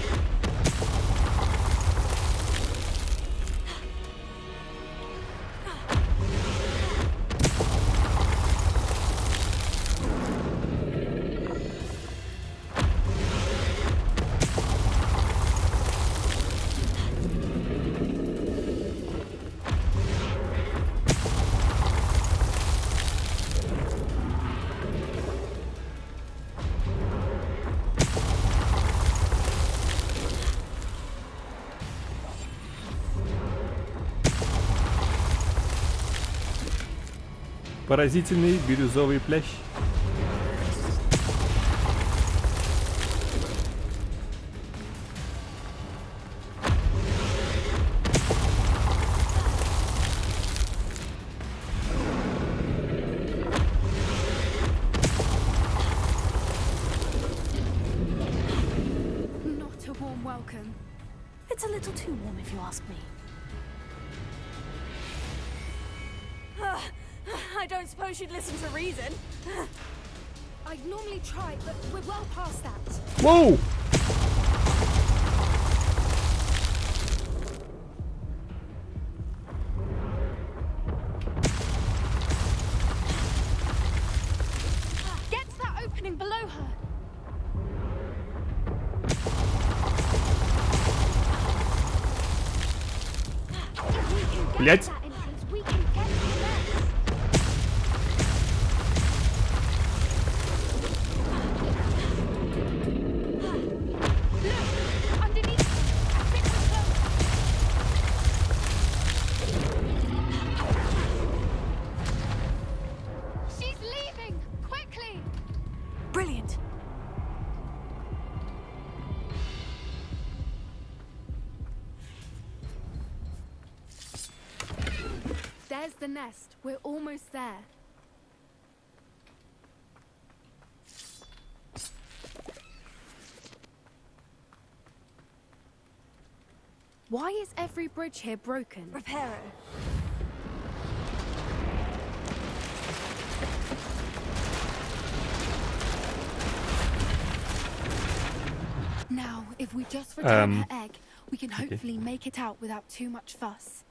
Поразительный бирюзовый плящ. warm welcome. It's a little too warm if you ask me. I don't suppose you'd listen to reason. I'd normally try, but we're well past that. Whoa! Get to that opening below her. Блять! She's leaving! Quickly! Brilliant. There's the nest. We're almost there. Why is every bridge here broken? Repair it. Now, if we just return her egg, we can okay. hopefully make it out without too much fuss.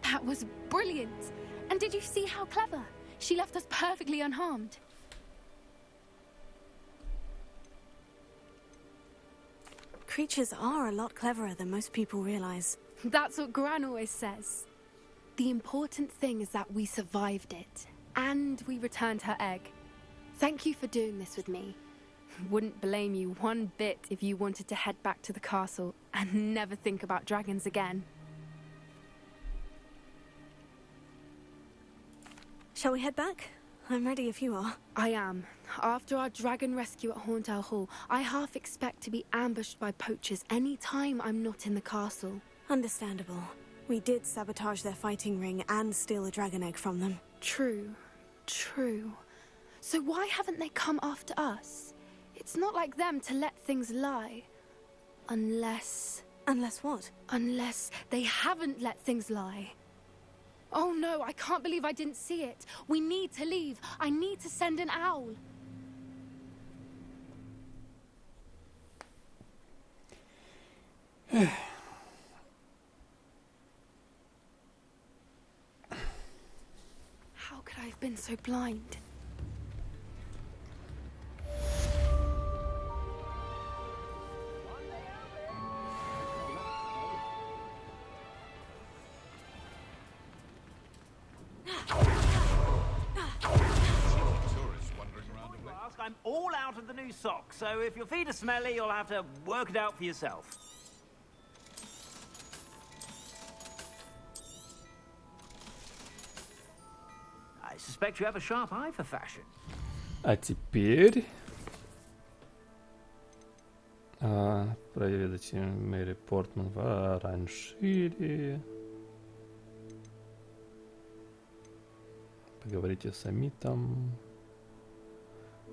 That was brilliant! And did you see how clever? She left us perfectly unharmed. Creatures are a lot cleverer than most people realize. That's what Gran always says. The important thing is that we survived it. And we returned her egg. Thank you for doing this with me. Wouldn't blame you one bit if you wanted to head back to the castle and never think about dragons again. Shall we head back? I'm ready if you are. I am. After our dragon rescue at Horndale Hall, I half expect to be ambushed by poachers any time I'm not in the castle. Understandable. We did sabotage their fighting ring and steal a dragon egg from them. True. True. So why haven't they come after us? It's not like them to let things lie. Unless... Unless what? Unless they haven't let things lie. Oh no, I can't believe I didn't see it. We need to leave. I need to send an owl. How could I have been so blind? I'm all out of the new socks, so if your feet are smelly, you'll have to work it out for yourself. I suspect you have a sharp eye for fashion. А теперь... проведайте Мэри Портман в Оранжире. Поговорите с Амитом.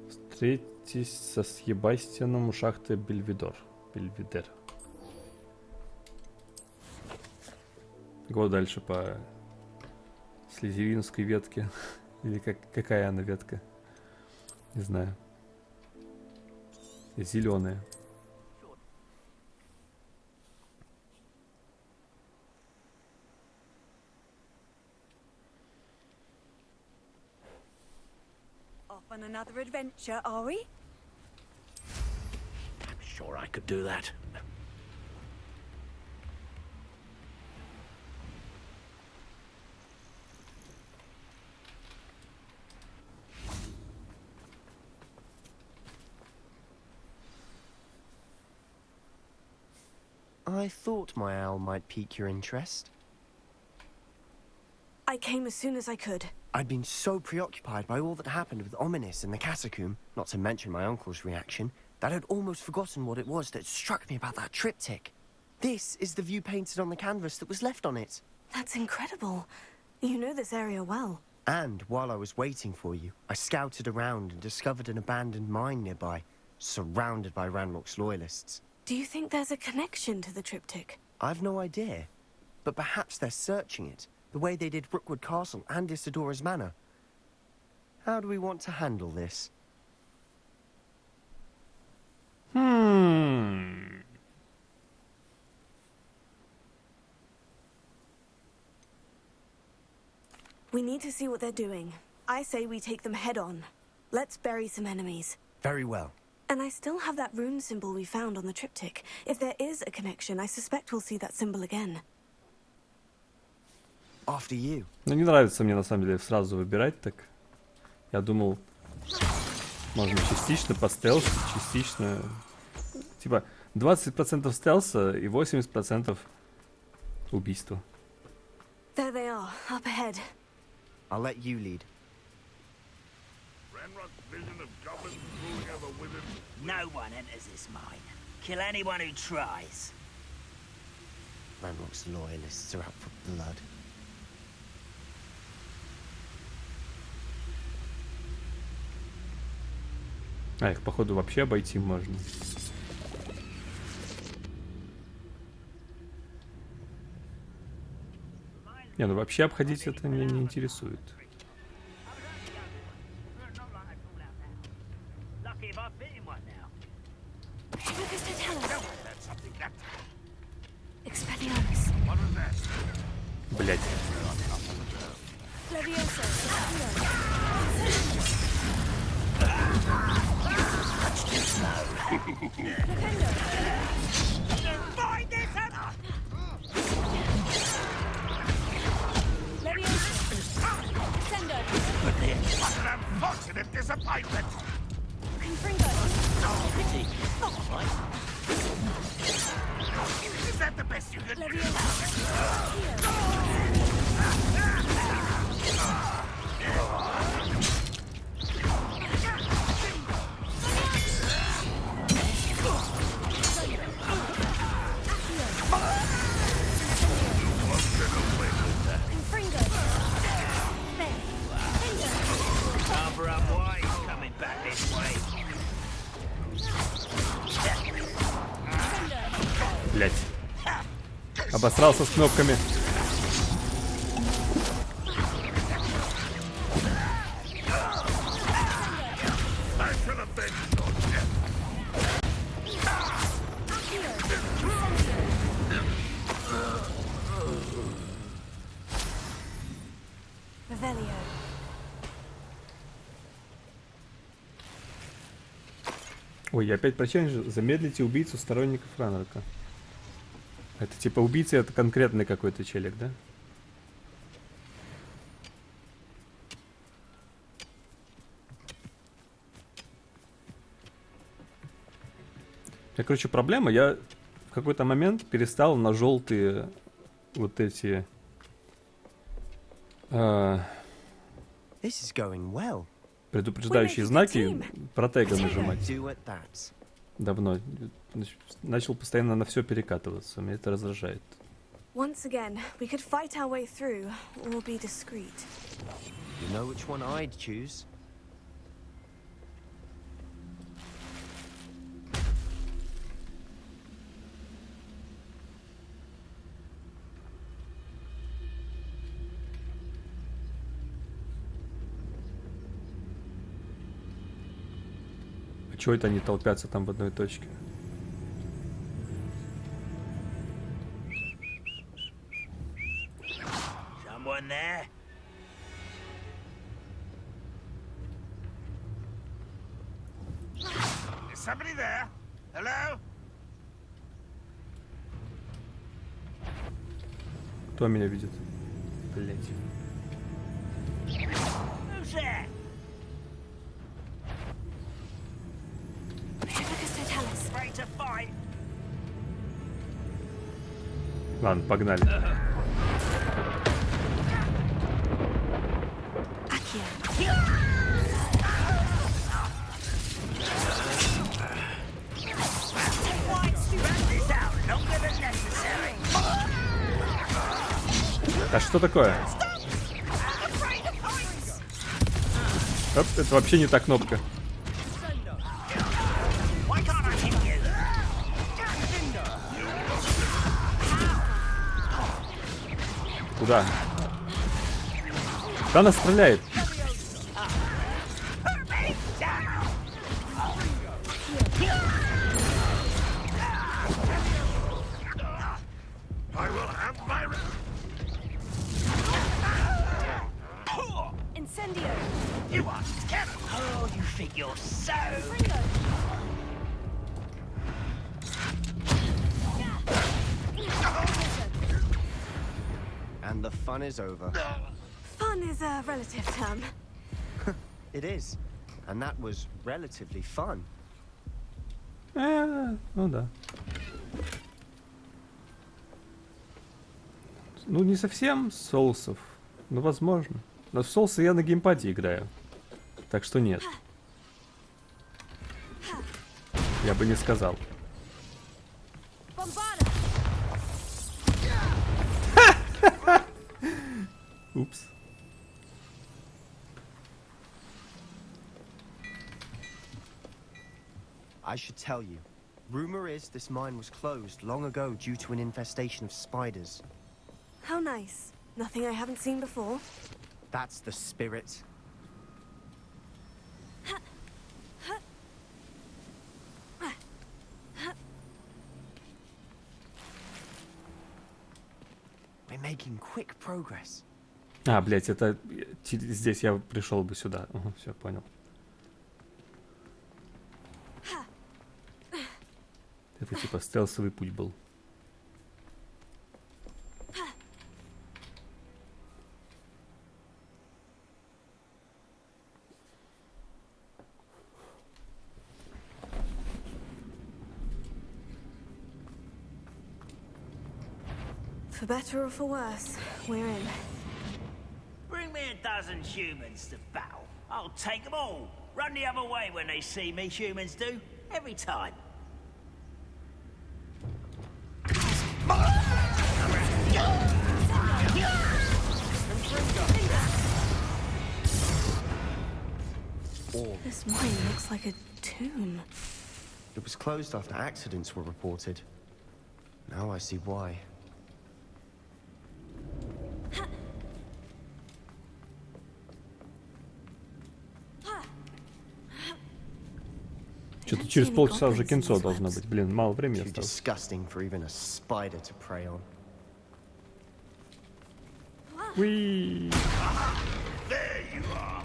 Встретитесь со Себастьяном у шахты Бельведер. Го дальше по слизеринской ветке. Или какая она ветка? Не знаю. Зеленая. Off on another adventure, are we? I'm sure I could do that. I thought my owl might pique your interest. I came as soon as I could. I'd been so preoccupied by all that happened with Ominis and the catacomb, not to mention my uncle's reaction, that I'd almost forgotten what it was that struck me about that triptych. This is the view painted on the canvas that was left on it. That's incredible. You know this area well. And while I was waiting for you, I scouted around and discovered an abandoned mine nearby, surrounded by Ranrock's loyalists. Do you think there's a connection to the triptych? I've no idea, but perhaps they're searching it, the way they did Rookwood Castle and Isidora's Manor. How do we want to handle this? We need to see what they're doing. I say we take them head on. Let's bury some enemies. Very well. And I still have that rune symbol we found on the triptych. If there is a connection, I suspect we'll see that symbol again. After you. Ну, не нравится мне, на самом деле, сразу выбирать так. Я думал, можно частично по стелсу, частично... Типа, 20% стелса и 80% убийства. There they are, up ahead. I'll let you lead. Ranrock's vision of goblins ruling over women. No one enters this mine. Kill anyone who tries. Ranrock's loyalists are out for blood. А, их, походу, вообще обойти можно. Не, ну вообще обходить это меня не интересует. Блять. Unfortunate disappointment. Pity. Is that the best you can do? Barbara, why is coming back this way? Блять. Обосрался с кнопками. Ой, я опять про челлендж. Замедлите убийцу сторонников Ранрока. Это типа убийца, это конкретный какой-то челик, да? У меня, короче, проблема. Я в какой-то момент перестал на желтые вот эти... This is going well. предупреждающие знаки протега нажимать. Do at that. Давно. Начал постоянно на все перекатываться. Меня это раздражает. Once again, we could fight our way through, or be discreet. You know which one I'd choose? чё это они толпятся там в одной точке? Someone there? Is somebody there? Hello? Кто меня видит? Блять. Who's there? Afraid to fight? Ладно, погнали. А что такое? Оп, это вообще не та кнопка. Куда? Куда она стреляет? Incendio! You are terrible! Oh, you think you're so... And the fun is over. Fun is a relative term. It is. And that was relatively fun. Ну да. Ну не совсем соусов, но возможно. Но в соусы я на геймпаде играю. Так что нет. Я бы не сказал. Упс. I should tell you. Rumor is this mine was closed long ago due to an infestation of spiders. How nice. Nothing I haven't seen before. That's the spirit. We're making quick progress. А, блять, это здесь я пришел бы сюда. Угу, все, понял. Это типа стелсовый путь был. For better or for worse, we're in. Bring me a dozen humans to battle. I'll take them all. Run the other way when they see me, humans do. Every time. This mine looks like a tomb. It was closed after accidents were reported. Now I see why. Что-то через полчаса уже кинцо должно быть. Блин, мало времени осталось. Disgusting for even a spider to prey on. Уи. There you are.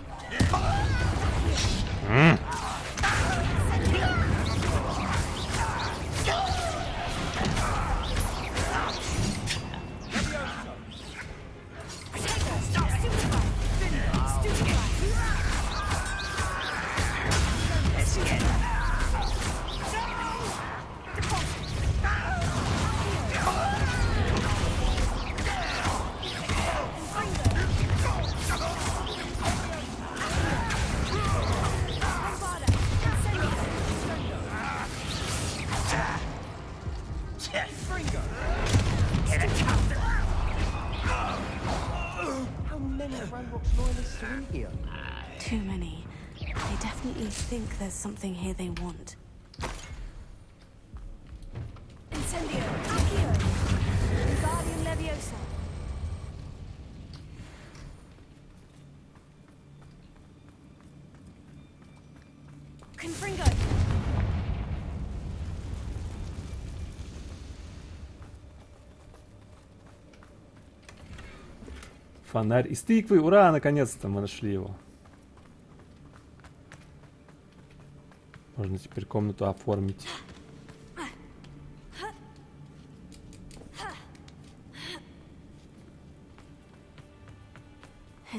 Too many. They definitely think there's something here they want. Incendio! Accio! Wingardium Leviosa! Confringo! Фонарь из тыквы. Ура, наконец-то мы нашли его. Можно теперь комнату оформить.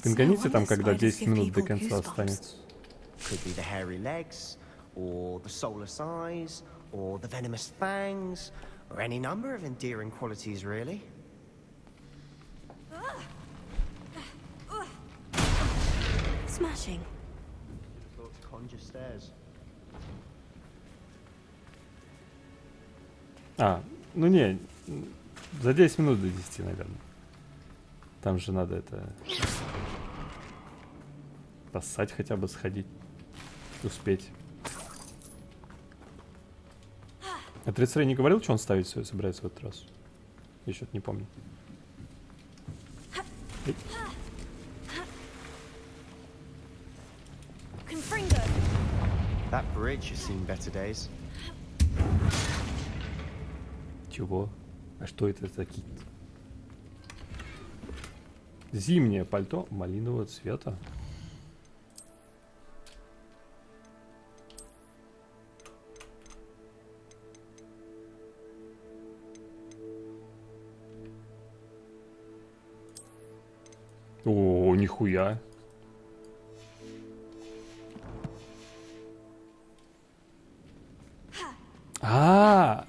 Пингоните там, когда 10 минут до конца останется. Could be the hairy legs, or the soulless eyes, or the venomous fangs, or any number of endearing qualities, really. Smashing. Thought to conjure stairs. Ну не, за 10 минут до 10, наверное. Там же надо это... Поссать хотя бы, сходить. Успеть. А Трицерей не говорил, что он ставить все собирается в этот раз? Я что-то не помню. That bridge has seen better days. Чего? А что это за кит? Зимнее пальто малинового цвета. О, нихуя.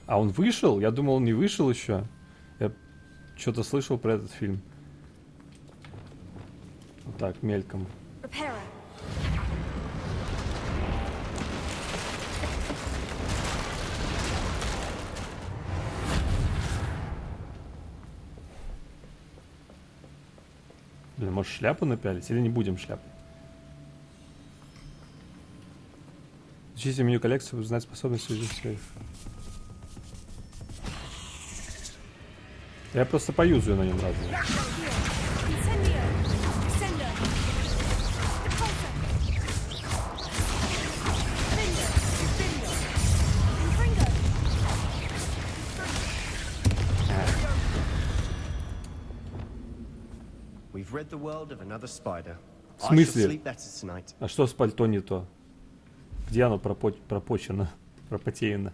А он вышел? Я думал, он не вышел еще. Я что-то слышал про этот фильм. Вот так, мельком. Блин, может шляпу напялить? Или не будем шляпу? Изучите меню коллекцию, узнать способности режиссеров. Я просто поюзаю на нем разные. We've rid the world of another spider. В смысле? А что с пальто не то? Где оно пропочено? Пропотеяно?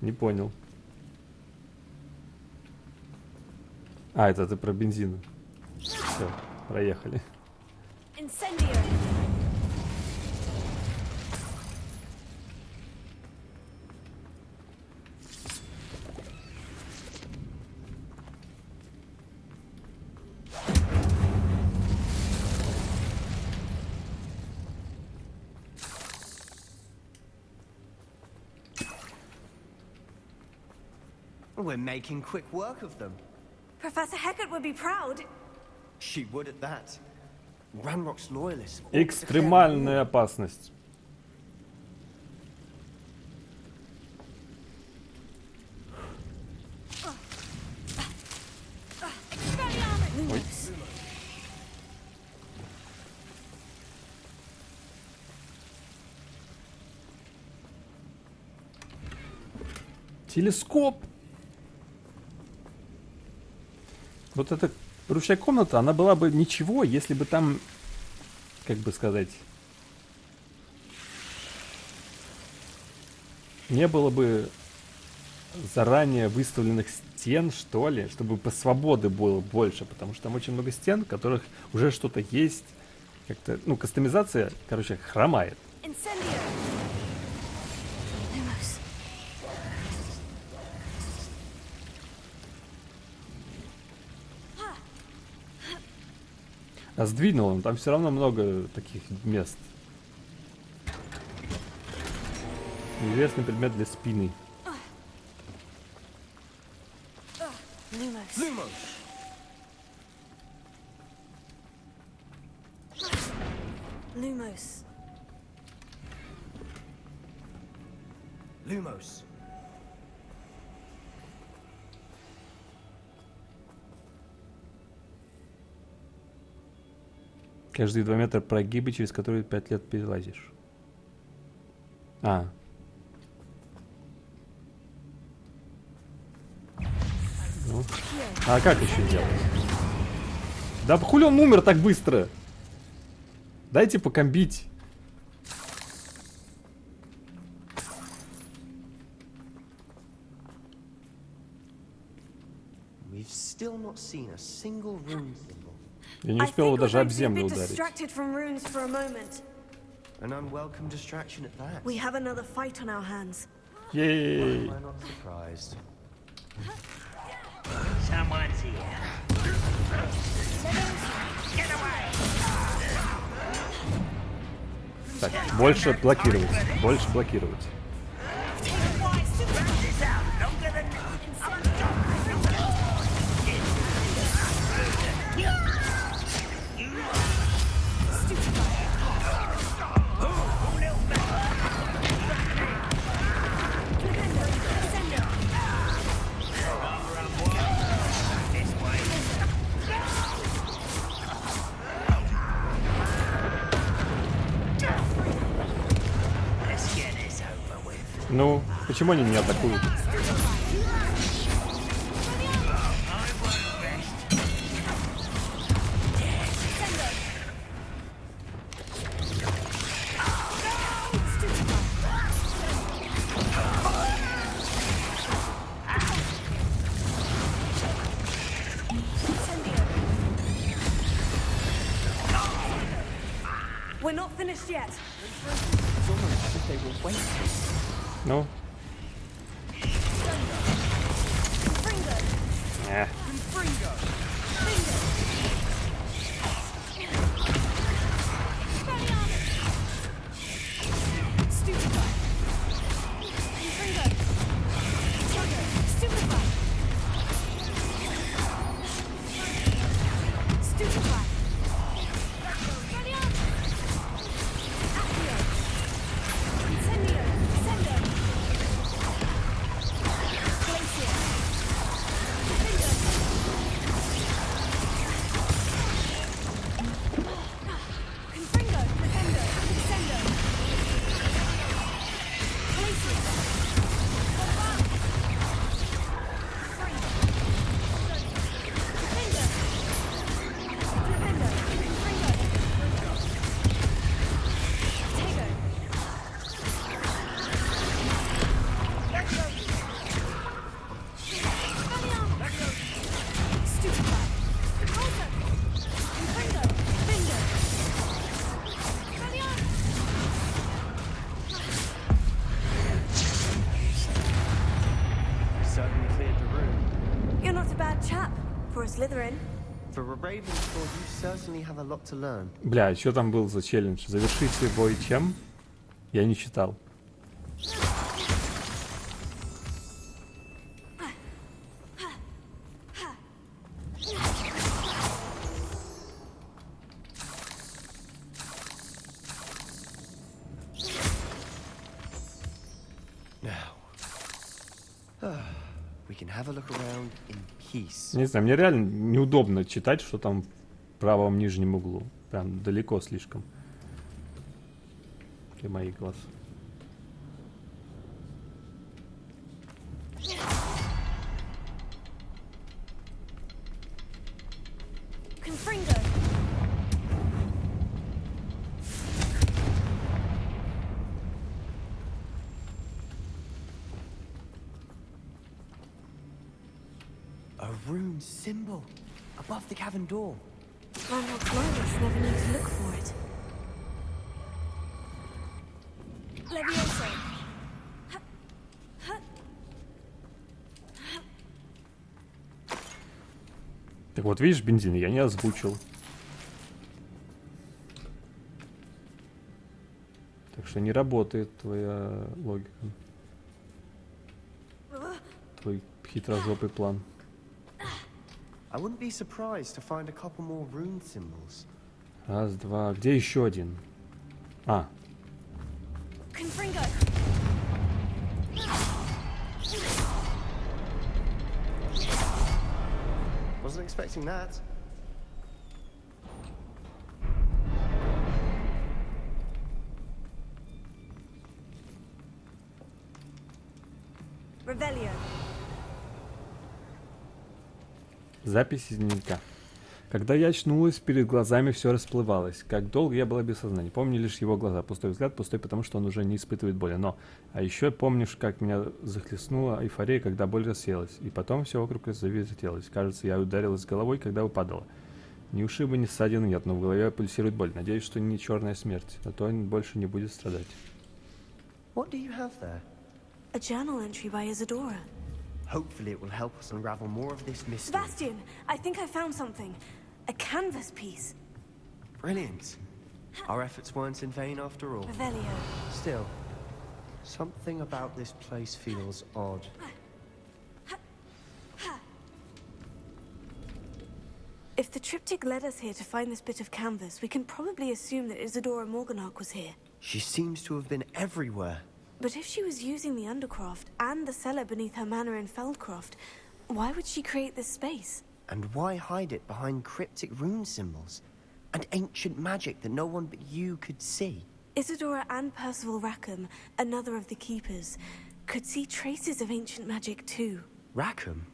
Не понял. Это ты про бензин. Все, проехали. We're making quick work of them. Professor Hecat would be proud. She would at that. Ranrock's loyalists. Экстремальная опасность. Ой. Телескоп. Вот эта ручная комната, она была бы ничего, если бы там, как бы сказать, не было бы заранее выставленных стен, что ли, чтобы по свободы было больше, потому что там очень много стен, в которых уже что-то есть, как-то, ну, кастомизация, короче, хромает. А сдвинул он, там все равно много таких мест. Известный предмет для спины. Lumos. Lumos. Каждые 2 метра прогибы, через которые 5 лет перелазишь. Ну. А как еще делать? Да хули он умер так быстро? Дайте покомбить. We've still not seen a single rune symbol. Я не успел его даже об землю ударить. Distracted from runes for a moment. An unwelcome distraction at that. We have another fight on our hands. Yay! Why am I not surprised? Someone's here. Get away! Так, больше блокировать. Больше блокировать. Ну, почему они меня атакуют? We're not finished yet. It's almost as if they were waiting. Ну. Бля, что там был за челлендж? Завершите бой чем? Я не читал. Не знаю, мне реально неудобно читать, что там в правом нижнем углу. Прям далеко слишком. Для моих глаз. A rune symbol above the cavern door. Landlord's Midas never need to look for it. Levioso. Так вот, видишь, бензин я не озвучил. Так что не работает твоя логика. Твой хитрожопый план. I wouldn't be surprised to find a couple more rune symbols. Раз, два. Где еще один? А. Wasn't expecting that. Revelio. Запись из дневника. Когда я очнулась, перед глазами все расплывалось. Как долго я была без сознания. Помню лишь его глаза. Пустой взгляд, пустой, потому что он уже не испытывает боли. А еще помнишь, как меня захлестнула эйфория, когда боль рассеялась. И потом все вокруг завертелось. Кажется, я ударилась головой, когда упадала. Ни ушиба, ни ссадины нет, но в голове пульсирует боль. Надеюсь, что не черная смерть. А то он больше не будет страдать. What do you have there? A journal entry by Isadora. Hopefully it will help us unravel more of this mystery. Sebastian, I think I found something. A canvas piece. Brilliant. Our efforts weren't in vain after all. Revelio. Still, something about this place feels odd. If the triptych led us here to find this bit of canvas, we can probably assume that Isadora Morganach was here. She seems to have been everywhere. But if she was using the Undercroft and the cellar beneath her manor in Feldcroft, why would she create this space? And why hide it behind cryptic rune symbols? And ancient magic that no one but you could see? Isadora and Percival Rackham, another of the Keepers, could see traces of ancient magic too. Rackham?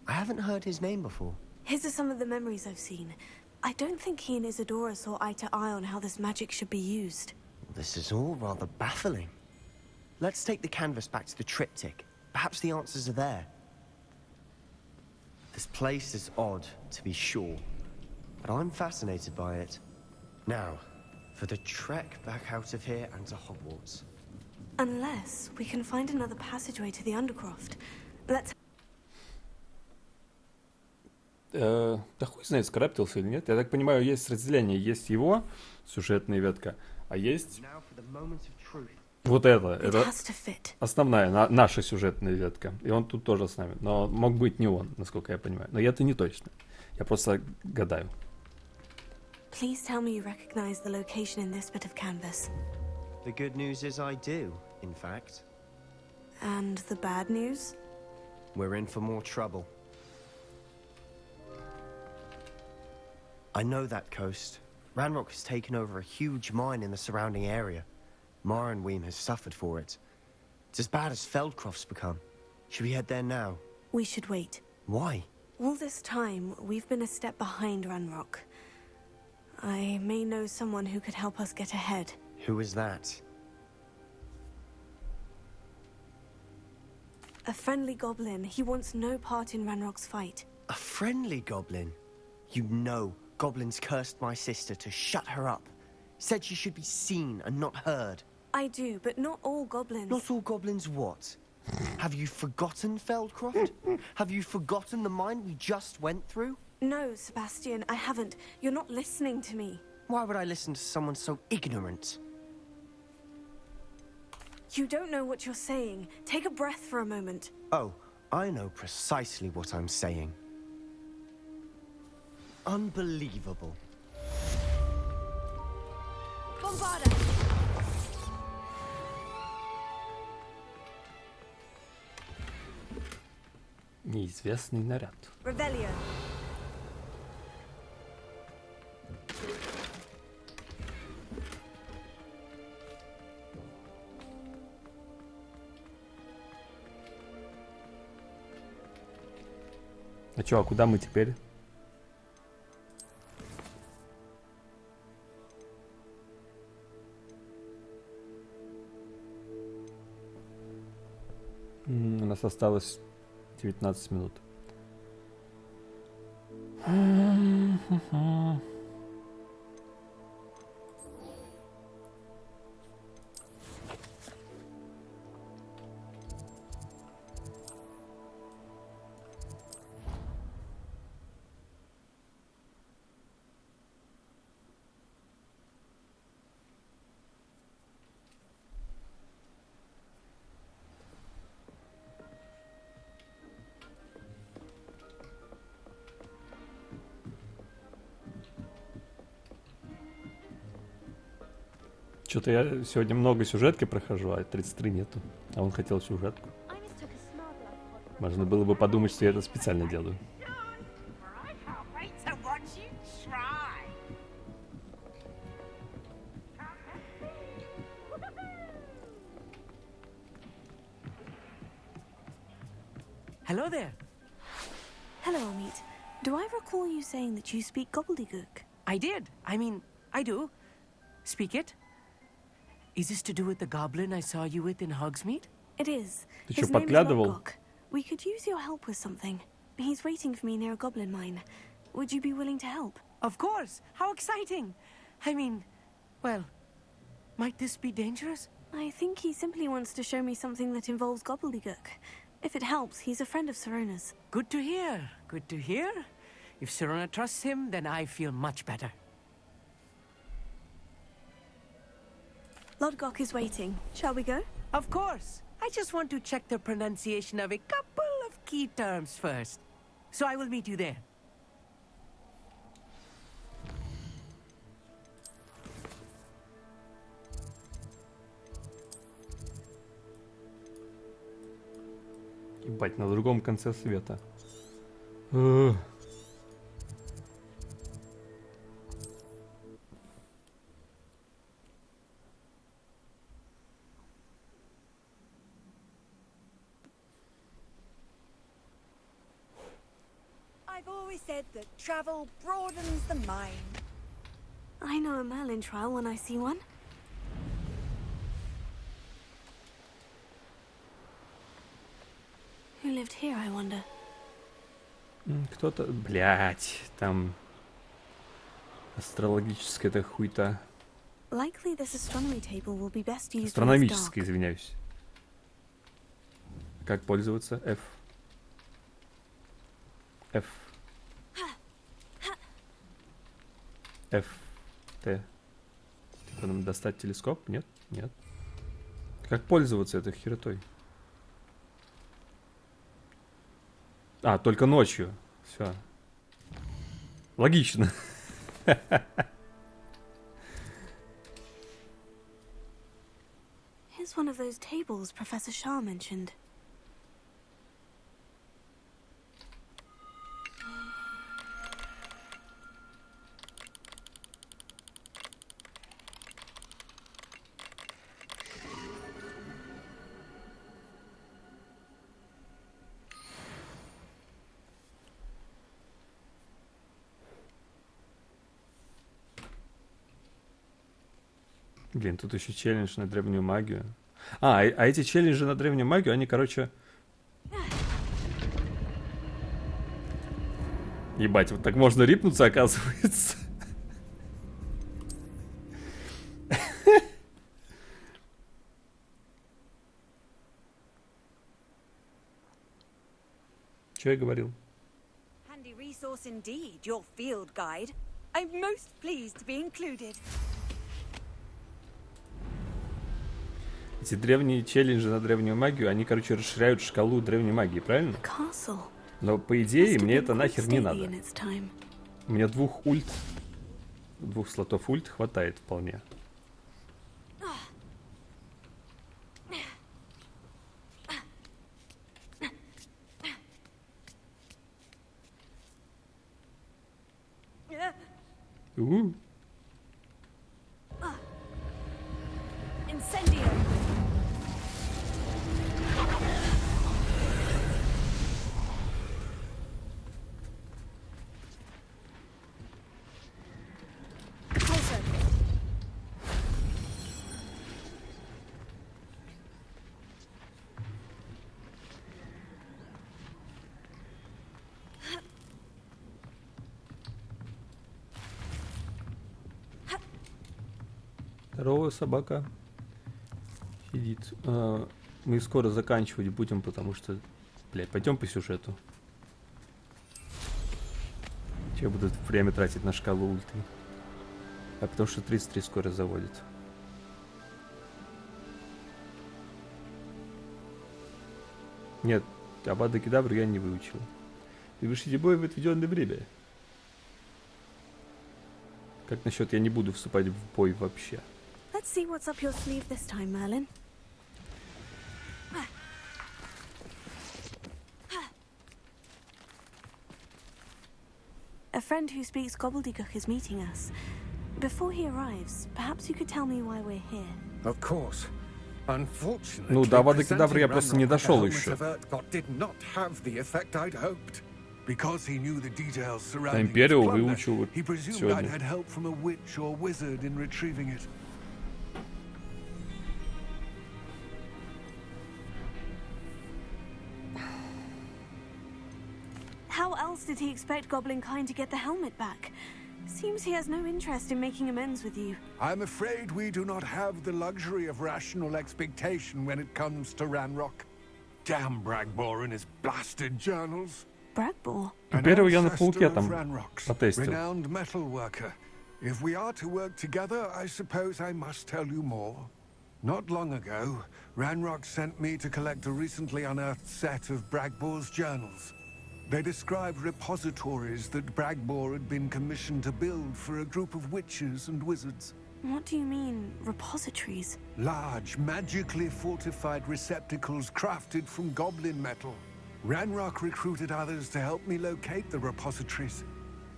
I haven't heard his name before. His are some of the memories I've seen. I don't think he and Isadora saw eye to eye on how this magic should be used. This is all rather baffling. Let's take the canvas back to the triptych. Perhaps the answers are there. This place is odd, to be sure, but I'm fascinated by it. Now, for the trek back out of here and to Hogwarts. Unless we can find another passageway to the Undercroft. Let's... Да хуй знает, скараптился или нет. Я так понимаю, есть разделение. Есть его сюжетная ветка, а есть вот это основная, наша сюжетная ветка. И он тут тоже с нами. Но мог быть не он, насколько я понимаю. Но это не точно. Я просто гадаю. Please tell me you recognize the location in this bit of canvas. The good news is I do, in fact. And the bad news? We're in for more trouble. I know that coast. Ranrock has taken over a huge mine in the surrounding area. Mornweem has suffered for it. It's as bad as Feldcroft's become. Should we head there now? We should wait. Why? All this time, we've been a step behind Ranrock. I may know someone who could help us get ahead. Who is that? A friendly goblin. He wants no part in Ranrock's fight. A friendly goblin? You know, goblins cursed my sister to shut her up. Said she should be seen and not heard. I do, but not all goblins. Not all goblins what? Have you forgotten Feldcroft? Have you forgotten the mine we just went through? No, Sebastian, I haven't. You're not listening to me. Why would I listen to someone so ignorant? You don't know what you're saying. Take a breath for a moment. Oh, I know precisely what I'm saying. Unbelievable. Bombarda! Неизвестный наряд. Revelio. А чё, а куда мы теперь? У нас осталось 19 минут. Что-то я сегодня много сюжетки прохожу, а 33 нету. А он хотел сюжетку. Можно было бы подумать, что я это специально делаю. Hello there. Hello, Amit. Do I recall you saying that you speak gobbledygook? I did. I mean, I do. Speak it. Is this to do with the goblin I saw you with in Hogsmeade? It is. Ты His чё, name is подглядывал? Lodgok. We could use your help with something. He's waiting for me near a goblin mine. Would you be willing to help? Of course. How exciting. I mean, well, might this be dangerous? I think he simply wants to show me something that involves gobbledygook. If it helps, he's a friend of Sirona's. Good to hear. Good to hear. If Sirona trusts him, then I feel much better. Lodgok is waiting. Shall we go? Of course. I just want to check the pronunciation of a couple of key terms first. So I will meet you there. Ебать, на другом конце света. I've always said that travel broadens the mind. I know a Merlin trial when I see one. Who lived here, I wonder? Кто-то... Блять, там... Астрологическая-то хуйта. Likely this astronomy table will be best used when it's Астрономическая, dark. извиняюсь. Как пользоваться? F. F. F. Т. Типа нам достать телескоп? Нет? Нет. Как пользоваться этой херотой? А, только ночью. Все. Логично. Here's one of those tables Professor Shah mentioned. Блин, тут еще челлендж на древнюю магию. А эти челленджи на древнюю магию, они, короче... Ебать, вот так можно рипнуться, оказывается. Что я говорил? Handy resource indeed, your field guide. I'm most pleased to be included. Эти древние челленджи на древнюю магию, они, короче, расширяют шкалу древней магии, правильно? Но, по идее, мне это нахер не надо. У меня двух слотов ульт хватает вполне. Incendio. Здорово, собака. Сидит. Мы скоро заканчивать будем, потому что... Блядь, пойдем по сюжету. Че я буду время тратить на шкалу ульты? А потому что 33 скоро заводит. Нет, Абада Кедавру я не выучил. Завершите бой в отведенное время. Как насчет я не буду вступать в бой вообще? Let's see what's up your sleeve this time, Merlin. A friend who speaks gobbledygook is meeting us. Before he arrives, perhaps you could tell me why we're here. Of course. Ну, до Авада Кедавры я просто не дошел еще. Did not have the effect I'd hoped. Because he knew the details surrounding its Империю plunder, выучил вот he presumed сегодня. I'd had help from a witch or wizard in retrieving it. How else did he expect Goblin Kind to get the helmet back? Seems he has no interest in making amends with you. I'm afraid we do not have the luxury of rational expectation when it comes to Ranrock. Damn Bragbor and his blasted journals. Bragbor? Первый я на пауке Ancestor там of Ranrock's, потестил. renowned metal worker. If we are to work together, I suppose I must tell you more. Not long ago, Ranrock sent me to collect a recently unearthed set of Bragbor's journals. They described repositories that Bragbor had been commissioned to build for a group of witches and wizards. What do you mean, repositories? Large, magically fortified receptacles crafted from goblin metal. Ranrock recruited others to help me locate the repositories.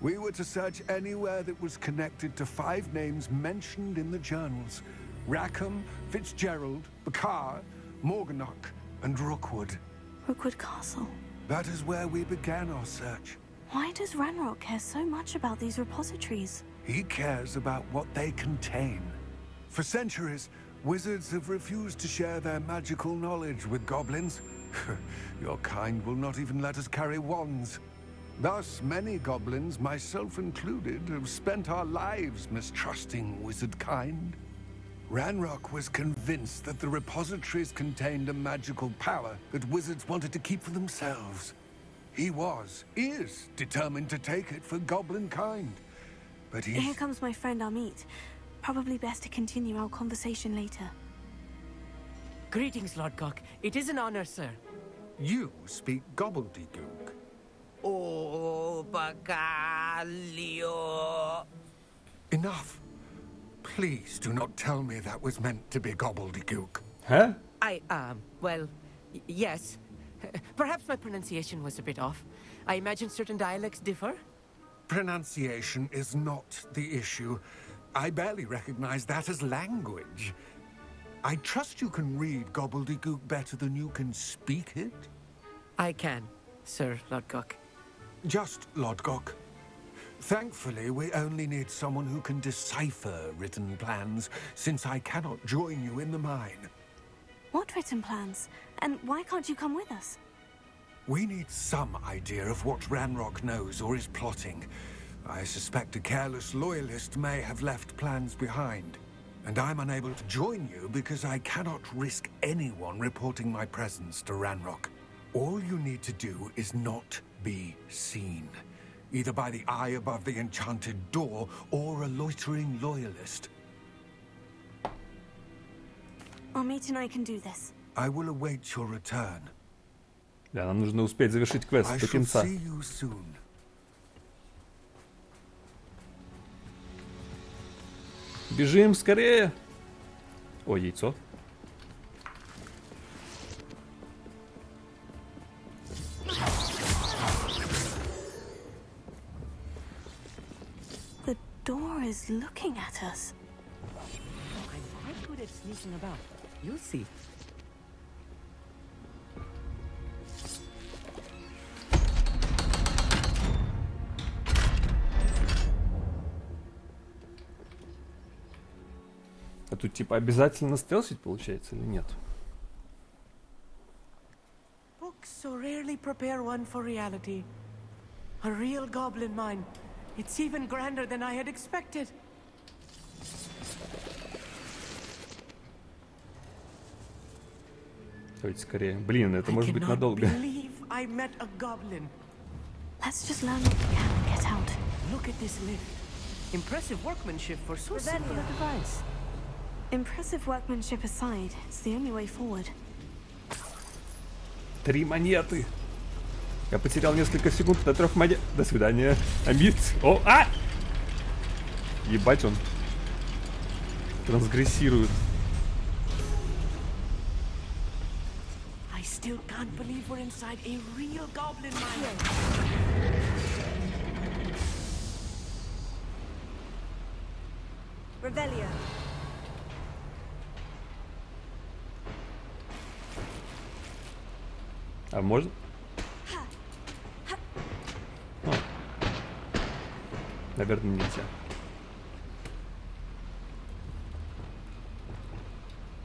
We were to search anywhere that was connected to 5 names mentioned in the journals. Rackham, Fitzgerald, Bakar, Morganach, and Rookwood. Rookwood Castle. That is where we began our search. Why does Ranrock care so much about these repositories? He cares about what they contain. For centuries, wizards have refused to share their magical knowledge with goblins. Your kind will not even let us carry wands. Thus, many goblins, myself included, have spent our lives mistrusting wizard kind. Ranrock was convinced that the repositories contained a magical power that wizards wanted to keep for themselves. He is determined to take it for goblin kind. But Here comes my friend Amit. Probably best to continue our conversation later. Greetings, Lord Cock. It is an honor, sir. You speak gobbledygook. Oh, Bacalio. Enough. Please do not tell me that was meant to be gobbledygook. Huh? Well, yes. Perhaps my pronunciation was a bit off. I imagine certain dialects differ? Pronunciation is not the issue. I barely recognize that as language. I trust you can read gobbledygook better than you can speak it? I can, Sir Lodgok. Just Lodgok. Thankfully, we only need someone who can decipher written plans, since I cannot join you in the mine. What written plans? And why can't you come with us? We need some idea of what Ranrock knows or is plotting. I suspect a careless loyalist may have left plans behind. And I'm unable to join you because I cannot risk anyone reporting my presence to Ranrock. All you need to do is not be seen. Either by the eye above the enchanted door or a loitering loyalist. Amit and I can do this. I will await your return. Да, нам нужно успеть завершить квест I до shall конца. see you soon. Бежим скорее! О, яйцо. The door is looking at us. I'm quite good at sneaking about. You'll see. А тут типа обязательно стелсить получается или нет? Books so rarely prepare one for reality. A real goblin mine. It's even grander than I had expected. Давайте скорее. Блин, это может быть надолго. I met a goblin. Let's just learn what we can and get out. Look at this lift. Impressive workmanship for so simple a device. Impressive workmanship aside, it's the only way forward. 3 монеты. Я потерял несколько секунд до 3 монет. До свидания. Амит. О, а! Ебать, он трансгрессирует. I still can't believe we're inside a real goblin mine. Revelio. А можно? Наверное, нельзя.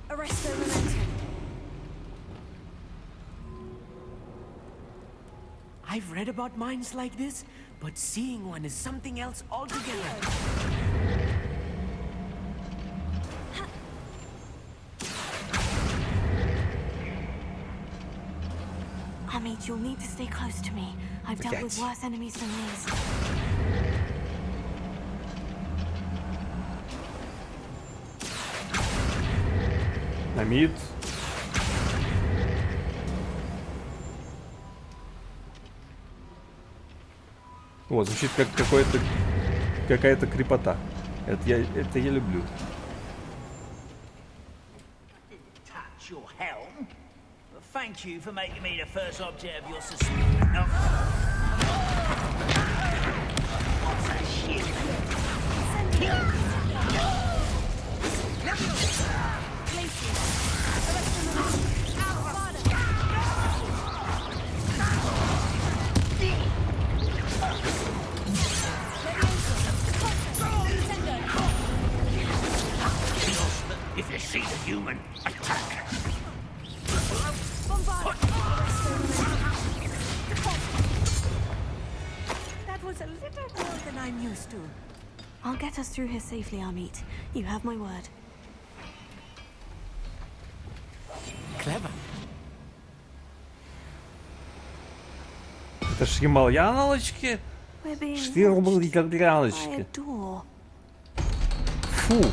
Arresto momentum. I've read about mines like this, but seeing one is something else altogether. Amit, you'll need to stay close to me. I've dealt with worse enemies than these. Amit. О, звучит как какая-то крепота. Это я люблю. Touch your helm. Thank you for making me the first object of your suspicion. What's that shit? If you see the human, attack. That was a little more than I'm used to. I'll get us through here safely, Amit. You have my word. Clever. Это ж ямаляночки? Штирбляночки. Фу.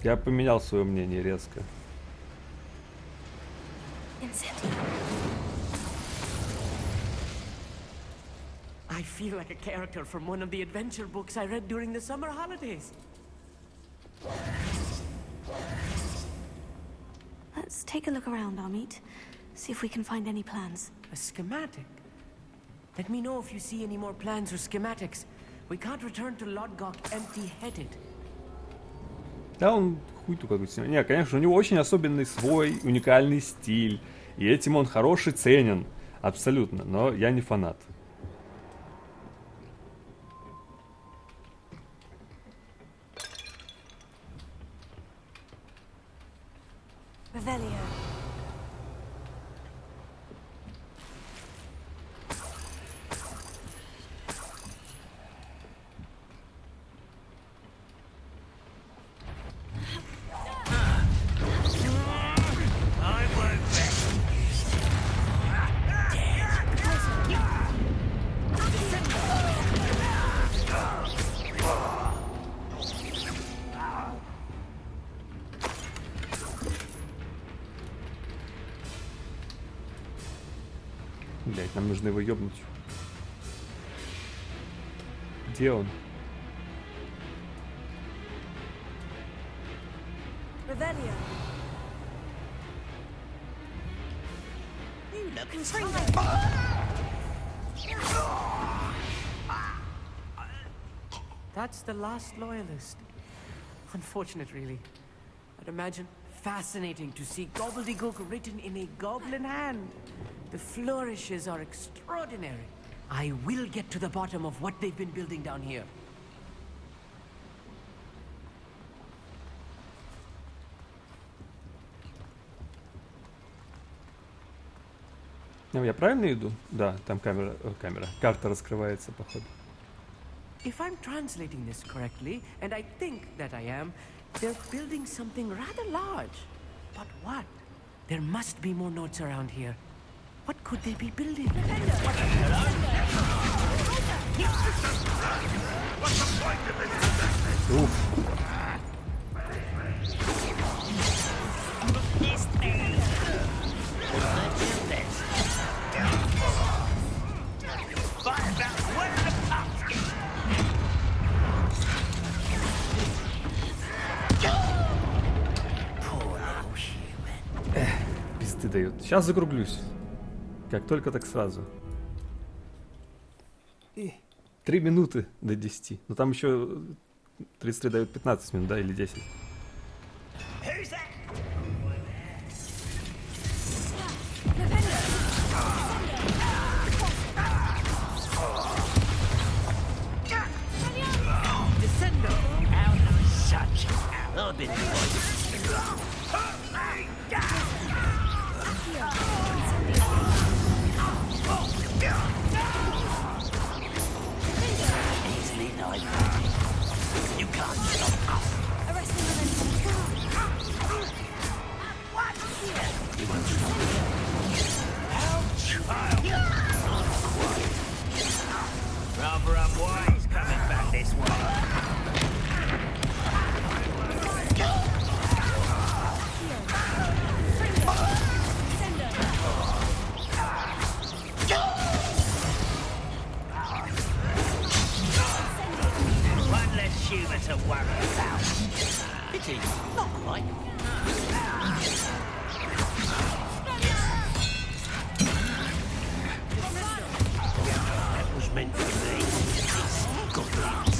Я поменял свое мнение резко. I feel like a character from one of the adventure books I read during the summer holidays. Let's take a look around, Amit. See if we can find any plans. A schematic? Let me know if you see any more plans or schematics. We can't return to Lodgok empty-headed. Да, он хуй-ту какой-то снимает. Не, конечно, у него очень особенный свой уникальный стиль. И этим он хорош и ценен. Абсолютно. Но я не фанат. Revelio. Блять, нам нужно его ёбнуть. Где он? Revelio. You look That's the last loyalist. Unfortunate, really. I'd imagine fascinating to see gobbledygook written in a goblin hand. The flourishes are extraordinary. I will get to the bottom of what they've been building down here. Ну, я правильно иду? Да, там карта раскрывается, походу. If I'm translating this correctly, and I think that I am, they're building something rather large. But what? There must be more notes around here. What could they be building? Пизды дают. Сейчас закруглюсь. Как только, так сразу. 3 минуты до 10. Но там еще 33 дают 15 минут, да, или 10. I've been invited. Easily done. You can't stop us. You won't stop me. How child! Rather unwise coming back this way. One less humour to worry about. Pity, not quite. That was meant for me. Goblins.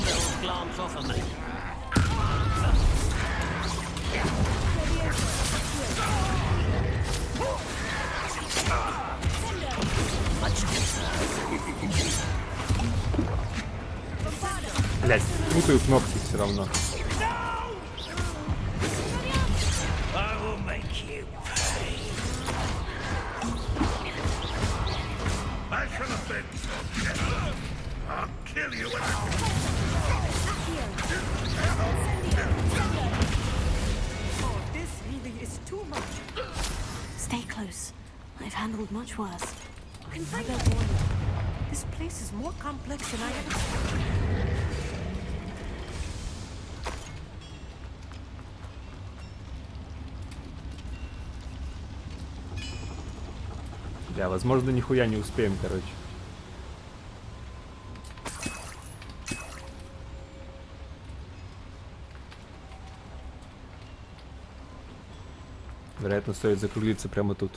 They'll glance off of me. Блять, путаю кнопки все равно. I will make you pay. I shall have been. I'll kill you when Oh, this really is too much. Stay close. I've handled much worse. Another warning. This place is more complex than I ever expected. Да, возможно, нихуя не успеем, короче. Вероятно, стоит закруглиться прямо тут.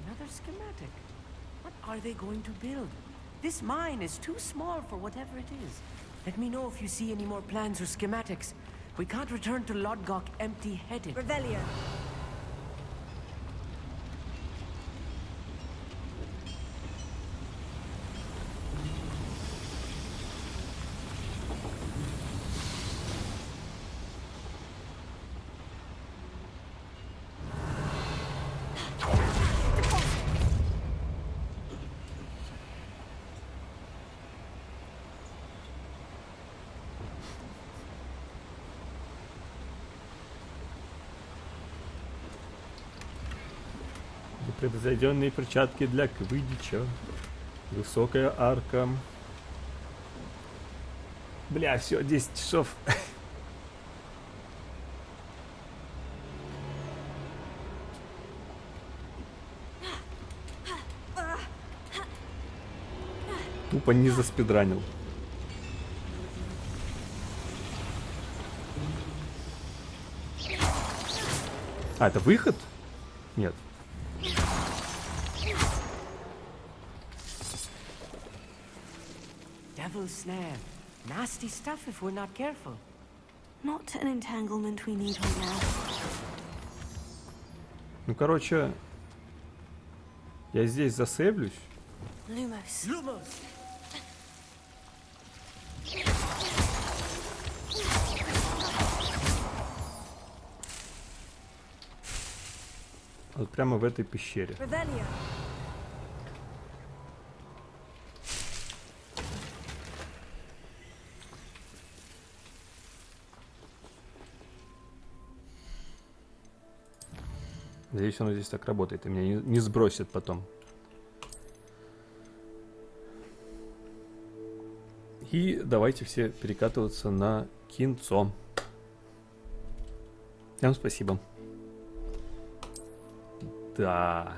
Another schematic. What are they going to build? This mine is too small for whatever it is. Let me know if you see any more plans or schematics. We can't return to Lodgok empty-headed. Revelio. Превзойденные перчатки для квиддича. Высокая арка. Бля, все, 10 часов. Тупо не заспидранил. А, это выход? Нет. Devil's snare. Nasty stuff if we're not careful. Not an entanglement we need right now. Ну, короче, я здесь засейвлюсь. Lumos. Lumos! Вот прямо в этой пещере. Revelio. Надеюсь, оно здесь так работает, и меня не сбросит потом. И давайте все перекатываться на кинцо. Всем спасибо. Да.